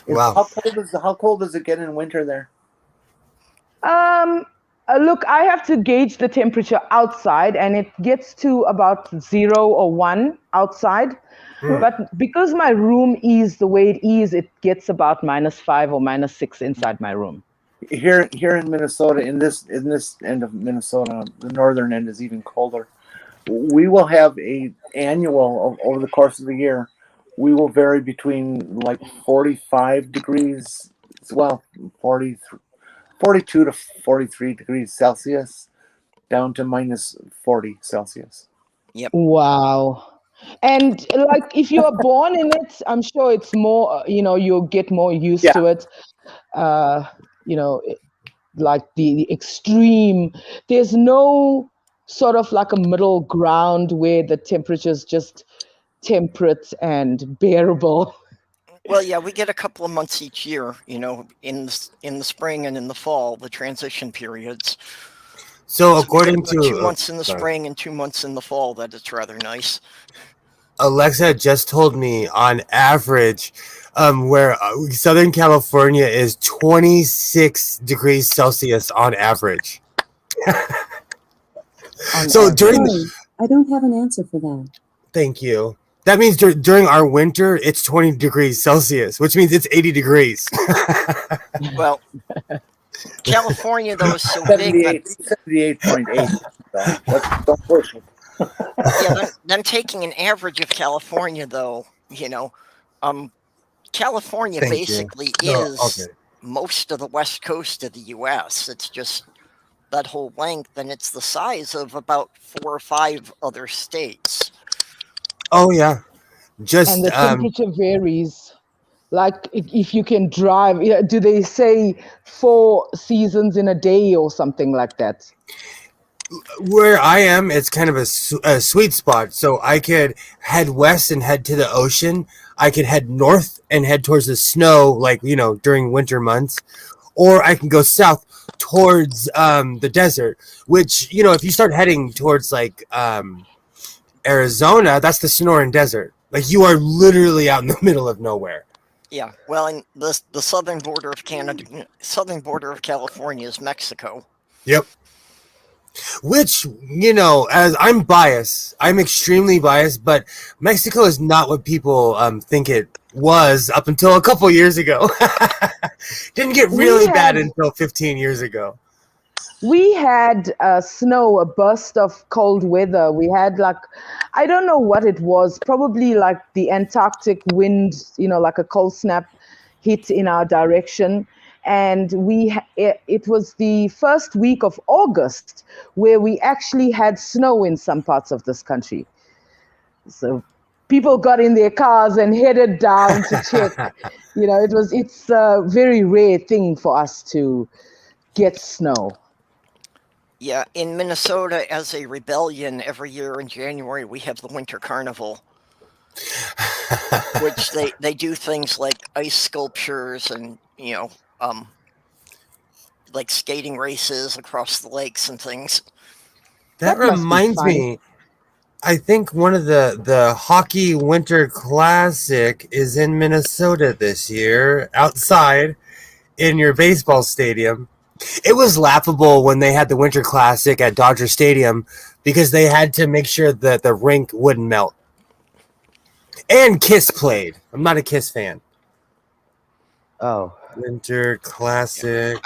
Speaker 3: Wow.
Speaker 1: How cold does it get in winter there?
Speaker 6: Look, I have to gauge the temperature outside, and it gets to about 0 or 1 outside. But because my room is the way it is, it gets about -5 or -6 inside my room.
Speaker 1: Here in Minnesota, in this end of Minnesota, the northern end is even colder. We will have a annual over the course of the year. We will vary between like 45 degrees, 42 to 43 degrees Celsius, down to -40 Celsius.
Speaker 2: Yep.
Speaker 6: Wow. And like if you are born in it, I'm sure it's more, you know, you'll get more used to it. You know, like the extreme, there's no sort of like a middle ground where the temperature's just temperate and bearable.
Speaker 2: Well, yeah, we get a couple of months each year, you know, in the spring and in the fall, the transition periods.
Speaker 3: So according to
Speaker 2: 2 months in the spring and 2 months in the fall, that it's rather nice.
Speaker 3: Alexa just told me on average, where Southern California is 26 degrees Celsius on average. So
Speaker 7: I don't have an answer for that.
Speaker 3: Thank you. That means during our winter, it's 20 degrees Celsius, which means it's 80 degrees.
Speaker 2: Well, California, though, is so big.
Speaker 1: 78.8. Don't push it.
Speaker 2: Yeah, then taking an average of California, though, California basically is most of the west coast of the U.S. It's just that whole length, and it's the size of about 4 or 5 other states.
Speaker 3: Oh yeah, just
Speaker 6: and the temperature varies. Like if you can drive, do they say 4 seasons in a day or something like that?
Speaker 3: Where I am, it's kind of a sweet spot. So I could head west and head to the ocean. I could head north and head towards the snow, like, during winter months. Or I can go south towards the desert, which, if you start heading towards, like, Arizona, that's the Sonoran Desert. Like, you are literally out in the middle of nowhere.
Speaker 2: Yeah, well, and the southern border of southern border of California is Mexico.
Speaker 3: Yep. Which, as I'm biased, I'm extremely biased, but Mexico is not what people think it was up until a couple years ago. Didn't get really bad until 15 years ago.
Speaker 6: We had snow, a burst of cold weather. We had I don't know what it was, probably like the Antarctic wind, like a cold snap hit in our direction. And it was the first week of August where we actually had snow in some parts of this country. So people got in their cars and headed down to check. It's a very rare thing for us to get snow.
Speaker 2: Yeah, in Minnesota, as a rebellion, every year in January, we have the Winter Carnival, which they do things like ice sculptures and, like skating races across the lakes and things.
Speaker 3: That reminds me, I think one of the Hockey Winter Classic is in Minnesota this year, outside in your baseball stadium. It was laughable when they had the Winter Classic at Dodger Stadium because they had to make sure that the rink wouldn't melt. And Kiss played. I'm not a Kiss fan.
Speaker 6: Oh.
Speaker 3: Winter Classic.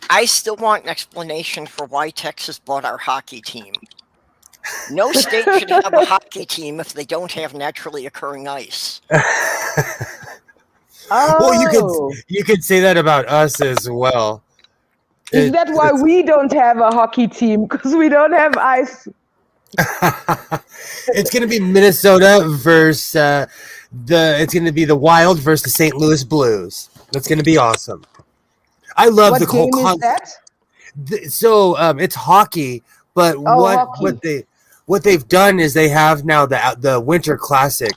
Speaker 2: I still want an explanation for why Texas bought our hockey team. No state should have a hockey team if they don't have naturally occurring ice.
Speaker 6: Oh.
Speaker 3: Well, you could say that about us as well.
Speaker 6: Is that why we don't have a hockey team? Because we don't have ice.
Speaker 3: It's going to be Minnesota versus it's going to be the Wild versus the St. Louis Blues. That's going to be awesome. I love the whole concept. So it's hockey, but what they've done is they have now the Winter Classic,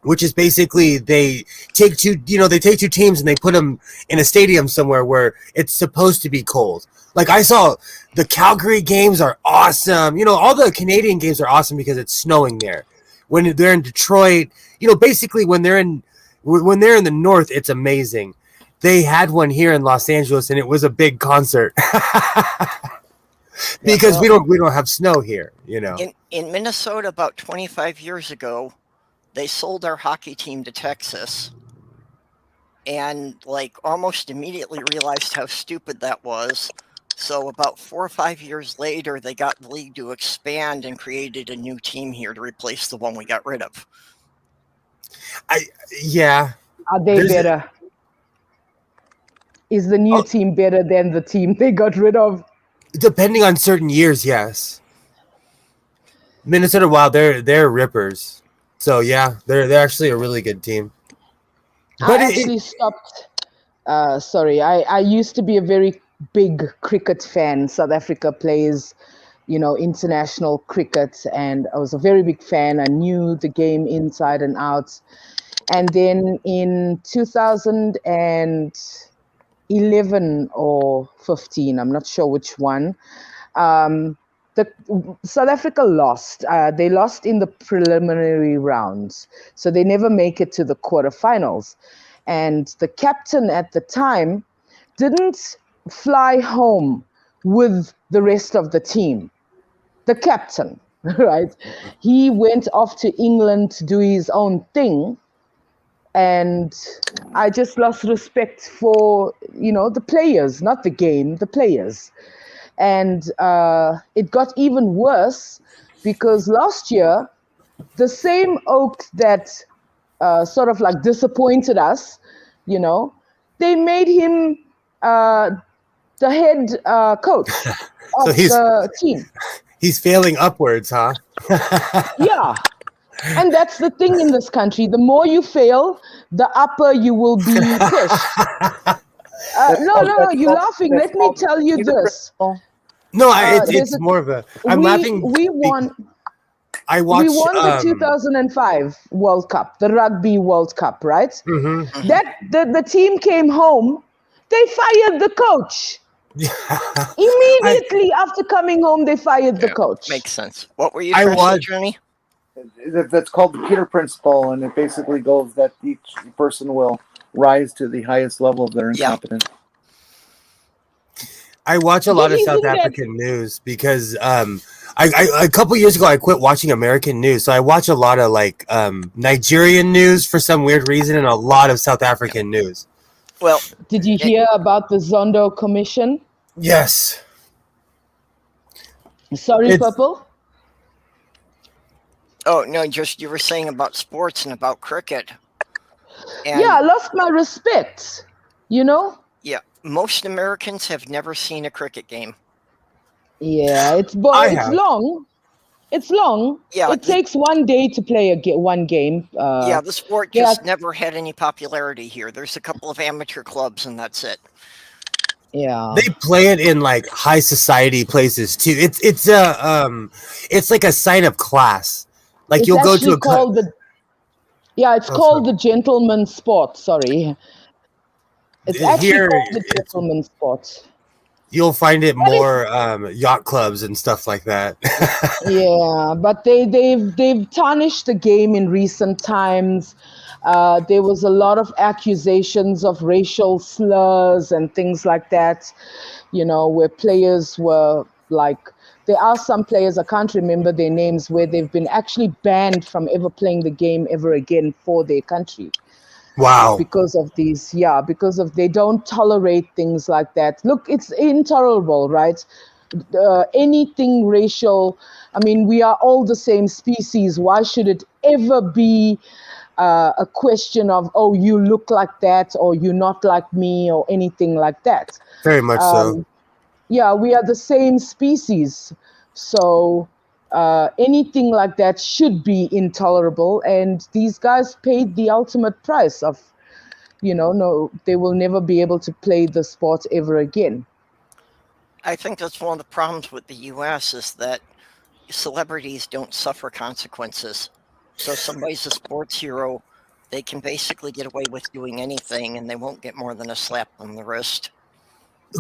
Speaker 3: which is basically they take two teams and they put them in a stadium somewhere where it's supposed to be cold. Like I saw the Calgary games are awesome. All the Canadian games are awesome because it's snowing there. When they're in Detroit, basically when they're in the north, it's amazing. They had one here in Los Angeles and it was a big concert. Because we don't have snow here,
Speaker 2: In Minnesota about 25 years ago, they sold our hockey team to Texas and almost immediately realized how stupid that was. So about 4 or 5 years later, they got the league to expand and created a new team here to replace the one we got rid of.
Speaker 6: Are they better? Is the new team better than the team they got rid of?
Speaker 3: Depending on certain years, yes. Minnesota Wild, they're rippers. So yeah, they're actually a really good team.
Speaker 6: But I actually stopped. I used to be a very big cricket fan. South Africa plays, international cricket, and I was a very big fan. I knew the game inside and out. And then in 2011 or 15, I'm not sure which one, South Africa lost. They lost in the preliminary rounds, so they never make it to the quarterfinals. And the captain at the time didn't fly home with the rest of the team. The captain, right? He went off to England to do his own thing. And I just lost respect for, the players, not the game, the players. And it got even worse because last year, the same Oak that sort of like disappointed us, you know, they made him the head coach of the team.
Speaker 3: He's failing upwards, huh?
Speaker 6: Yeah. And that's the thing in this country. The more you fail, the upper you will be pushed. No, you're laughing. Let me tell you this.
Speaker 3: No, it's more of a... I'm laughing.
Speaker 6: I watched. We won the 2005 World Cup, the Rugby World Cup, right?
Speaker 3: Mm-hmm.
Speaker 6: That the team came home. They fired the coach. Immediately after coming home, they fired the coach.
Speaker 2: Makes sense. What were you trying to say, Jenni?
Speaker 1: That's called the Peter Principle, and it basically goes that each person will rise to the highest level of their incompetence.
Speaker 3: I watch a lot of South African news because a couple years ago I quit watching American news, so I watch a lot of like Nigerian news for some weird reason, and a lot of South African news.
Speaker 2: Well,
Speaker 6: did you hear about the Zondo Commission?
Speaker 3: Yes.
Speaker 6: Sorry, Purple?
Speaker 2: Oh, no, just you were saying about sports and about cricket. And
Speaker 6: yeah, I lost my respect, you know?
Speaker 2: Yeah, most Americans have never seen a cricket game.
Speaker 6: Yeah, it's long. It's long.
Speaker 2: Yeah,
Speaker 6: it takes one day to play one game.
Speaker 2: Yeah, the sport just never had any popularity here. There's a couple of amateur clubs, and that's it.
Speaker 6: Yeah,
Speaker 3: they play it in like high society places too. It's like a sign of class. Like you'll go to a club.
Speaker 6: It's called the gentleman's sport. Sorry, it's actually called the gentleman's sport.
Speaker 3: You'll find it more yacht clubs and stuff like that.
Speaker 6: Yeah, but they've tarnished the game in recent times. There was a lot of accusations of racial slurs and things like that, you know, where players were like, there are some players, I can't remember their names, where they've been actually banned from ever playing the game ever again for their country.
Speaker 3: Wow.
Speaker 6: Because of these, they don't tolerate things like that. Look, it's intolerable, right? Anything racial, I mean, we are all the same species. Why should it ever be a question of, oh, you look like that, or you're not like me, or anything like that?
Speaker 3: Very much so.
Speaker 6: Yeah, we are the same species. So anything like that should be intolerable. And these guys paid the ultimate price of, you know, no, they will never be able to play the sport ever again.
Speaker 2: I think that's one of the problems with the U.S. is that celebrities don't suffer consequences. So somebody's a sports hero, they can basically get away with doing anything, and they won't get more than a slap on the wrist.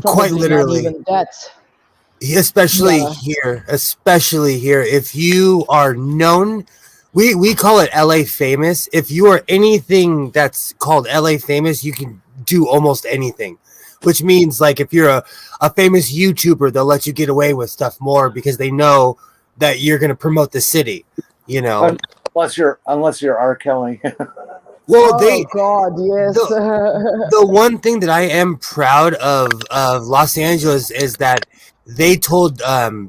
Speaker 3: Quite literally.
Speaker 6: Not even that.
Speaker 3: Especially here. If you are known, we call it LA famous. If you are anything that's called LA famous, you can do almost anything. Which means, like, if you're a famous YouTuber, they'll let you get away with stuff more because they know that you're going to promote the city, you know.
Speaker 1: Unless you're R. Kelly.
Speaker 3: Well,
Speaker 6: God, yes.
Speaker 3: The one thing that I am proud of Los Angeles is that they told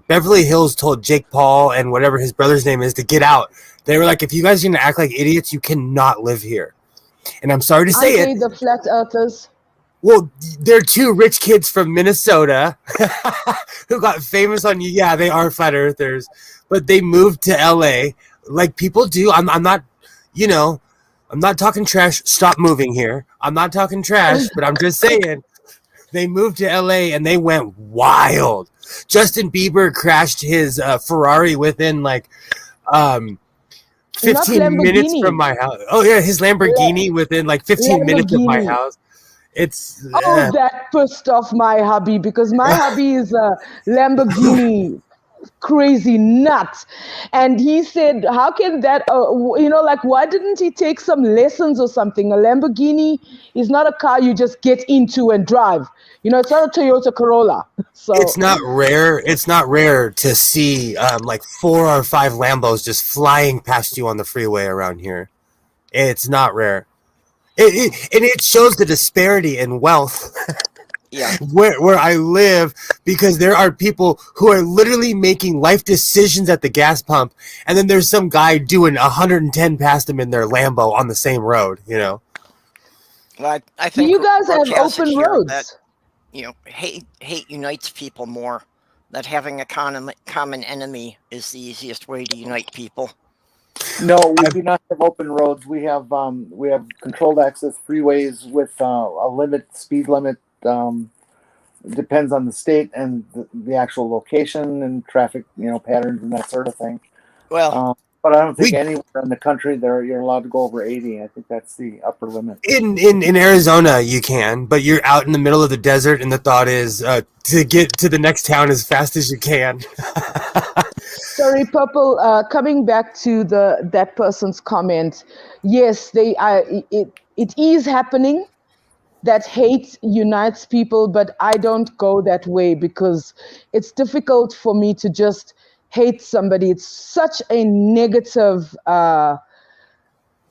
Speaker 3: Beverly Hills told Jake Paul and whatever his brother's name is to get out. They were like, if you guys are gonna act like idiots, you cannot live here. And I'm sorry to say it.
Speaker 6: The flat earthers.
Speaker 3: Well, they're two rich kids from Minnesota who got famous on. Yeah, they are flat earthers, but they moved to LA like people do. I'm not, you know. I'm not talking trash. Stop moving here. I'm not talking trash, but I'm just saying they moved to LA and they went wild. Justin Bieber crashed his Ferrari within like 15 minutes from my house. Oh yeah, his Lamborghini within like 15 minutes of my house. It's
Speaker 6: that pissed off my hubby because my hubby is a Lamborghini crazy nuts, and he said, how can that like, why didn't he take some lessons or something? A Lamborghini is not a car you just get into and drive, you know. It's not a Toyota Corolla. So
Speaker 3: it's not rare to see like 4 or 5 Lambos just flying past you on the freeway around here. It's not rare. And it shows the disparity in wealth.
Speaker 2: Yeah.
Speaker 3: where I live, because there are people who are literally making life decisions at the gas pump, and then there's some guy doing 110 past them in their Lambo on the same road, you know.
Speaker 2: Well, I think
Speaker 6: you guys
Speaker 2: Brooke
Speaker 6: have
Speaker 2: has it
Speaker 6: open
Speaker 2: here
Speaker 6: roads.
Speaker 2: that, you know, hate unites people more. That having a common enemy is the easiest way to unite people.
Speaker 1: No, we do not have open roads. We have controlled access freeways with a speed limit. Depends on the state and the actual location and traffic, patterns and that sort of thing.
Speaker 2: Well,
Speaker 1: but I don't think anywhere in the country you're allowed to go over 80. I think that's the upper limit.
Speaker 3: In Arizona, you can, but you're out in the middle of the desert, and the thought is to get to the next town as fast as you can.
Speaker 6: Sorry, Purple. Coming back to that person's comment, yes, it is happening. That hate unites people, but I don't go that way because it's difficult for me to just hate somebody. It's such a negative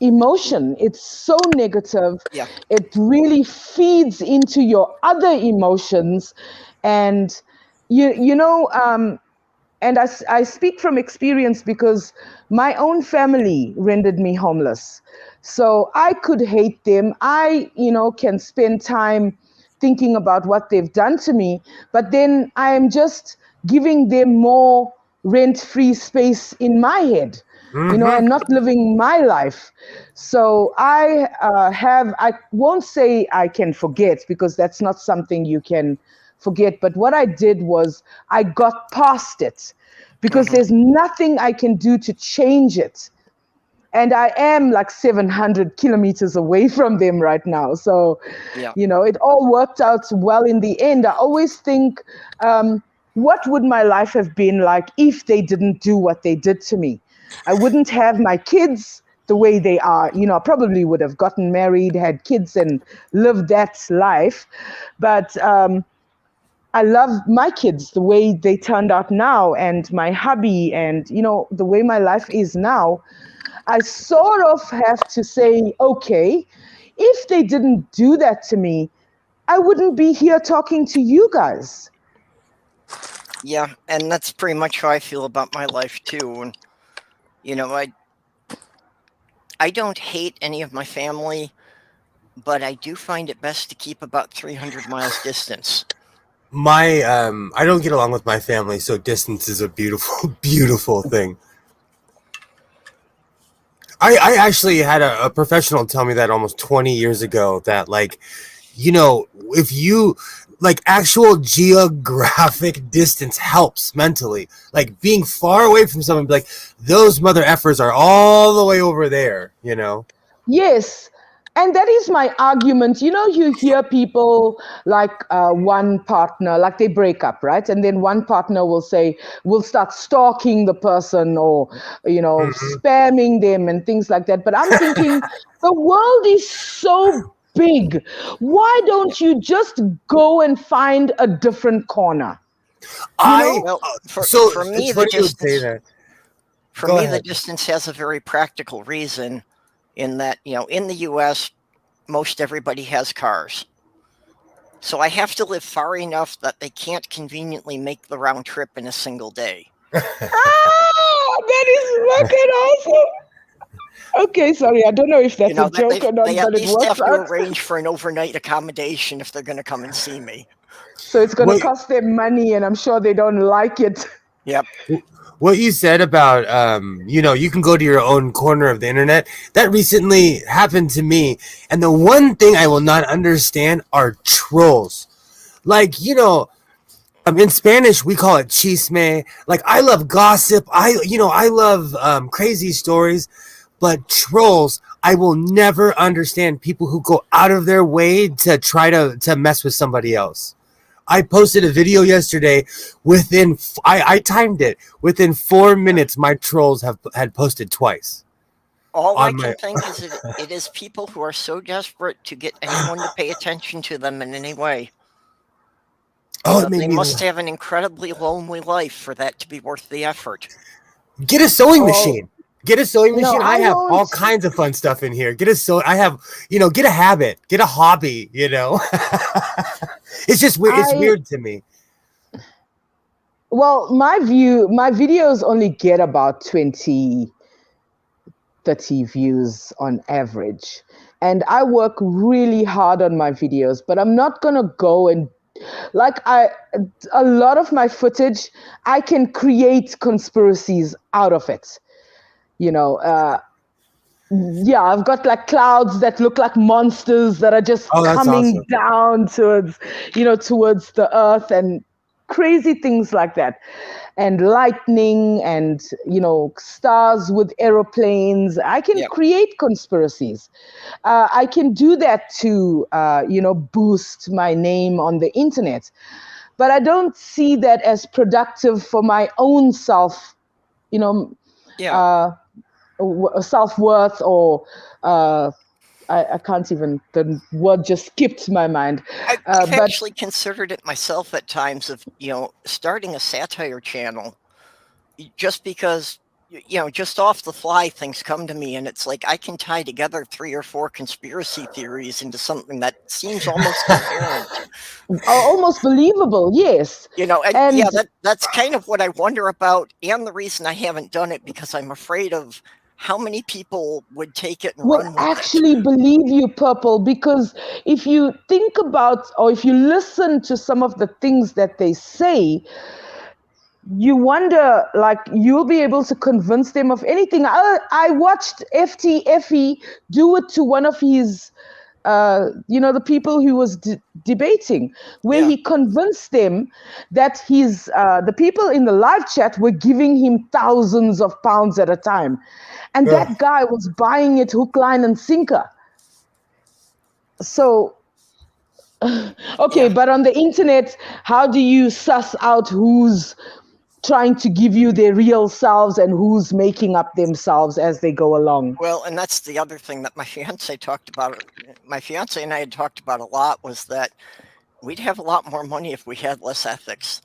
Speaker 6: emotion. It's so negative.
Speaker 2: Yeah.
Speaker 6: It really feeds into your other emotions, and and I speak from experience because my own family rendered me homeless. So I could hate them. I, can spend time thinking about what they've done to me, but then I am just giving them more rent-free space in my head. I'm not living my life. So I won't say I can forget, because that's not something you can forget. But what I did was I got past it, because there's nothing I can do to change it. And I am like 700 kilometers away from them right now. So, it all worked out well in the end. I always think, what would my life have been like if they didn't do what they did to me? I wouldn't have my kids the way they are. I probably would have gotten married, had kids, and lived that life. But I love my kids the way they turned out now, and my hubby, and the way my life is now. I sort of have to say, okay, if they didn't do that to me, I wouldn't be here talking to you guys.
Speaker 2: Yeah, and that's pretty much how I feel about my life too. And I don't hate any of my family, but I do find it best to keep about 300 miles distance.
Speaker 3: I don't get along with my family, so distance is a beautiful, beautiful thing. I actually had a professional tell me that almost 20 years ago, that if you actual geographic distance helps mentally, like being far away from someone, like those mother effers are all the way over there,
Speaker 6: Yes. And that is my argument. You hear people like one partner, like they break up, right? And then one partner will say, we'll start stalking the person, or, spamming them and things like that. But I'm thinking, the world is so big. Why don't you just go and find a different corner?
Speaker 2: For me, the distance has a very practical reason. In that, in the U.S., most everybody has cars. So I have to live far enough that they can't conveniently make the round trip in a single day.
Speaker 6: That is fucking awesome. Okay, sorry, I don't know if that's a joke or not,
Speaker 2: they
Speaker 6: but
Speaker 2: at
Speaker 6: it
Speaker 2: least have
Speaker 6: works
Speaker 2: to
Speaker 6: out.
Speaker 2: arrange for an overnight accommodation if they're going to come and see me.
Speaker 6: So it's going to cost them money, and I'm sure they don't like it.
Speaker 2: Yep.
Speaker 3: What you said about, you can go to your own corner of the internet, that recently happened to me. And the one thing I will not understand are trolls. In Spanish, we call it chisme. Like, I love gossip. I love crazy stories. But trolls, I will never understand people who go out of their way to try to mess with somebody else. I posted a video yesterday. I timed it. Within 4 minutes, my trolls had posted twice.
Speaker 2: All I can think is it is people who are so desperate to get anyone to pay attention to them in any way. They must have an incredibly lonely life for that to be worth the effort.
Speaker 3: Get a sewing machine. Get a sewing machine. I have all kinds of fun stuff in here. Get a habit. Get a hobby, It's just weird. It's weird to me.
Speaker 6: Well, my videos only get about 20, 30 views on average. And I work really hard on my videos, but I'm not going to go and a lot of my footage, I can create conspiracies out of it. You know, I've got like clouds that look like monsters that are just coming down towards the earth, and crazy things like that. And lightning and, stars with aeroplanes. I can create conspiracies. I can do that to, boost my name on the internet. But I don't see that as productive for my own self, self-worth, or I can't even, the word just skipped my mind.
Speaker 2: I've actually considered it myself at times of, starting a satire channel, just because, just off the fly things come to me, and it's like I can tie together 3 or 4 conspiracy theories into something that seems almost coherent.
Speaker 6: Almost believable, yes.
Speaker 2: That's kind of what I wonder about, and the reason I haven't done it, because I'm afraid of how many people would take it and run with
Speaker 6: actually believe you, Purple, because if you think about, or if you listen to some of the things that they say, you wonder, like, you'll be able to convince them of anything. I watched FTFE do it to one of his, the people who was debating, where he convinced them that the people in the live chat were giving him thousands of pounds at a time. And that guy was buying it hook, line, and sinker. So, but on the internet, how do you suss out who's trying to give you their real selves and who's making up themselves as they go along?
Speaker 2: Well, and that's the other thing that my fiance talked about. My fiance and I had talked about a lot, was that we'd have a lot more money if we had less ethics.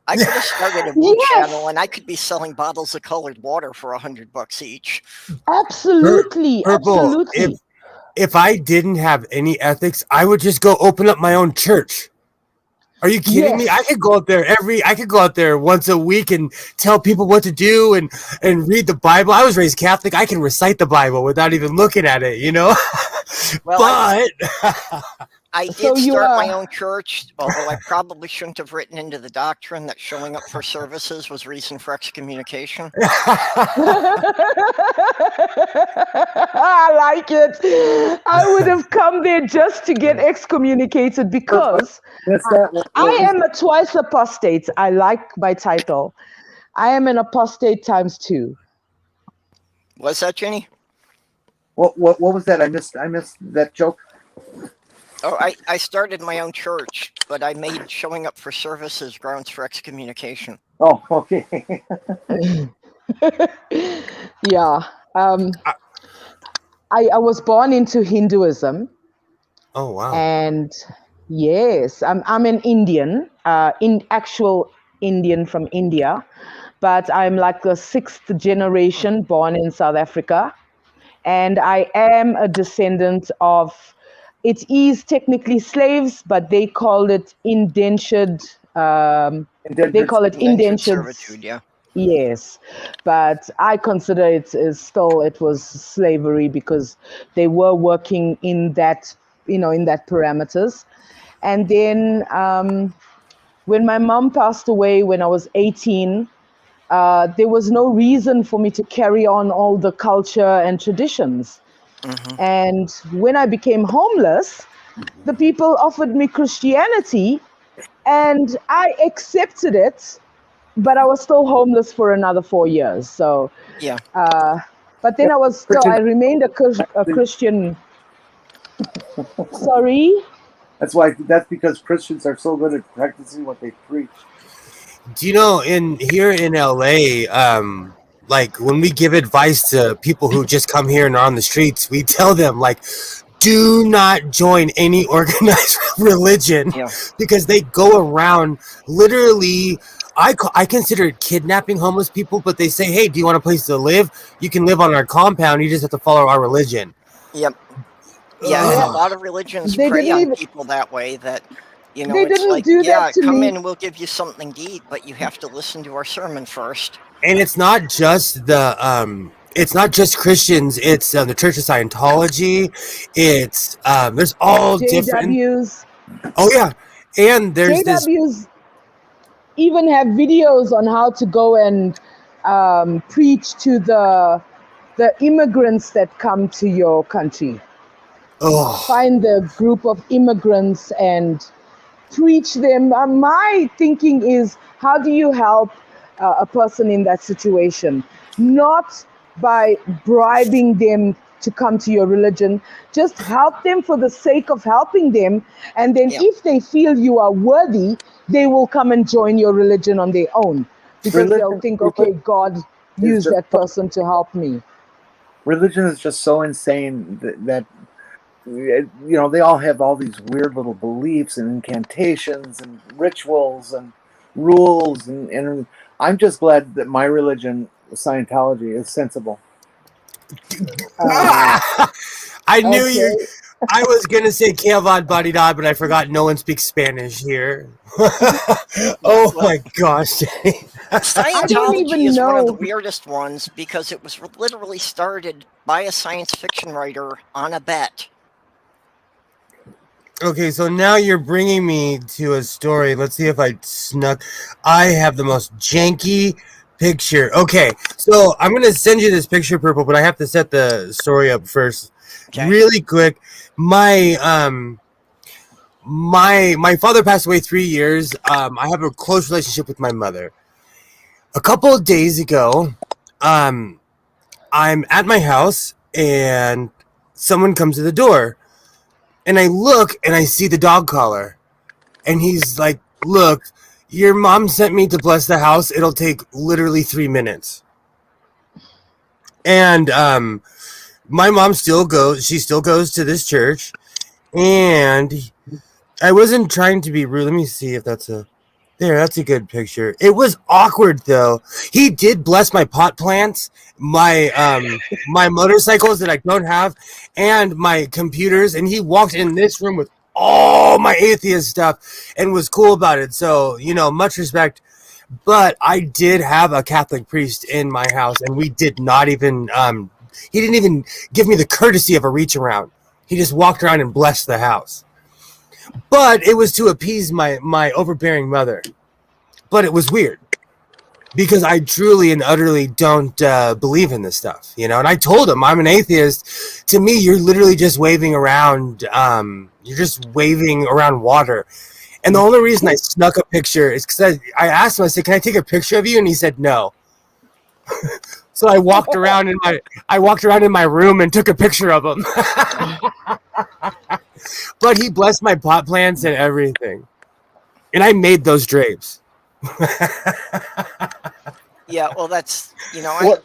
Speaker 2: I could have started a woo channel, and I could be selling bottles of colored water for $100 each.
Speaker 6: Absolutely, absolutely.
Speaker 3: If I didn't have any ethics, I would just go open up my own church. Are you kidding me? I could go out there once a week and tell people what to do and read the Bible. I was raised Catholic. I can recite the Bible without even looking at it, Well, but
Speaker 2: I did start my own church, although I probably shouldn't have written into the doctrine that showing up for services was reason for excommunication.
Speaker 6: I like it. I would have come there just to get excommunicated, because I am a twice apostate. I like my title. I am an apostate times 2.
Speaker 2: What's that, Jenny?
Speaker 1: What was that? I missed that joke.
Speaker 2: Oh, I started my own church, but I made showing up for services grounds for excommunication.
Speaker 1: Oh, okay.
Speaker 6: Yeah. I was born into Hinduism.
Speaker 3: Oh, wow.
Speaker 6: And yes, I'm an Indian, actual Indian from India, but I'm like the 6th generation born in South Africa. And I am a descendant of, it is technically slaves, but they call it indentured. They call it indentured
Speaker 2: servitude. Yeah.
Speaker 6: Yes, but I consider it was slavery, because they were working in that, in that parameters. And then when my mom passed away when I was 18, there was no reason for me to carry on all the culture and traditions. Mm-hmm. And when I became homeless, the people offered me Christianity, and I accepted it, but I was still homeless for another 4 years. So,
Speaker 2: yeah.
Speaker 6: But then I remained a Christian. Sorry?
Speaker 1: That's because Christians are so good at practicing what they preach.
Speaker 3: Do you know, here in LA, like when we give advice to people who just come here and are on the streets, we tell them, like, do not join any organized religion, because they go around literally. I consider it kidnapping homeless people, but they say, hey, do you want a place to live? You can live on our compound. You just have to follow our religion.
Speaker 2: Yep. Yeah, a lot of religions prey on people that way, that You know,
Speaker 6: They
Speaker 2: it's
Speaker 6: didn't
Speaker 2: like,
Speaker 6: do
Speaker 2: yeah,
Speaker 6: that to
Speaker 2: come
Speaker 6: me.
Speaker 2: in, we'll give you something to eat, but you have to listen to our sermon first.
Speaker 3: And it's not just it's not just Christians. It's the Church of Scientology. It's there's all different.
Speaker 6: JWs.
Speaker 3: Oh yeah, and there's this.
Speaker 6: JWs even have videos on how to go and preach to the immigrants that come to your country.
Speaker 3: Oh,
Speaker 6: Find the group of immigrants and preach them. My thinking is, how do you help a person in that situation? Not by bribing them to come to your religion. Just help them for the sake of helping them. And then if they feel you are worthy, they will come and join your religion on their own. Because they'll think, okay, God used that person to help me.
Speaker 1: Religion is just so insane that you know, they all have all these weird little beliefs and incantations and rituals and rules, and I'm just glad that my religion, Scientology, is sensible.
Speaker 3: I knew you. I was gonna say Kevad Badidad, but I forgot no one speaks Spanish here. Oh my gosh.
Speaker 2: Scientology is one of the weirdest ones because it was literally started by a science fiction writer on a bet.
Speaker 3: Okay, so now you're bringing me to a story. Let's see if I snuck. I have the most janky picture. Okay, so I'm going to send you this picture, Purple, but I have to set the story up first. Okay. Really quick. My father passed away 3 years. I have a close relationship with my mother. A couple of days ago, I'm at my house and someone comes to the door. And I look and I see the dog collar. And he's like, look, your mom sent me to bless the house. It'll take literally 3 minutes. And my mom still goes to this church. And I wasn't trying to be rude. Let me see if that's that's a good picture. It was awkward though. He did bless my pot plants, my my motorcycles that I don't have, and my computers, and he walked in this room with all my atheist stuff and was cool about it. So, you know, much respect. But I did have a Catholic priest in my house, and we did not even he didn't even give me the courtesy of a reach around. He just walked around and blessed the house. But it was to appease my overbearing mother. But it was weird because I truly and utterly don't believe in this stuff, you know. And I told him I'm an atheist. To me, you're literally just waving around. You're just waving around water. And the only reason I snuck a picture is because I asked him. I said, "Can I take a picture of you?" And he said, "No." So I walked around in my room and took a picture of him. But he blessed my pot plants and everything, and I made those drapes.
Speaker 2: Yeah, well, that's, you know.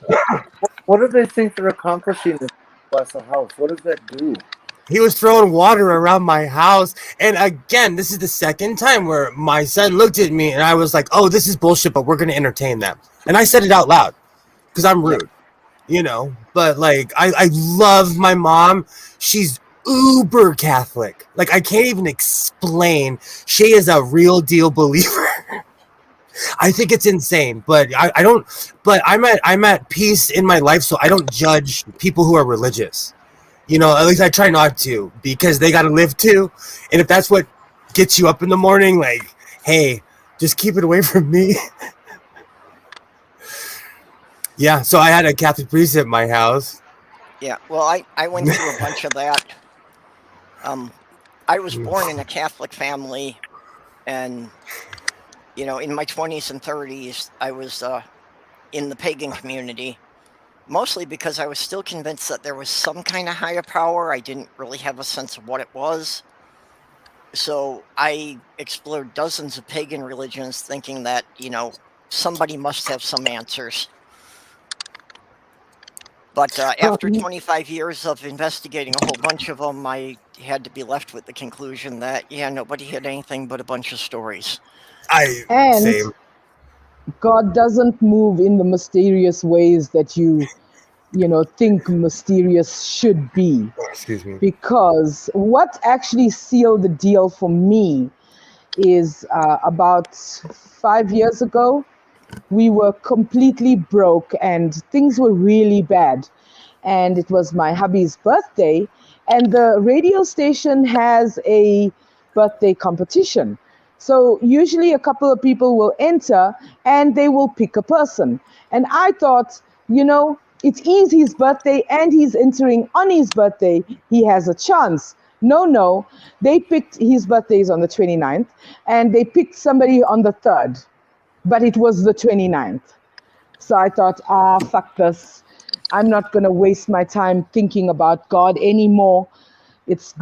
Speaker 1: What do they think they're accomplishing to bless a house? What does that do?
Speaker 3: He was throwing water around my house. And again, this is the second time where my son looked at me and I was like, oh, this is bullshit, but we're going to entertain them. And I said it out loud because I'm rude, you know. But like, I love my mom. She's uber Catholic. Like, I can't even explain. She is a real deal believer. I think it's insane, but I don't. But I'm at peace in my life, so I don't judge people who are religious. You know, at least I try not to, because they got to live too. And if that's what gets you up in the morning, like, hey, just keep it away from me. Yeah, so I had a Catholic priest at my house.
Speaker 2: Yeah, well, I went through a bunch of that. I was born in a Catholic family, and, you know, in my 20s and 30s, I was in the pagan community. Mostly because I was still convinced that there was some kind of higher power. I didn't really have a sense of what it was. So I explored dozens of pagan religions thinking that, you know, somebody must have some answers. But after 25 years of investigating a whole bunch of them, I had to be left with the conclusion that, yeah, nobody had anything but a bunch of stories.
Speaker 6: Same. God doesn't move in the mysterious ways that you think mysterious should be.
Speaker 3: Excuse me.
Speaker 6: Because what actually sealed the deal for me is about 5 years ago, we were completely broke and things were really bad. And it was my hubby's birthday, and the radio station has a birthday competition. So usually a couple of people will enter and they will pick a person. And I thought, it is his birthday and he's entering on his birthday. He has a chance. No. They picked, his birthday is on the 29th, and they picked somebody on the 3rd, but it was the 29th. So I thought, fuck this. I'm not going to waste my time thinking about God anymore. It's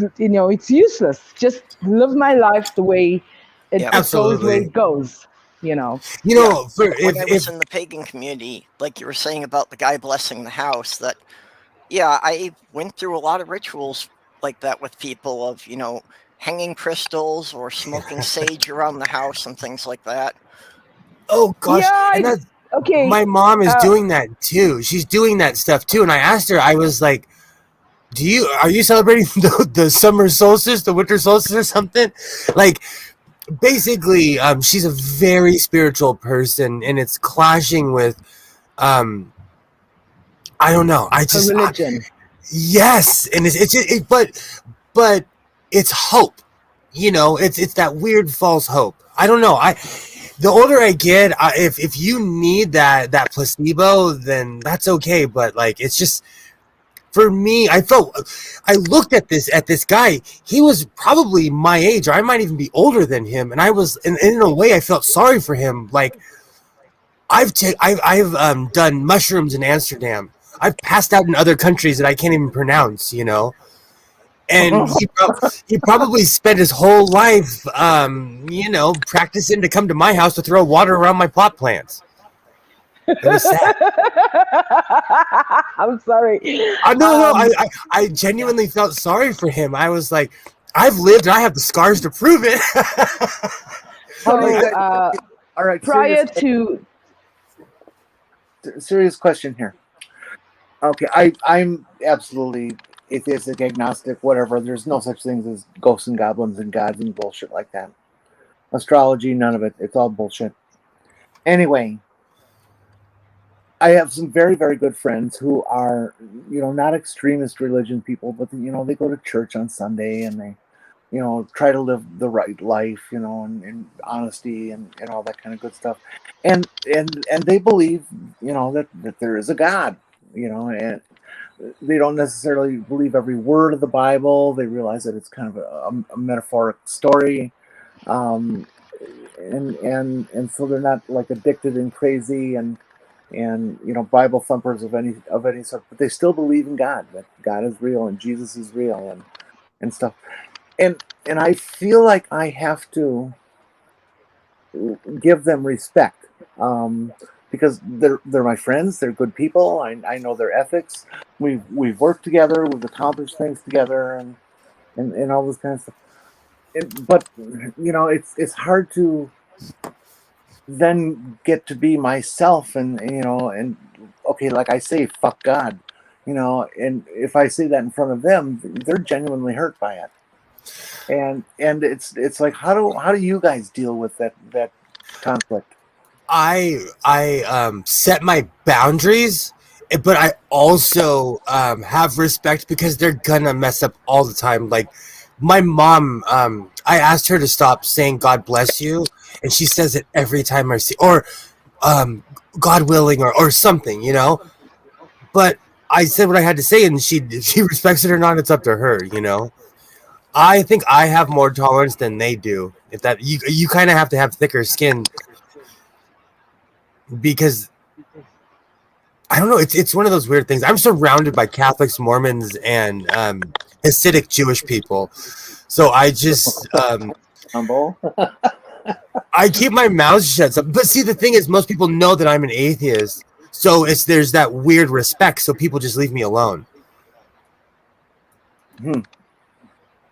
Speaker 6: useless. Just live my life the way it goes, where it goes.
Speaker 2: When I was in the pagan community, like you were saying about the guy blessing the house, that I went through a lot of rituals like that with people of hanging crystals or smoking sage around the house and things like that.
Speaker 3: Oh gosh,
Speaker 6: yeah, okay.
Speaker 3: My mom is doing that too. She's doing that stuff too. And I asked her, I was like, are you celebrating the summer solstice, the winter solstice or something? Like, basically, she's a very spiritual person, and it's clashing with, I don't know.
Speaker 6: Religion.
Speaker 3: Yes. And but it's hope, it's that weird false hope. I don't know. The older I get, if you need that placebo, then that's okay. But like, it's just, for me, I looked at this guy. He was probably my age, or I might even be older than him. And I was, in a way, I felt sorry for him. Like, I've done mushrooms in Amsterdam. I've passed out in other countries that I can't even pronounce, And he probably spent his whole life, practicing to come to my house to throw water around my pot plants. It was sad.
Speaker 6: I'm sorry.
Speaker 3: I genuinely felt sorry for him. I was like, I've lived, and I have the scars to prove it.
Speaker 6: So,
Speaker 1: all right. Serious question here. Okay, I'm absolutely atheistic, agnostic, whatever. There's no such things as ghosts and goblins and gods and bullshit like that. Astrology, none of it. It's all bullshit. Anyway, I have some very, very good friends who are, not extremist religion people, but they go to church on Sunday and they, try to live the right life, and honesty and all that kind of good stuff. And they believe, that there is a God, and they don't necessarily believe every word of the Bible. They realize that it's kind of a metaphoric story. And so they're not like addicted and crazy and Bible thumpers of any sort, but they still believe in God, that God is real and Jesus is real and stuff. And I feel like I have to give them respect, because they're my friends, they're good people. I know their ethics. We've worked together, we've accomplished things together, and all this kind of stuff. But it's hard to then get to be myself and okay, like I say, fuck God, and if I say that in front of them, they're genuinely hurt by it. And it's like, how do you guys deal with that conflict?
Speaker 3: I set my boundaries, but I also have respect, because they're gonna mess up all the time. Like, my mom, I asked her to stop saying "God bless you," and she says it every time I see, or "God willing," or something, But I said what I had to say, and she respects it or not, it's up to her, I think I have more tolerance than they do. If that, you kind of have to have thicker skin, because I don't know. It's one of those weird things. I'm surrounded by Catholics, Mormons, and Hasidic Jewish people, so I just
Speaker 1: humble.
Speaker 3: I keep my mouth shut. But see, the thing is, most people know that I'm an atheist, so there's that weird respect. So people just leave me alone.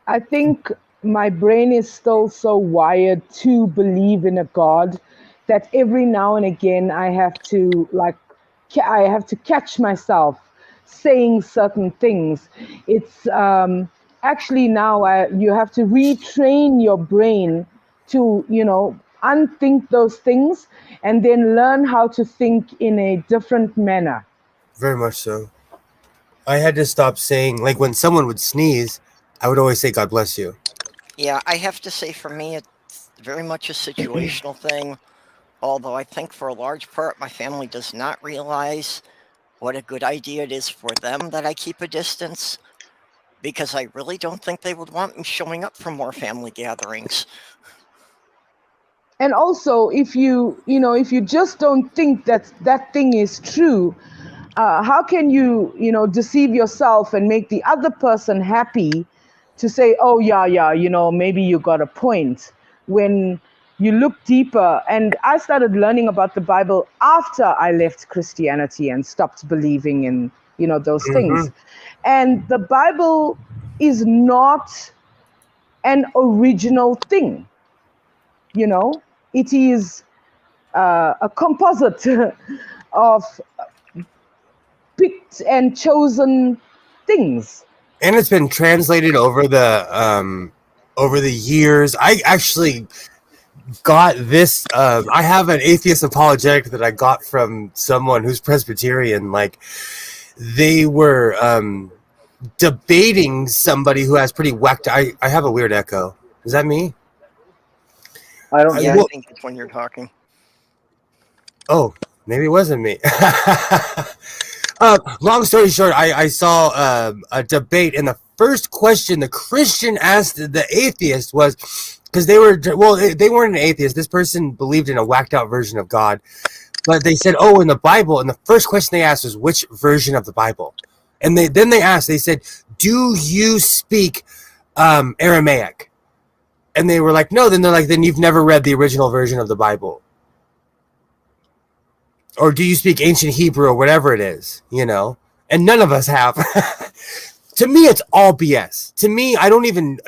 Speaker 6: I think my brain is still so wired to believe in a God that every now and again I have to catch myself saying certain things. It's actually now you have to retrain your brain to, unthink those things and then learn how to think in a different manner.
Speaker 3: Very much so. I had to stop saying, like, when someone would sneeze, I would always say, God bless you.
Speaker 2: Yeah, I have to say for me, it's very much a situational thing. Although I think for a large part, my family does not realize what a good idea it is for them that I keep a distance, because I really don't think they would want me showing up for more family gatherings.
Speaker 6: And also, if you just don't think that thing is true, how can you, deceive yourself and make the other person happy to say, oh, yeah, maybe you got a point, when you look deeper. And I started learning about the Bible after I left Christianity and stopped believing in, those things. And the Bible is not an original thing. It is a composite of picked and chosen things.
Speaker 3: And it's been translated over the years. I actually got this. I have an atheist apologetic that I got from someone who's Presbyterian. Like, they were debating somebody who has pretty whacked. I have a weird echo. Is that me?
Speaker 2: I think it's when you're talking.
Speaker 3: Oh, maybe it wasn't me. Long story short, I saw a debate, and the first question the Christian asked the atheist was, because they weren't an atheist. This person believed in a whacked out version of God, but they said, oh, in the Bible. And the first question they asked was, which version of the Bible? And they said, do you speak Aramaic? And they were like, no. Then they're like, then you've never read the original version of the Bible. Or do you speak ancient Hebrew or whatever it is, And none of us have. To me, it's all BS. To me, I don't even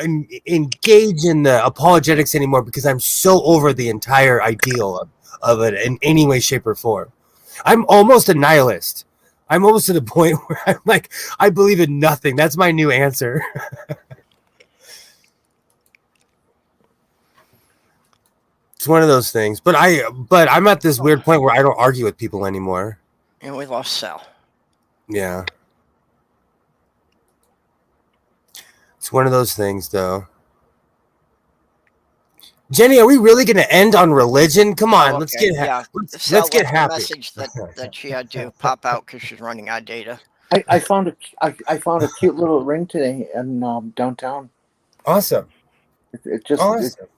Speaker 3: engage in the apologetics anymore, because I'm so over the entire ideal of it in any way, shape, or form. I'm almost a nihilist. I'm almost to the point where I'm like, I believe in nothing. That's my new answer. It's one of those things. But I'm at this weird point where I don't argue with people anymore.
Speaker 2: And we lost Sal.
Speaker 3: Yeah. It's one of those things, though. Jenny, are we really going to end on religion? Come on, let's get happy. Let's get happy.
Speaker 2: Message that she had to pop out because she's running out of data.
Speaker 1: I found a cute little ring today in downtown.
Speaker 3: Awesome.
Speaker 1: It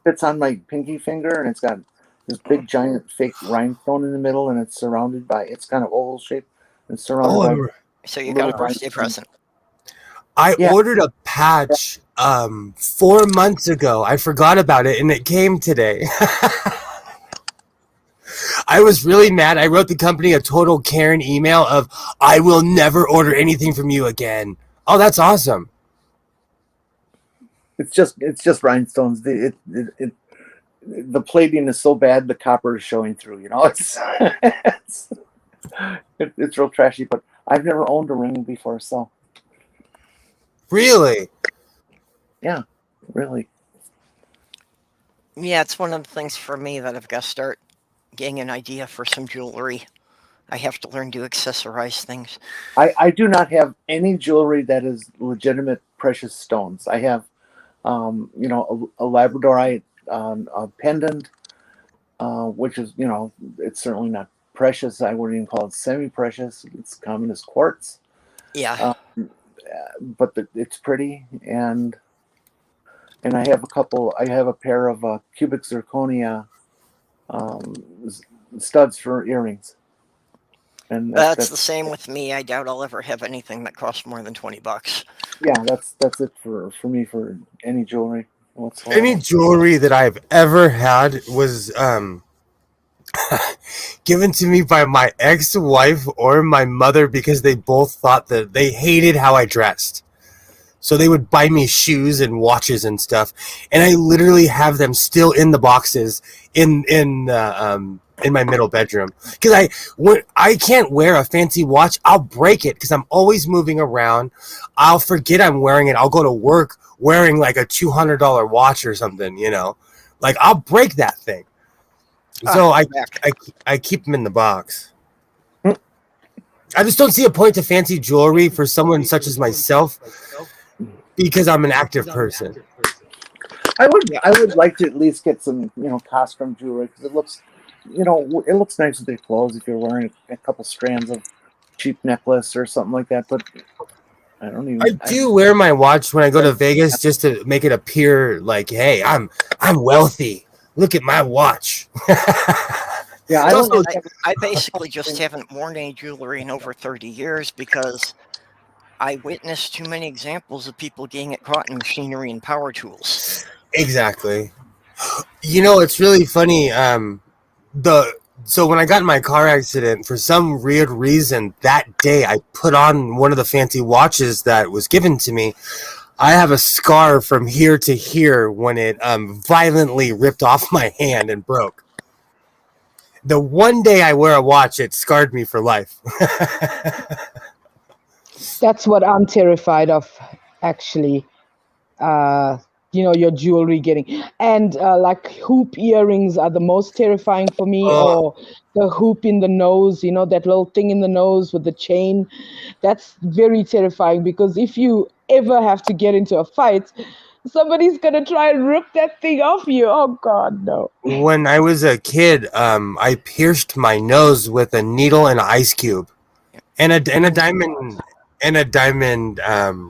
Speaker 1: fits on my pinky finger, and it's got this big giant fake rhinestone in the middle, and it's surrounded by, it's kind of oval shaped, and surrounded by.
Speaker 2: So you got a birthday present.
Speaker 3: I ordered a patch 4 months ago. I forgot about it, and it came today. I was really mad. I wrote the company a total Karen email of, I will never order anything from you again. Oh, that's awesome.
Speaker 1: It's just rhinestones. The plating is so bad the copper is showing through. It's real trashy. But I've never owned a ring before, so.
Speaker 3: Really?
Speaker 1: Yeah, really.
Speaker 2: Yeah, it's one of the things for me that I've got to start getting an idea for some jewelry. I have to learn to accessorize things.
Speaker 1: I do not have any jewelry that is legitimate precious stones. I have, a labradorite pendant, which is, it's certainly not precious. I wouldn't even call it semi-precious. It's common as quartz.
Speaker 2: Yeah.
Speaker 1: But it's pretty, and I have a pair of cubic zirconia studs for earrings. And
Speaker 2: that's the same with me. I doubt I'll ever have anything that costs more than $20.
Speaker 1: Yeah, that's it for me for any jewelry whatsoever.
Speaker 3: Any jewelry that I've ever had was given to me by my ex-wife or my mother, because they both thought that they hated how I dressed. So they would buy me shoes and watches and stuff, and I literally have them still in the boxes in my middle bedroom, because I can't wear a fancy watch. I'll break it because I'm always moving around. I'll forget I'm wearing it. I'll go to work wearing like a $200 watch or something, Like I'll break that thing. So I keep them in the box. I just don't see a point to fancy jewelry for someone such as myself because I'm an active person.
Speaker 1: I would like to at least get some, costume jewelry because it looks, it looks nice with your clothes if you're wearing a couple strands of cheap necklace or something like that. But I
Speaker 3: do wear my watch when I go to Vegas just to make it appear like, hey, I'm wealthy. Look at my watch.
Speaker 1: Yeah,
Speaker 2: I basically just haven't worn any jewelry in over 30 years because I witnessed too many examples of people getting caught in machinery and power tools.
Speaker 3: Exactly. It's really funny. So when I got in my car accident, for some weird reason, that day I put on one of the fancy watches that was given to me. I have a scar from here to here when it violently ripped off my hand and broke. The one day I wear a watch, it scarred me for life.
Speaker 6: That's what I'm terrified of, actually. Your jewelry getting, and like hoop earrings are the most terrifying for me, or the hoop in the nose, that little thing in the nose with the chain. That's very terrifying because if you ever have to get into a fight, somebody's gonna try and rip that thing off you. Oh God, no.
Speaker 3: When I was a kid, I pierced my nose with a needle and an ice cube, and a diamond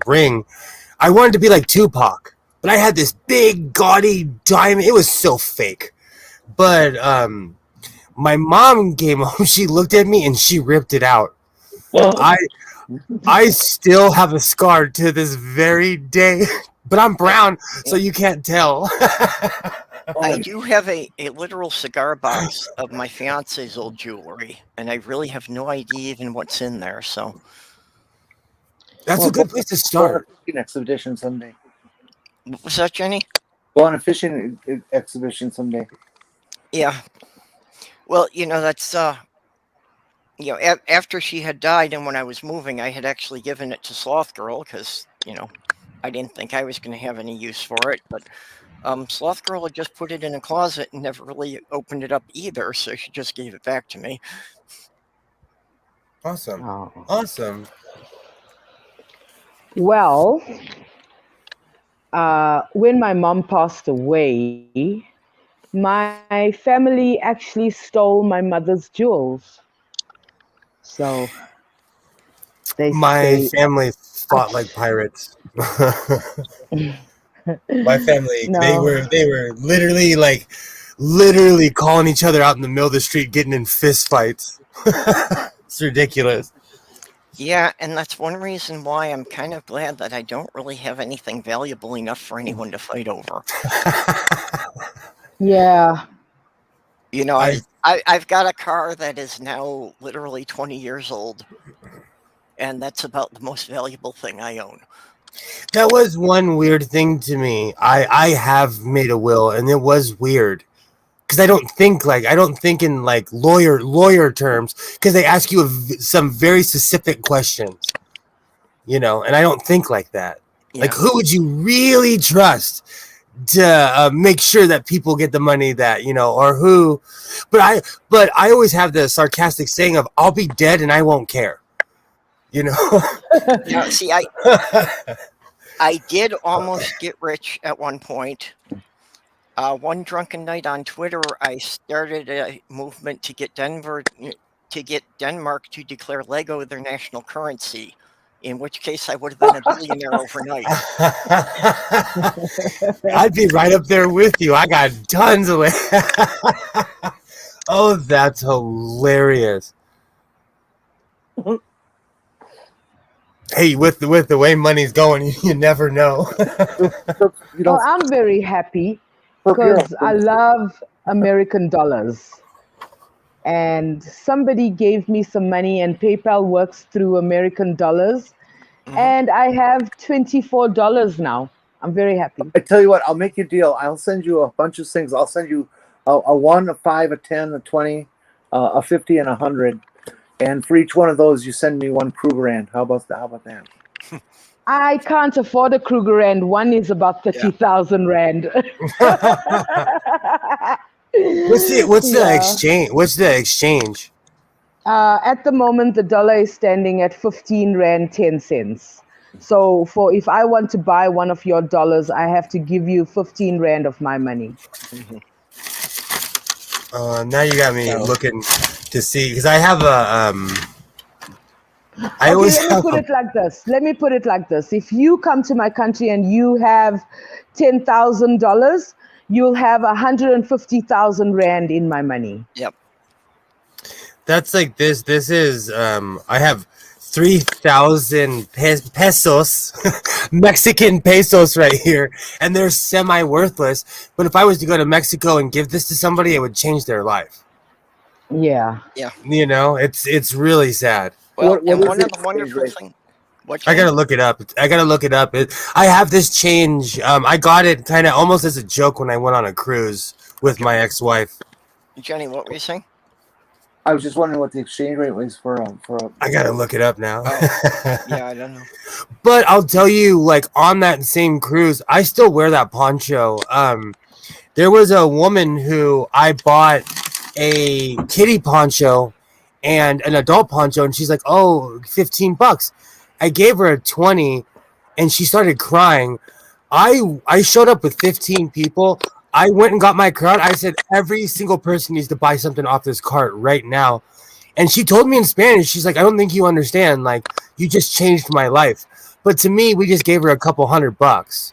Speaker 3: ring. I wanted to be like Tupac, but I had this big gaudy diamond. It was so fake. But my mom came home. She looked at me and she ripped it out. I still have a scar to this very day, but I'm brown, so you can't tell.
Speaker 2: I do have a literal cigar box of my fiance's old jewelry, and I really have no idea even what's in there. So
Speaker 3: that's a good place to start.
Speaker 1: Go on a fishing expedition someday.
Speaker 2: What was that, Jenny?
Speaker 1: Go on a fishing exhibition someday.
Speaker 2: Yeah. Well, that's after she had died, and when I was moving, I had actually given it to Sloth Girl because I didn't think I was going to have any use for it, but. Sloth Girl had just put it in a closet and never really opened it up either, so she just gave it back to me.
Speaker 3: Awesome. Awesome.
Speaker 6: Well, when my mom passed away, my family actually stole my mother's jewels. So
Speaker 3: my family fought like pirates. My family, no. they were literally calling each other out in the middle of the street, getting in fist fights. It's ridiculous.
Speaker 2: Yeah, and that's one reason why I'm kind of glad that I don't really have anything valuable enough for anyone to fight over.
Speaker 6: Yeah.
Speaker 2: I've got a car that is now literally 20 years old, and that's about the most valuable thing I own.
Speaker 3: That was one weird thing to me. I have made a will, and it was weird because I don't think in like lawyer terms because they ask you some very specific questions, and I don't think like that. Yeah. Like, who would you really trust to make sure that people get the money that or who? But I always have the sarcastic saying of "I'll be dead and I won't care."
Speaker 2: See, I did almost get rich at one point. One drunken night on Twitter, I started a movement to get Denmark to declare Lego their national currency. In which case, I would have been a billionaire overnight.
Speaker 3: I'd be right up there with you. I got tons of it. Oh, that's hilarious. Hey, with the way money's going, you never know.
Speaker 6: Well, I'm very happy because I love American dollars. And somebody gave me some money, and PayPal works through American dollars. Mm-hmm. And I have $24 now. I'm very happy.
Speaker 1: I tell you what, I'll make you a deal. I'll send you a bunch of things. I'll send you a 1, a 5, a 10, a 20, a 50, and 100. And for each one of those, you send me one Krugerrand. How about that?
Speaker 6: I can't afford a Kruger Rand. One is about 30,000 Rand.
Speaker 3: What's the exchange? What's the exchange?
Speaker 6: At the moment, the dollar is standing at 15 Rand 10 cents. So if I want to buy one of your dollars, I have to give you 15 Rand of my money.
Speaker 3: Now you got me looking to see, because I have a
Speaker 6: Let me put it like this. If you come to my country and you have $10,000, you'll have 150,000 Rand in my money.
Speaker 2: Yep.
Speaker 3: That's like this. This is I have 3,000 pesos, Mexican pesos right here, and they're semi-worthless. But if I was to go to Mexico and give this to somebody, it would change their life.
Speaker 6: Yeah.
Speaker 3: You know, it's really sad.
Speaker 2: Well, and one of the wonderful things.
Speaker 3: I gotta look it up. I have this change. I got it kind of almost as a joke when I went on a cruise with my ex-wife.
Speaker 2: Jenny, what were you saying?
Speaker 1: I was just wondering what the exchange rate was for a
Speaker 3: I gotta look it up now.
Speaker 2: Yeah, I don't know.
Speaker 3: But I'll tell you, like on that same cruise, I still wear that poncho. There was a woman who I bought a kitty poncho and an adult poncho, and she's like, "Oh, $15." I gave her a 20, and she started crying. I showed up with 15 people. I went and got my card. I said, every single person needs to buy something off this cart right now. And she told me in Spanish, she's like, I don't think you understand. Like, you just changed my life. But to me, we just gave her a couple $100,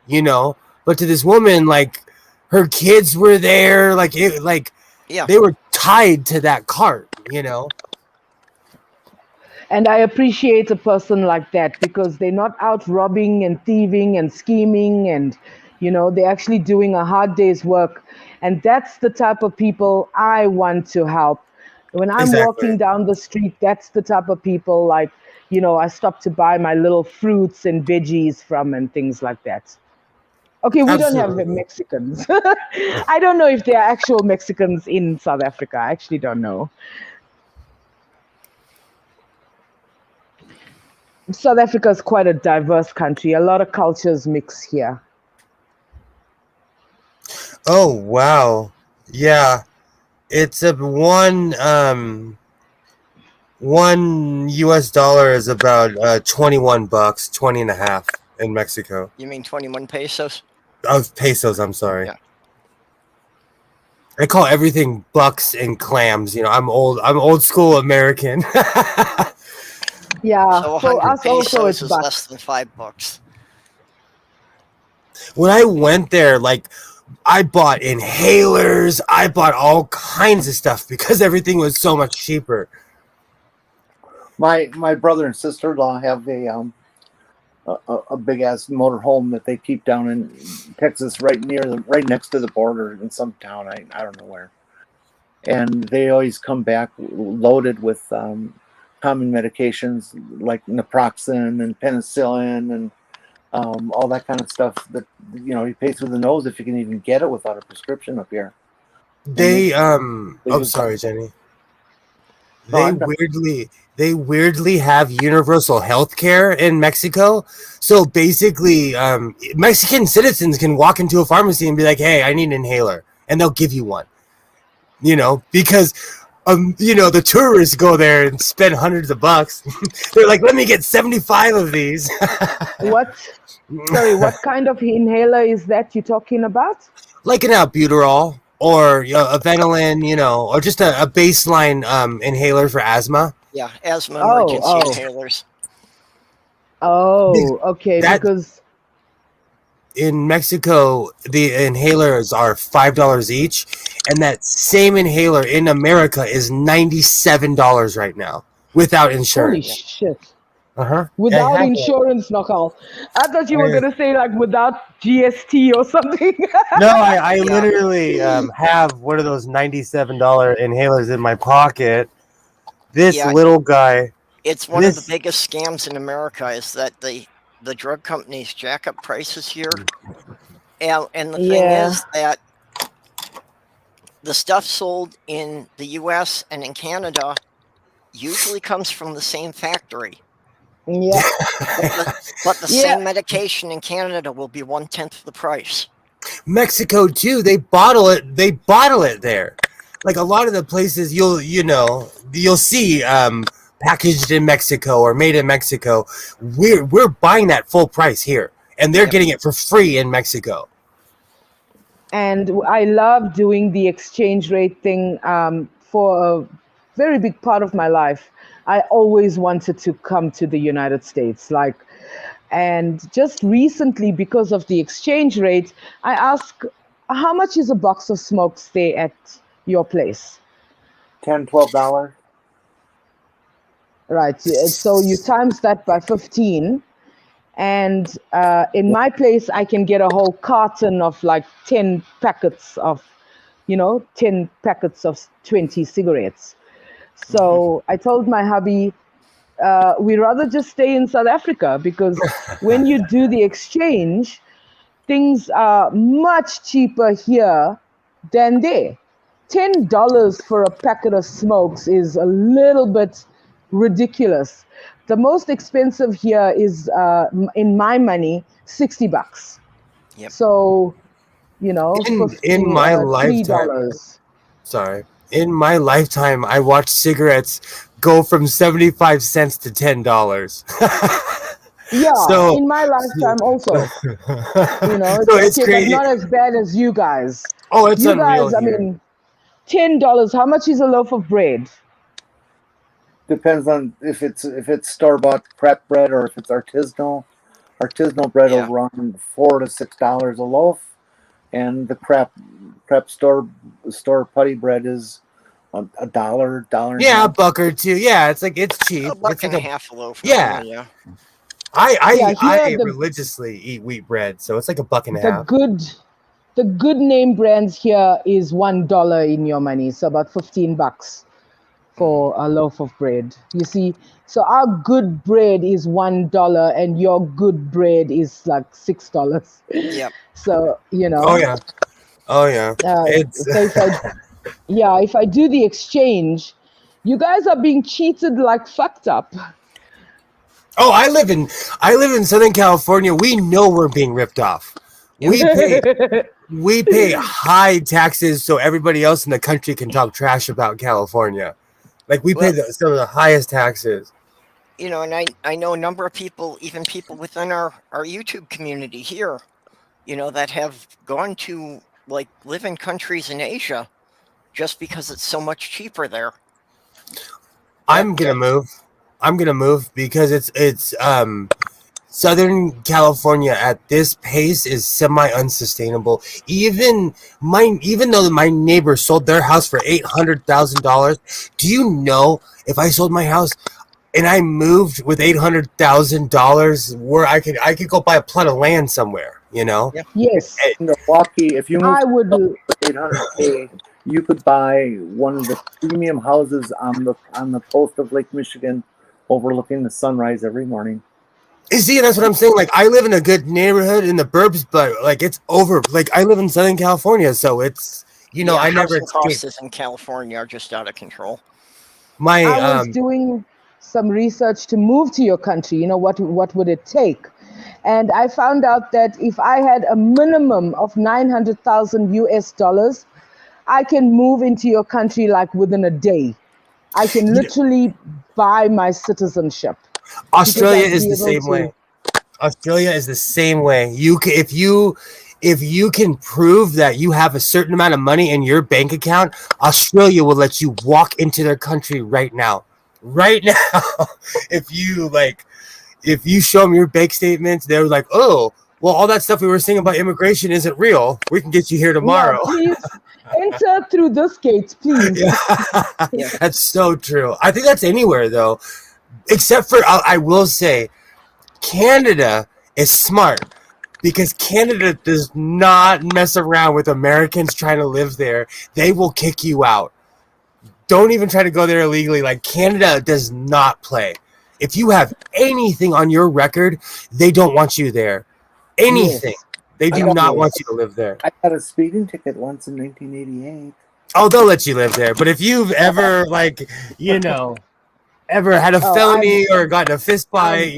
Speaker 3: you know? But to this woman, like, her kids were there. Like, they were tied to that cart, you know?
Speaker 6: And I appreciate a person like that because they're not out robbing and thieving and scheming and, you know, they're actually doing a hard day's work. And that's the type of people I want to help. When I'm walking down the street, that's the type of people, like, you know, I stop to buy my little fruits and veggies from and things like that. Okay, we don't have Mexicans. I don't know if there are actual Mexicans in South Africa. I actually don't know. South Africa is quite a diverse country. A lot of cultures mix here.
Speaker 3: Oh, wow. Yeah. It's one US dollar is about 21 bucks, 20 and a half in Mexico.
Speaker 2: You mean 21 pesos?
Speaker 3: Oh, pesos, I'm sorry.
Speaker 2: Yeah.
Speaker 3: I call everything bucks and clams. You know, I'm old school American.
Speaker 6: Yeah,
Speaker 2: so
Speaker 6: for us also it's
Speaker 2: is
Speaker 6: bucks.
Speaker 2: less than $5.
Speaker 3: When I went there, like, I bought inhalers, I bought all kinds of stuff because everything was so much cheaper.
Speaker 1: My brother and sister-in-law have a big ass motor home that they keep down in Texas, right next to the border in some town. I don't know where, and they always come back loaded with common medications like naproxen and penicillin and all that kind of stuff that, you know, you pay through the nose if you can even get it without a prescription up here.
Speaker 3: Sorry, Jenny. They weirdly have universal health care in Mexico. So basically, Mexican citizens can walk into a pharmacy and be like, "Hey, I need an inhaler," and they'll give you one. You know, because you know, the tourists go there and spend hundreds of bucks. They're like, "Let me get 75 of these."
Speaker 6: What? Sorry, what kind of inhaler is that you're talking about?
Speaker 3: Like an albuterol or a Ventolin, you know, or just a baseline inhaler for asthma.
Speaker 2: Yeah, asthma emergency inhalers.
Speaker 6: Oh, okay. Because
Speaker 3: in Mexico, the inhalers are $5 each, and that same inhaler in America is $97 right now without insurance.
Speaker 6: Holy shit.
Speaker 3: Uh-huh.
Speaker 6: Without insurance, Nokal. I thought you were going to say like without GST or something.
Speaker 3: No, I literally have one of those $97 inhalers in my pocket. This little guy.
Speaker 2: It's one of the biggest scams in America is that the drug companies jack up prices here. And the thing is that the stuff sold in the US and in Canada usually comes from the same factory.
Speaker 6: Yeah.
Speaker 2: But the
Speaker 6: Yeah.
Speaker 2: same medication in Canada will be 1/10 the price.
Speaker 3: Mexico too. They bottle it. They bottle it there. Like a lot of the places you'll see packaged in Mexico or made in Mexico. We're buying that full price here, and they're getting it for free in Mexico.
Speaker 6: And I love doing the exchange rate thing for a very big part of my life. I always wanted to come to the United States, and just recently, because of the exchange rate, I ask, how much is a box of smokes there at your place?
Speaker 1: $10-12.
Speaker 6: Right. So you times that by 15. And in my place, I can get a whole carton of 10 packets of, 10 packets of 20 cigarettes. So I told my hubby, we rather just stay in South Africa, because when you do the exchange, things are much cheaper here than there. $10 for a packet of smokes is a little bit ridiculous. The most expensive here is, in my money, $60.
Speaker 2: Yep.
Speaker 6: So,
Speaker 3: in my lifetime,
Speaker 6: $3.
Speaker 3: Sorry, in my lifetime, I watched cigarettes go from 75 cents to $10.
Speaker 6: Yeah,
Speaker 3: So,
Speaker 6: in my lifetime also.
Speaker 3: So it's
Speaker 6: okay,
Speaker 3: crazy.
Speaker 6: but not as bad as you guys.
Speaker 3: Oh, it's
Speaker 6: You
Speaker 3: unreal
Speaker 6: guys, I
Speaker 3: here.
Speaker 6: mean, $10. How much is a loaf of bread?
Speaker 1: Depends on if it's store-bought prep bread or if it's artisanal. Artisanal bread will run $4 to $6 a loaf, and the prep store putty bread is $1, $1.50.
Speaker 3: Yeah, a buck or two. Yeah, it's cheap.
Speaker 2: A buck
Speaker 3: it's
Speaker 2: and
Speaker 3: like
Speaker 2: a half a loaf.
Speaker 3: Yeah.
Speaker 2: Normally, yeah.
Speaker 3: I religiously eat wheat bread, so it's like a buck and a half.
Speaker 6: The good name brands here is $1 in your money, so about $15 for a loaf of bread. You see, so our good bread is $1, and your good bread is like $6.
Speaker 2: Yep.
Speaker 6: So
Speaker 3: Oh yeah. It's
Speaker 6: so if I do the exchange, you guys are being cheated like fucked up.
Speaker 3: Oh, I live in Southern California. We know we're being ripped off. We pay high taxes so everybody else in the country can talk trash about California. We pay some of the highest taxes.
Speaker 2: And I know a number of people, even people within our YouTube community here, that have gone to live in countries in Asia just because it's so much cheaper there.
Speaker 3: I'm gonna move because it's Southern California at this pace is semi-unsustainable. Even though my neighbor sold their house for $800,000, do you know if I sold my house and I moved with $800,000, where I could go buy a plot of land somewhere,
Speaker 2: Yeah.
Speaker 6: Yes.
Speaker 1: In Milwaukee, if you moved
Speaker 6: I would
Speaker 1: for $800K, you could buy one of the premium houses on the coast of Lake Michigan, overlooking the sunrise every morning.
Speaker 3: You see, that's what I'm saying. I live in a good neighborhood in the burbs, but it's over. I live in Southern California, so it's I never
Speaker 2: prices in California are just out of control.
Speaker 6: I was doing some research to move to your country. What would it take? And I found out that if I had a minimum of $900,000, I can move into your country within a day. I can literally buy my citizenship.
Speaker 3: Australia is the same way. Australia is the same way. If you can prove that you have a certain amount of money in your bank account, Australia will let you walk into their country right now. Right now, if you show them your bank statements, they're like, "Oh, well, all that stuff we were saying about immigration isn't real. We can get you here tomorrow."
Speaker 6: Yeah, please enter through this gate, please.
Speaker 3: Yeah. That's so true. I think that's anywhere though, except for I will say, Canada is smart because Canada does not mess around with Americans trying to live there. They will kick you out. Don't even try to go there illegally. Canada does not play. If you have anything on your record, they don't want you there. Anything. Yes. They do not want you to live there.
Speaker 1: I got a speeding ticket once in 1988.
Speaker 3: Oh, they'll let you live there. But if you've ever, ever had a felony or gotten a fist fight,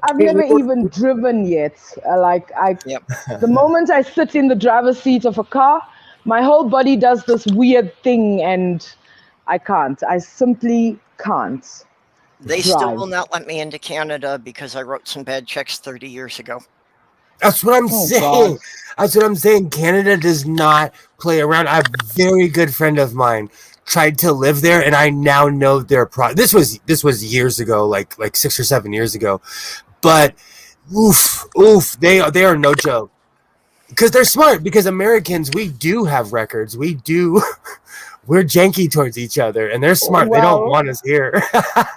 Speaker 6: I've never even driven yet. The moment I sit in the driver's seat of a car, my whole body does this weird thing, and I can't. I simply can't.
Speaker 2: They still will not let me into Canada because I wrote some bad checks 30 years ago.
Speaker 3: That's what I'm saying. God. That's what I'm saying. Canada does not play around. A very good friend of mine tried to live there, and I now know their This was years ago, like 6 or 7 years ago. But oof, they are no joke. Because they're smart. Because Americans, we do have records. We're janky towards each other, and they're smart. Well, they don't want us here.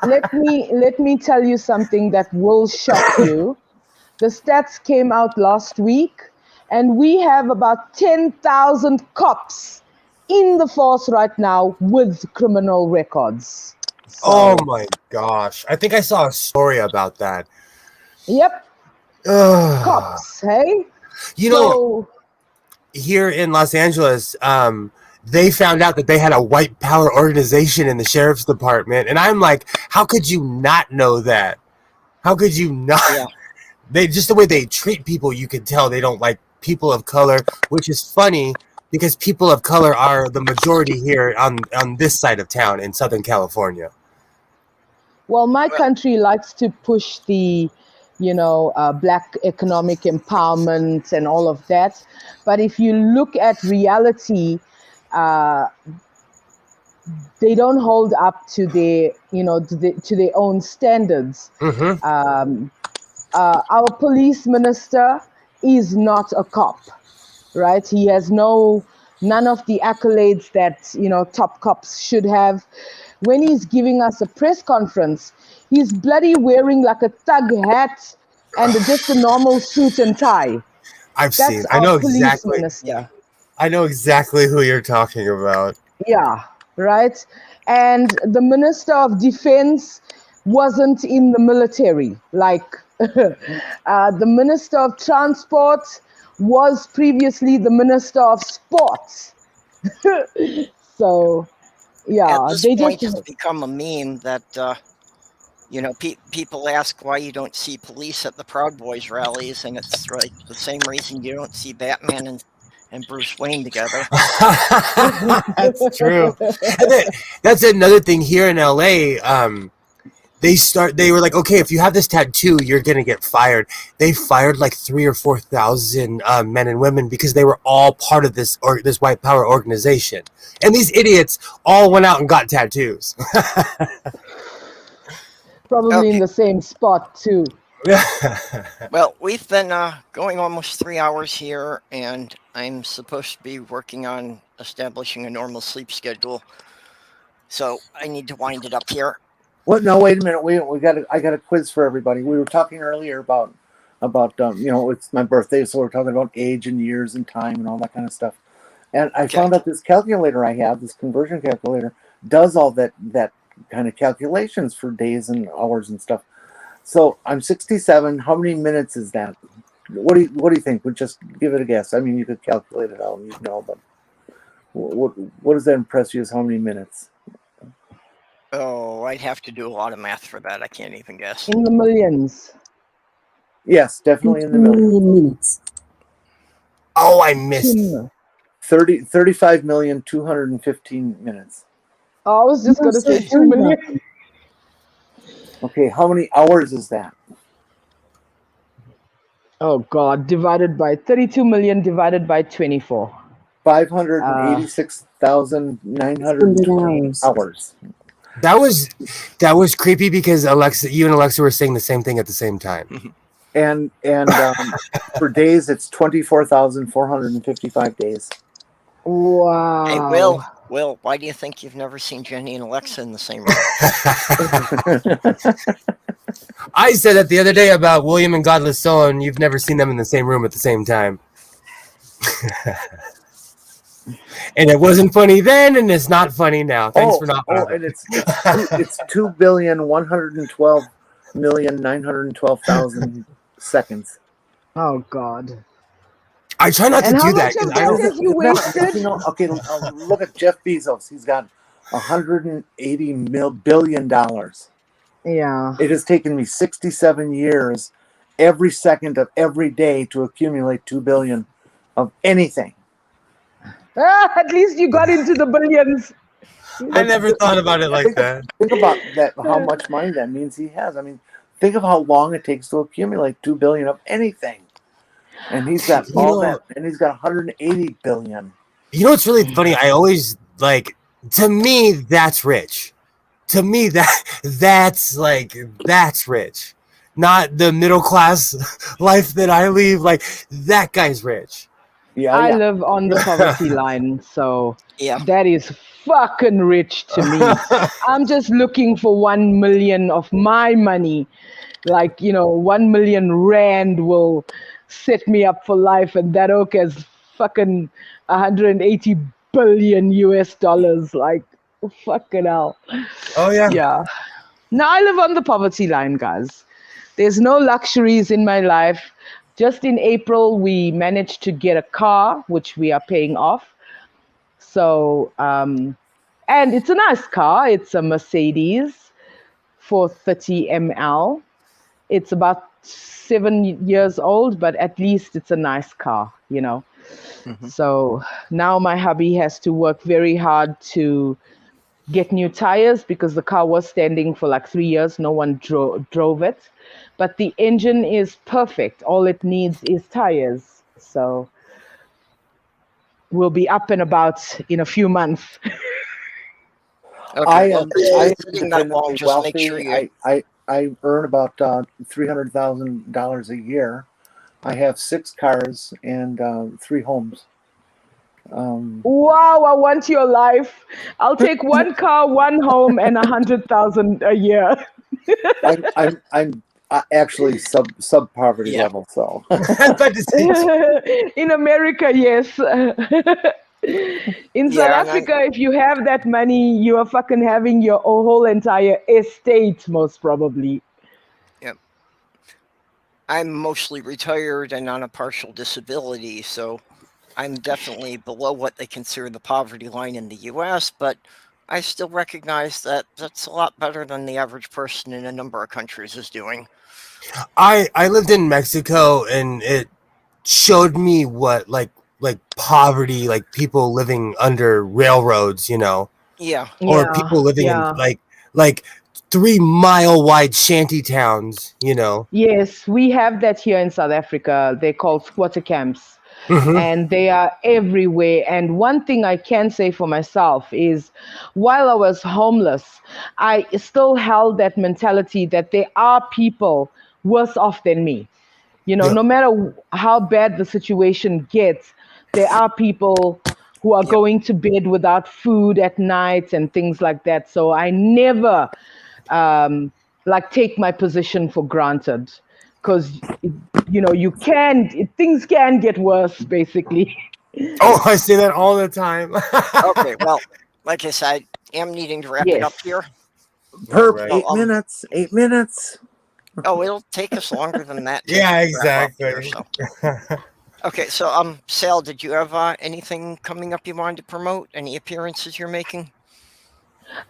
Speaker 6: let me tell you something that will shock you. The stats came out last week, and we have about 10,000 cops in the force right now with criminal records.
Speaker 3: So, oh my gosh. I think I saw a story about that.
Speaker 6: Yep. Cops, hey?
Speaker 3: Here in Los Angeles, they found out that they had a white power organization in the sheriff's department. And I'm like, how could you not know that? How could you not? Yeah. Just the way they treat people, you can tell they don't like people of color, which is funny because people of color are the majority here on this side of town in Southern California.
Speaker 6: Well, my country likes to push the, black economic empowerment and all of that. But if you look at reality, they don't hold up to their, to their own standards.
Speaker 3: Mm-hmm.
Speaker 6: Our police minister is not a cop, right? He has none of the accolades that, top cops should have. When he's giving us a press conference, he's bloody wearing like a thug hat and just a normal suit and tie.
Speaker 3: I know exactly.
Speaker 6: Minister.
Speaker 3: I know exactly who you're talking about.
Speaker 6: Yeah, right. And the Minister of Defense wasn't in the military. The Minister of Transport was previously the Minister of Sports. So, yeah,
Speaker 2: at this point has become a meme that people ask why you don't see police at the Proud Boys rallies, and it's like the same reason you don't see Batman and Bruce Wayne together.
Speaker 3: That's true. And that's another thing here in LA. They were like, okay, if you have this tattoo, you're gonna get fired. They fired like 3,000 or 4,000 men and women because they were all part of this white power organization, and these idiots all went out and got tattoos.
Speaker 6: Probably in the same spot too.
Speaker 2: Well, we've been going almost 3 hours here, and I'm supposed to be working on establishing a normal sleep schedule, so I need to wind it up here.
Speaker 1: What? No, wait a minute. I got a quiz for everybody. We were talking earlier about it's my birthday, so we're talking about age and years and time and all that kind of stuff. And I found out this calculator I have, this conversion calculator, does all that kind of calculations for days and hours and stuff. So I'm 67. How many minutes is that? What do you think? We'll just give it a guess. I mean, you could calculate it out, but what does that impress you as how many minutes?
Speaker 2: Oh, I'd have to do a lot of math for that. I can't even guess.
Speaker 6: In the millions.
Speaker 1: Yes, definitely in the millions.
Speaker 3: Oh, I missed
Speaker 1: 35,215 minutes.
Speaker 6: Oh, I was just going to say 2 million.
Speaker 1: Okay, how many hours is that?
Speaker 6: Oh, God, divided by 32 million divided by 24.
Speaker 1: 586,920 hours.
Speaker 3: That was creepy because you and Alexa were saying the same thing at the same time.
Speaker 1: And for days, it's 24,455 days.
Speaker 6: Wow.
Speaker 2: Hey, Will, why do you think you've never seen Jenni and Alexa in the same room?
Speaker 3: I said that the other day about William and Godless Soul, and you've never seen them in the same room at the same time. And it wasn't funny then, and it's not funny now. Thanks for not.
Speaker 1: And it's 2,112,912,000 seconds.
Speaker 6: Oh God.
Speaker 3: I try not to do that.
Speaker 6: You wasted?
Speaker 1: Okay, look at Jeff Bezos. He's got $180 billion.
Speaker 6: Yeah.
Speaker 1: It has taken me 67 years, every second of every day, to accumulate 2 billion of anything.
Speaker 6: At least you got into the billions.
Speaker 3: I never thought about it like that.
Speaker 1: Think about that, how much money that means he has. I mean, think of how long it takes to accumulate 2 billion of anything. And he's got all that, and he's got 180 billion.
Speaker 3: You know what's really funny? I always to me, that's rich. To me, that's rich. Not the middle class life that I lead. Like, that guy's rich.
Speaker 1: Yeah,
Speaker 6: I live on the poverty line, so
Speaker 2: Yeah.
Speaker 6: that is fucking rich to me. I'm just looking for 1 million of my money. 1 million rand will set me up for life, and that oak is fucking 180 billion US dollars. Like, fucking hell.
Speaker 3: Oh, yeah.
Speaker 6: Yeah. Now I live on the poverty line, guys. There's no luxuries in my life. Just in April, we managed to get a car, which we are paying off. So, and it's a nice car. It's a Mercedes 430 ML. It's about 7 years old, but at least it's a nice car, Mm-hmm. So now my hubby has to work very hard to get new tires because the car was standing for like 3 years. No one drove it, but the engine is perfect. All it needs is tires. So we'll be up and about in a few months.
Speaker 1: Okay, I am independently wealthy. I earn about $300,000 a year. I have 6 cars and 3 homes.
Speaker 6: Wow, I want your life. I'll take 1 car, 1 home, and 100,000 a year.
Speaker 1: I'm actually sub poverty level, so.
Speaker 6: In America, yes. In South Africa, if you have that money, you are fucking having your whole entire estate, most probably.
Speaker 2: Yep. I'm mostly retired and on a partial disability, so I'm definitely below what they consider the poverty line in the U.S., but I still recognize that that's a lot better than the average person in a number of countries is doing.
Speaker 3: I lived in Mexico, and it showed me what like poverty, like people living under railroads,
Speaker 2: Yeah.
Speaker 3: or people living in like 3-mile wide shanty towns,
Speaker 6: Yes, we have that here in South Africa. They're called squatter camps. Mm-hmm. And they are everywhere. And one thing I can say for myself is, while I was homeless, I still held that mentality that there are people worse off than me. No matter how bad the situation gets, there are people who are going to bed without food at night and things like that. So I never take my position for granted, because things can get worse, basically.
Speaker 3: Oh, I say that all the time.
Speaker 2: Okay, well, like I said, I am needing to wrap it up here.
Speaker 1: Perp, 8 minutes. 8 minutes.
Speaker 2: Oh, it'll take us longer than that.
Speaker 3: Yeah, exactly.
Speaker 2: Here, so. Okay, so Sal, did you have anything coming up you wanted to promote? Any appearances you're making?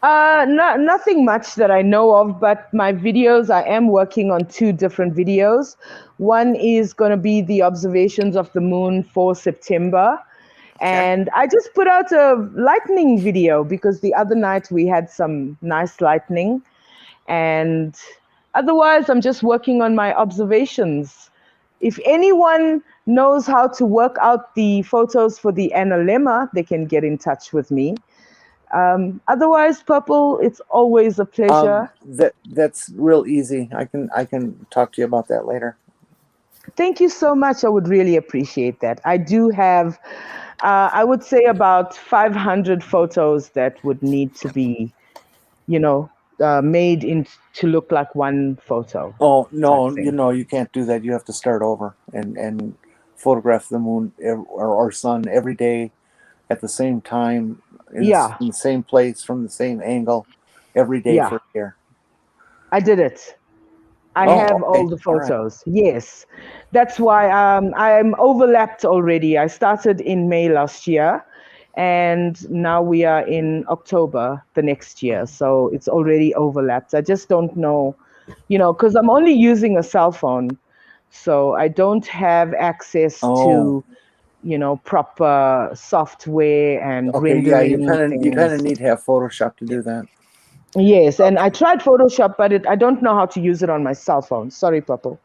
Speaker 6: Nothing much that I know of, but my videos, I am working on 2 different videos. One is going to be the observations of the moon for September. Okay. And I just put out a lightning video because the other night we had some nice lightning. And otherwise, I'm just working on my observations. If anyone knows how to work out the photos for the analemma, they can get in touch with me. Otherwise, Purple, it's always a pleasure.
Speaker 1: That's real easy. I can talk to you about that later.
Speaker 6: Thank you so much. I would really appreciate that. I do have, I would say, about 500 photos that would need to be, made to look like one photo.
Speaker 1: Oh no, you can't do that. You have to start over and photograph the moon or sun every day at the same time. In the same place, from the same angle, every day for a year.
Speaker 6: I did it. I have all the photos. Right. Yes. That's why I'm overlapped already. I started in May last year, and now we are in October the next year, so it's already overlapped. I just don't know, because I'm only using a cell phone, so I don't have access to proper software and rendering
Speaker 1: you kind of
Speaker 6: things.
Speaker 1: need to have Photoshop to do that.
Speaker 6: Yes, and I tried Photoshop, but I don't know how to use it on my cell phone. Sorry, Papo.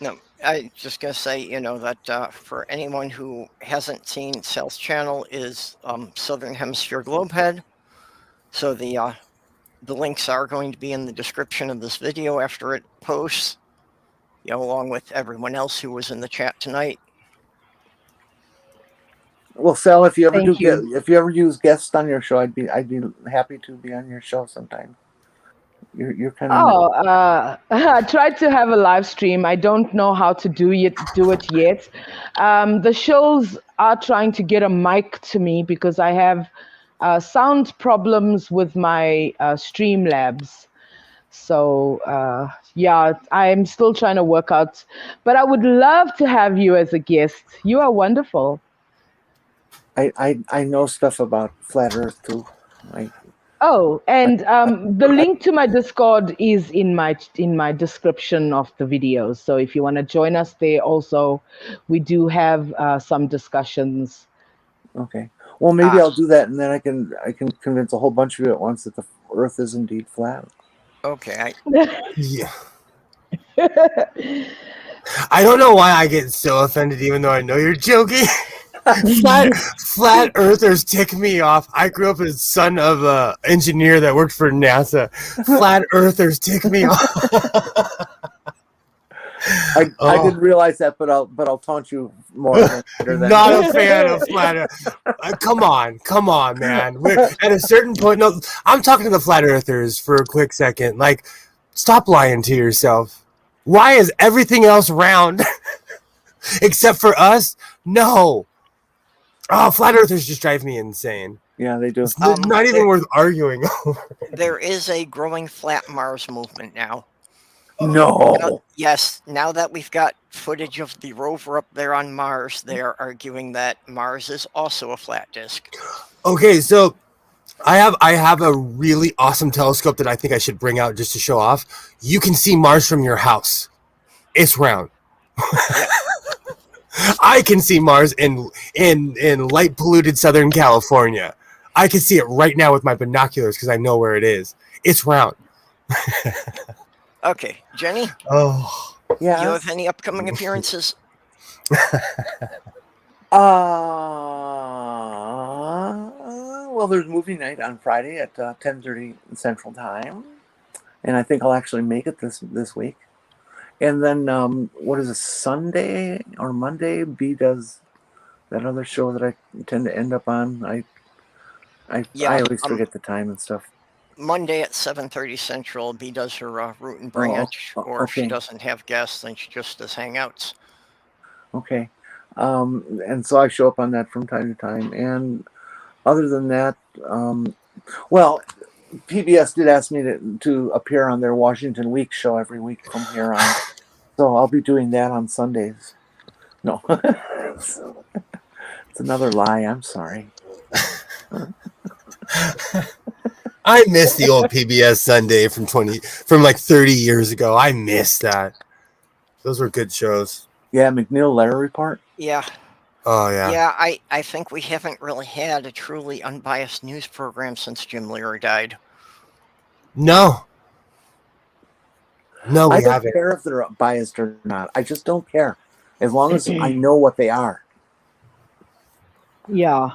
Speaker 2: No, I just gonna say, that for anyone who hasn't seen, Sal's channel is Southern Hemisphere Globehead. So the links are going to be in the description of this video after it posts, along with everyone else who was in the chat tonight.
Speaker 1: Well, Sal, if you ever use guests on your show, I'd be happy to be on your show sometime. You're kind of.
Speaker 6: I tried to have a live stream. I don't know how to do it yet. The shows are trying to get a mic to me because I have sound problems with my Streamlabs. So I'm still trying to work out. But I would love to have you as a guest. You are wonderful.
Speaker 1: I know stuff about flat Earth too.
Speaker 6: And the link to my Discord is in my description of the video. So if you want to join us there, also, we do have some discussions.
Speaker 1: Okay. Well, maybe I'll do that, and then I can convince a whole bunch of you at once that the Earth is indeed flat.
Speaker 2: Okay.
Speaker 3: Yeah. I don't know why I get so offended, even though I know you're joking. Flat earthers tick me off. I grew up as son of an engineer that worked for NASA. Flat earthers tick me off.
Speaker 1: I didn't realize that, but I'll taunt you more.
Speaker 3: Not a fan of flat earth. Come on, man. At a certain point, no, I'm talking to the flat earthers for a quick second. Like, stop lying to yourself. Why is everything else round except for us? No. Oh, flat earthers just drive me insane.
Speaker 1: Yeah, they do.
Speaker 3: It's not even worth arguing over.
Speaker 2: There is a growing flat Mars movement now.
Speaker 1: No.
Speaker 2: Now that we've got footage of the rover up there on Mars, they are arguing that Mars is also a flat disk. Okay,
Speaker 3: so I have a really awesome telescope that I think I should bring out just to show off. You can see Mars from your house. It's round. Yeah. I can see Mars in light polluted Southern California. I can see it right now with my binoculars because I know where it is. It's round.
Speaker 2: Okay, Jenny?
Speaker 3: Oh.
Speaker 1: Yeah.
Speaker 2: You have any upcoming appearances?
Speaker 1: Well, there's movie night on Friday at 10:30 Central Time, and I think I'll actually make it this week. And then, what is it, Sunday or Monday? B does that other show that I tend to end up on. I always forget the time and stuff.
Speaker 2: Monday at 7:30 Central, B does her root and bring it, or if she doesn't have guests, then she just does hangouts.
Speaker 1: Okay. And so I show up on that from time to time. And other than that, well, PBS did ask me to appear on their Washington Week show every week from here on. So I'll be doing that on Sundays. No. It's another lie. I'm sorry.
Speaker 3: I miss the old PBS Sunday from like 30 years ago. I miss that. Those were good shows.
Speaker 1: Yeah, McNeil Lehrer Report.
Speaker 2: Yeah.
Speaker 3: Oh, yeah.
Speaker 2: Yeah, I think we haven't really had a truly unbiased news program since Jim Lehrer died.
Speaker 3: No. No, we haven't.
Speaker 1: I don't care if they're biased or not. I just don't care. As long as I know what they are.
Speaker 6: Yeah.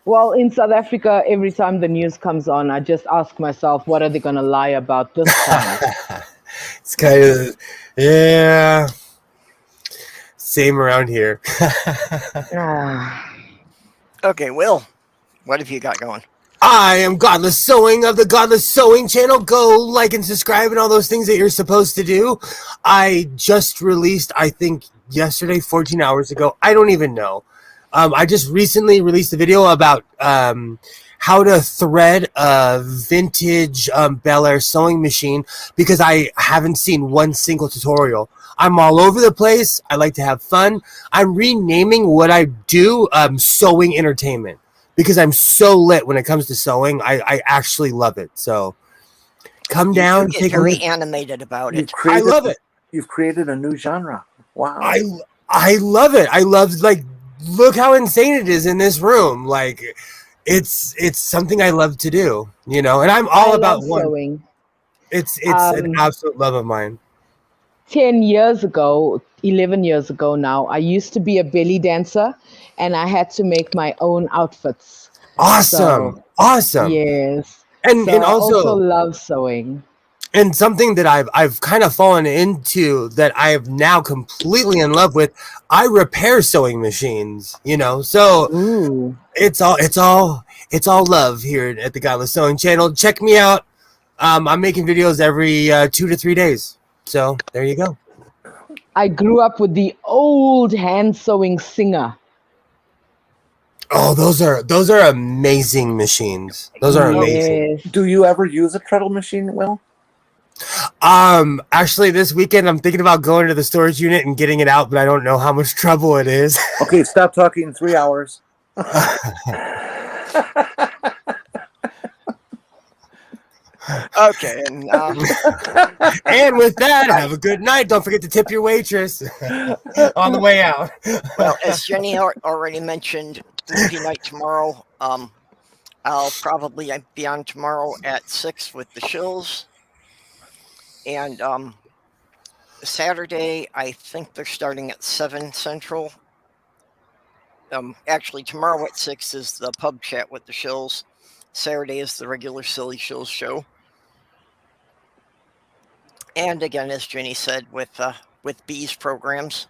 Speaker 6: Well, in South Africa, every time the news comes on, I just ask myself, what are they going to lie about this time?
Speaker 3: It's kind of, yeah. Same around here.
Speaker 2: Okay, Will, what have you got going?
Speaker 3: I am Godless Sewing of the Godless Sewing channel. Go like and subscribe and all those things that you're supposed to do. I just released, I think, yesterday, 14 hours ago. I don't even know. I just recently released a video about how to thread a vintage Bel Air sewing machine because I haven't seen one single tutorial. I'm all over the place. I like to have fun. I'm renaming what I do sewing entertainment because I'm so lit when it comes to sewing. I actually love it. So come down,
Speaker 2: you get
Speaker 3: take
Speaker 2: very
Speaker 3: a look.
Speaker 2: animated about it.
Speaker 3: I love it.
Speaker 1: You've created a new genre. Wow.
Speaker 3: I love it. I love, like, look how insane it is in this room. Like, it's something I love to do, you know, and I'm all about
Speaker 6: sewing.
Speaker 3: It's an absolute love of mine.
Speaker 6: 10 years ago, 11 years ago now, I used to be a belly dancer and I had to make my own outfits.
Speaker 3: Awesome.
Speaker 6: Yes.
Speaker 3: And
Speaker 6: I
Speaker 3: also
Speaker 6: love sewing.
Speaker 3: And something that I've kind of fallen into that I am now completely in love with, I repair sewing machines, you know. So
Speaker 6: Ooh.
Speaker 3: it's all love here at the Godless Sewing channel. Check me out. I'm making videos every 2 to 3 days. So there you go.
Speaker 6: I grew up with the old hand sewing Singer.
Speaker 3: Oh, those are amazing machines. Those are amazing.
Speaker 1: Do you ever use a treadle machine, Will?
Speaker 3: Actually, this weekend I'm thinking about going to the storage unit and getting it out, but I don't know how much trouble it is.
Speaker 1: Okay, stop talking. 3 hours.
Speaker 2: Okay, and
Speaker 3: and with that, have a good night. Don't forget to tip your waitress on the way out.
Speaker 2: Well, as Jenni already mentioned, movie night tomorrow. I'll probably be on tomorrow at 6 with the Shills. And Saturday, I think they're starting at 7 Central. Actually, tomorrow at 6 is the pub chat with the Shills. Saturday is the regular Silly Shills show. And again, as Jenni said, with B's programs.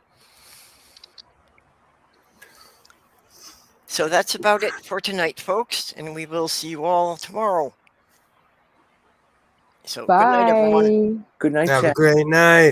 Speaker 2: So that's about it for tonight, folks, and we will see you all tomorrow. So
Speaker 6: Bye.
Speaker 2: good night, everyone.
Speaker 1: Good night,
Speaker 3: Have
Speaker 1: chat.
Speaker 3: a great night.